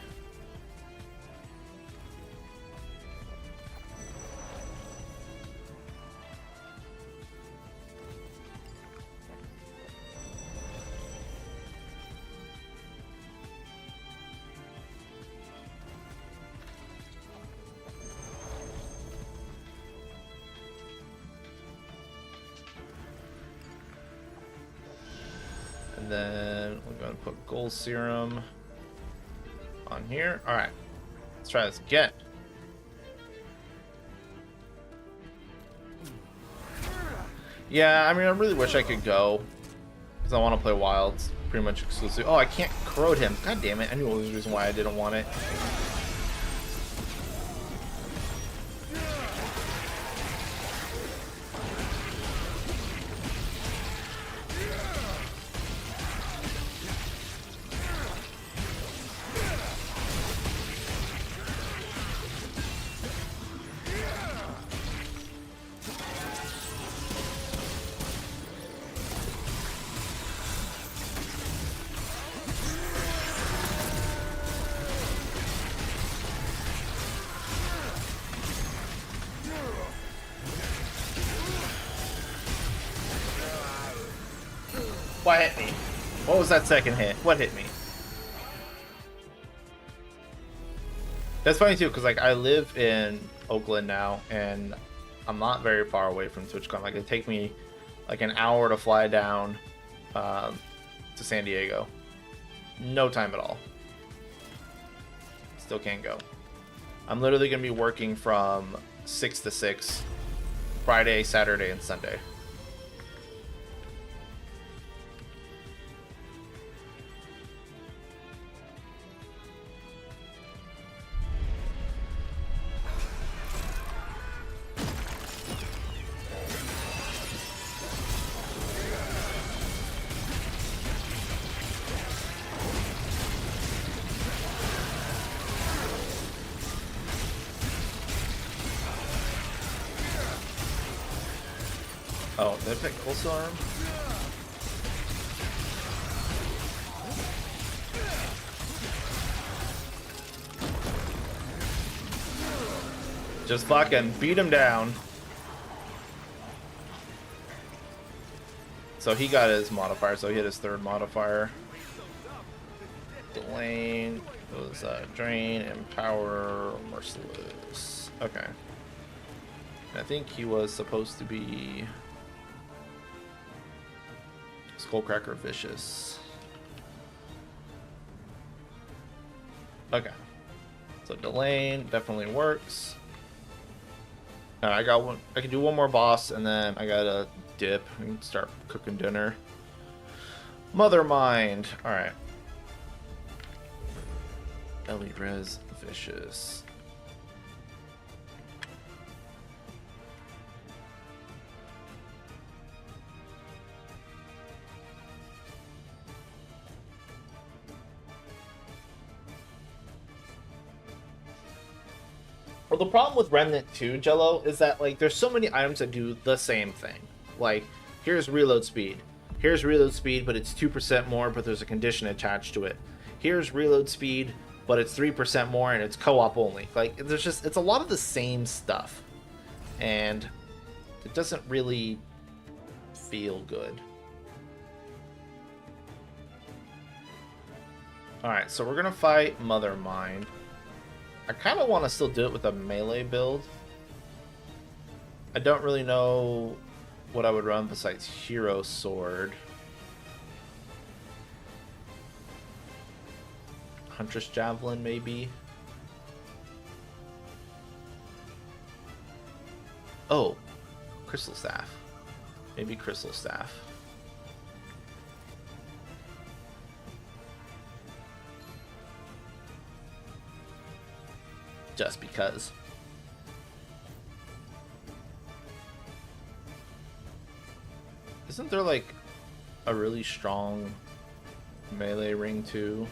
And then we're going to put Gold Serum on here. Alright. Let's try this again. Yeah, I mean, I really wish I could go. Because I want to play Wilds pretty much exclusive. Oh, I can't corrode him. God damn it. I knew there was a reason why I didn't want it. What hit me? What was that second hit? What hit me? That's funny too, because like I live in Oakland now, and I'm not very far away from TwitchCon. Like it take me like an hour to fly down to San Diego. No time at all. Still can't go. I'm literally gonna be working from 6 to 6, Friday, Saturday, and Sunday. Oh, did I pick Cold Storm? Just fucking beat him down. So he got his modifier, so he hit his third modifier. Delan was Drain, Empower, Merciless. Okay. I think he was supposed to be Skullcracker Vicious. Okay. So Delan definitely works. I got one. I can do one more boss, and then I gotta dip and start cooking dinner. Mother Mind. All right. Elite Res Vicious. Well, the problem with Remnant 2, Jello, is that like there's so many items that do the same thing. Like, here's reload speed. Here's reload speed, but it's 2% more, but there's a condition attached to it. Here's reload speed, but it's 3% more and it's co-op only. Like, there's just, it's a lot of the same stuff. And it doesn't really feel good. Alright, so we're gonna fight Mother Mind. I kind of want to still do it with a melee build. I don't really know what I would run besides Hero Sword. Huntress Javelin, maybe. Oh, Crystal Staff. Maybe Crystal Staff. Just because. Isn't there like a really strong melee ring too?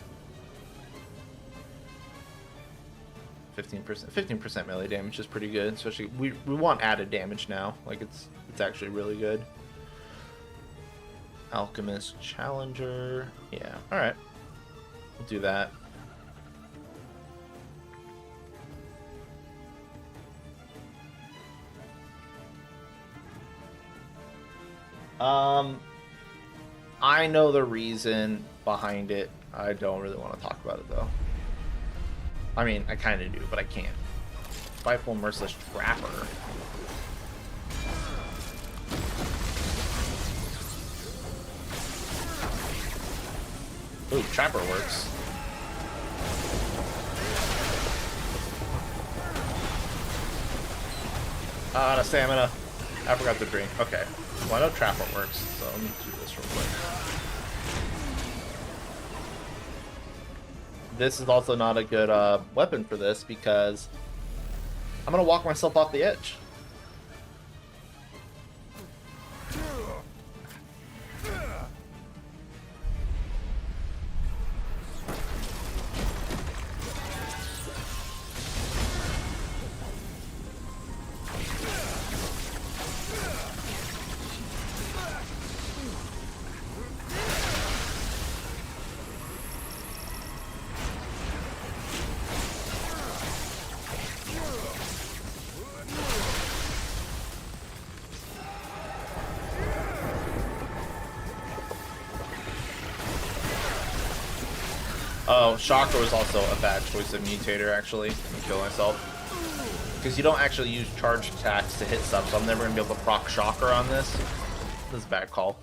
15% melee damage is pretty good, especially we want added damage now. Like it's actually really good. Alchemist Challenger. Yeah, alright. We'll do that. I know the reason behind it. I don't really want to talk about it though. I mean, I kind of do, but I can't. Spiteful Merciless Trapper. Ooh, Trapper works. Ah, the stamina. I forgot to drink. Okay. Well, I know Trapper works, so let me do this real quick. This is also not a good weapon for this because I'm going to walk myself off the edge. Oh, Shocker was also a bad choice of mutator, actually. I'm gonna kill myself. Because you don't actually use charged attacks to hit stuff, so I'm never gonna be able to proc Shocker on this. This is a bad call.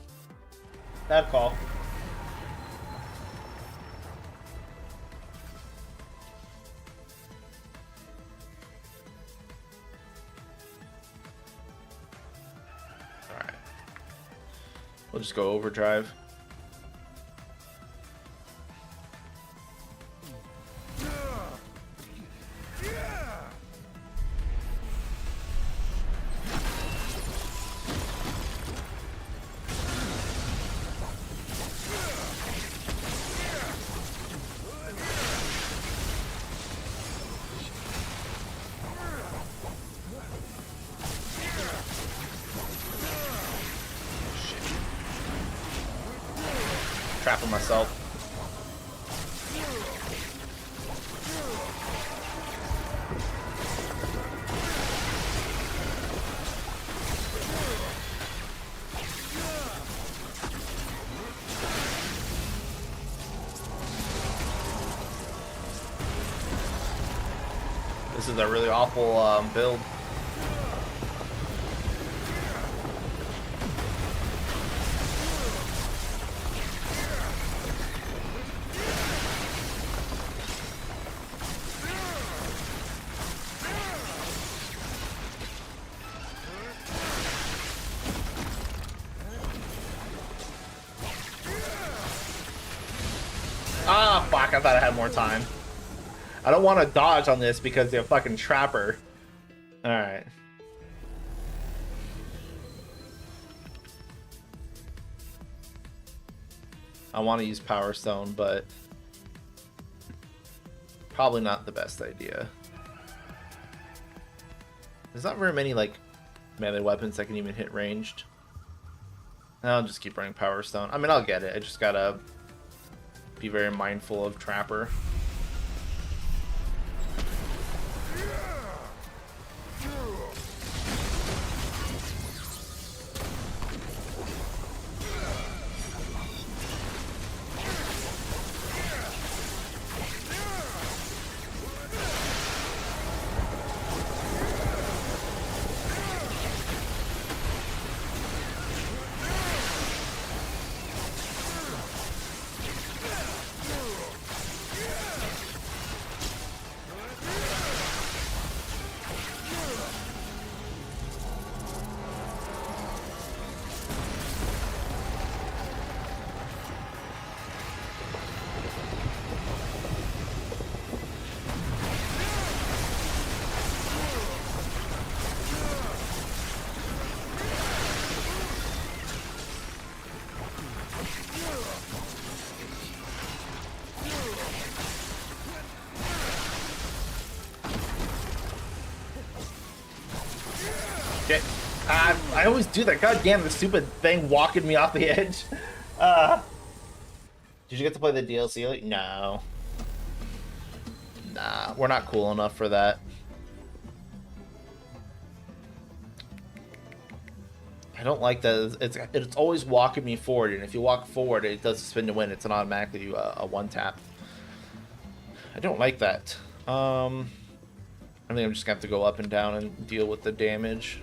Bad call. Alright. We'll just go overdrive. trapping myself. This is a really awful build. Ah, fuck, I thought I had more time. I don't want to dodge on this because they're a fucking trapper. Alright. I want to use Power Stone, but probably not the best idea. There's not very many, like, melee weapons that can even hit ranged. I'll just keep running Power Stone. I mean, I'll get it. I just gotta be very mindful of Trapper. Okay. I always do that. God damn, the stupid thing walking me off the edge. Did you get to play the DLC? No. Nah, we're not cool enough for that. I don't like that. It's always walking me forward, and if you walk forward, it does spin to win. It's an automatically a one tap. I don't like that. I think I'm just gonna have to go up and down and deal with the damage.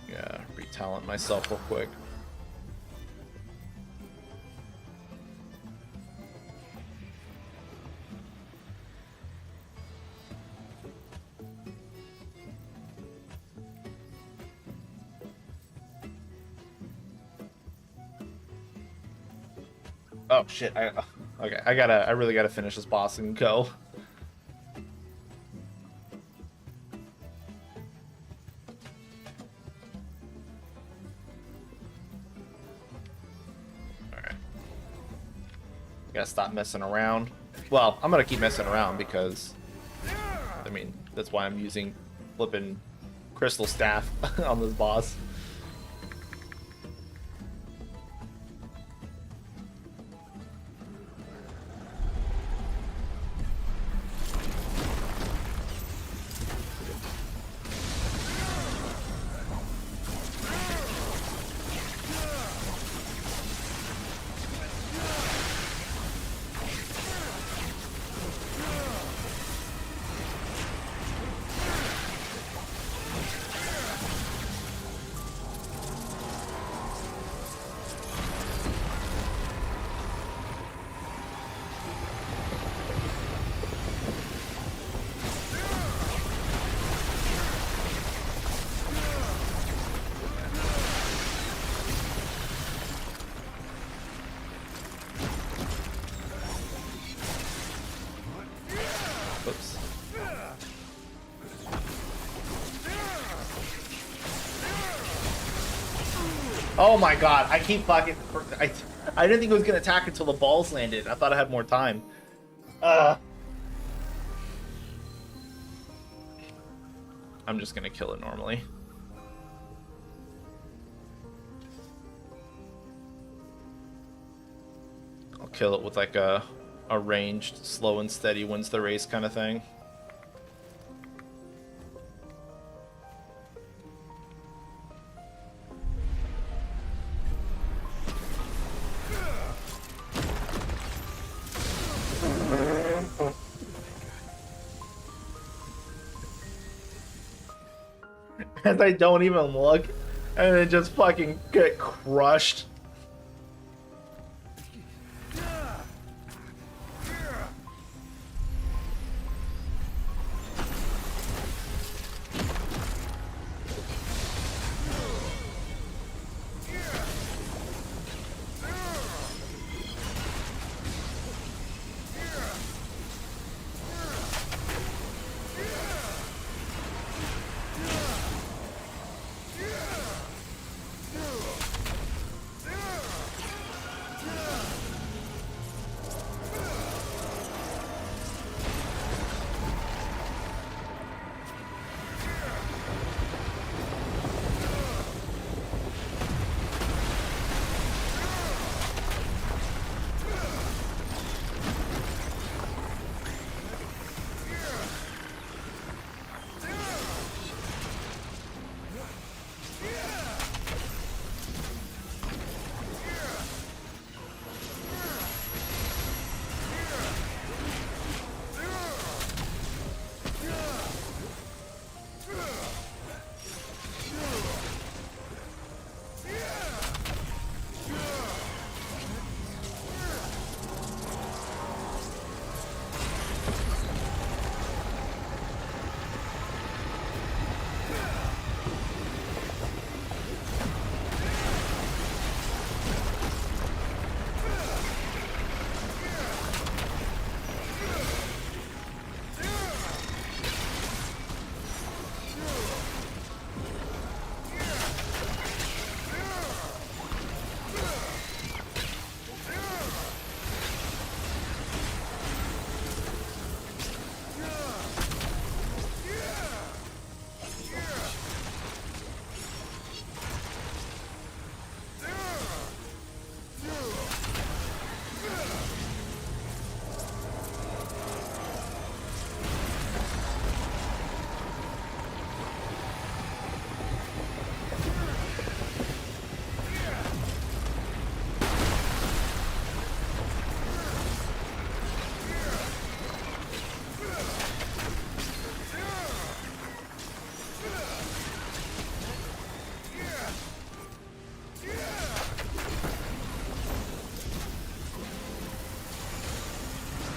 Yeah, retalent myself real quick. Oh shit! Okay, I really gotta finish this boss and go. All right, gotta stop messing around. Well, I'm gonna keep messing around because, I mean, that's why I'm using flipping crystal staff on this boss. Oh my god, I keep fucking... I didn't think it was going to attack until the balls landed. I thought I had more time. I'm just going to kill it normally. kill it with like a ranged, slow and steady wins the race kind of thing. And I don't even look, and it just fucking get crushed.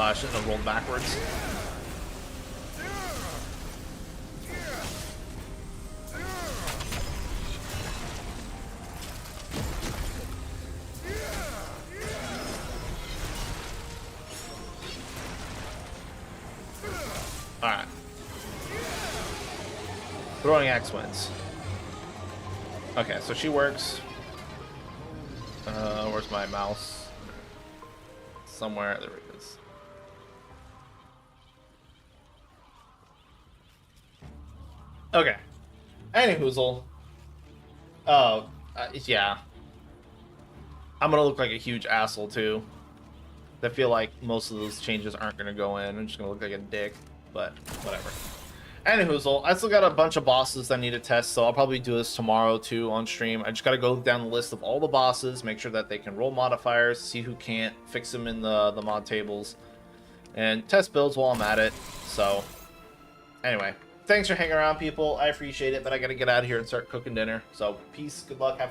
I shouldn't have rolled backwards. Alright. Throwing axe wins. Okay, so she works. Where's my mouse? Somewhere. There it is. Okay. Anyhoozle. Oh, yeah. I'm gonna look like a huge asshole too. I feel like most of those changes aren't gonna go in. I'm just gonna look like a dick, but whatever. Anyhoozle, I still got a bunch of bosses I need to test, so I'll probably do this tomorrow too on stream. I just gotta go down the list of all the bosses, make sure that they can roll modifiers, see who can't, fix them in the mod tables, and test builds while I'm at it. So, anyway. Thanks for hanging around, people. I appreciate it, but I gotta get out of here and start cooking dinner. So, peace, good luck, have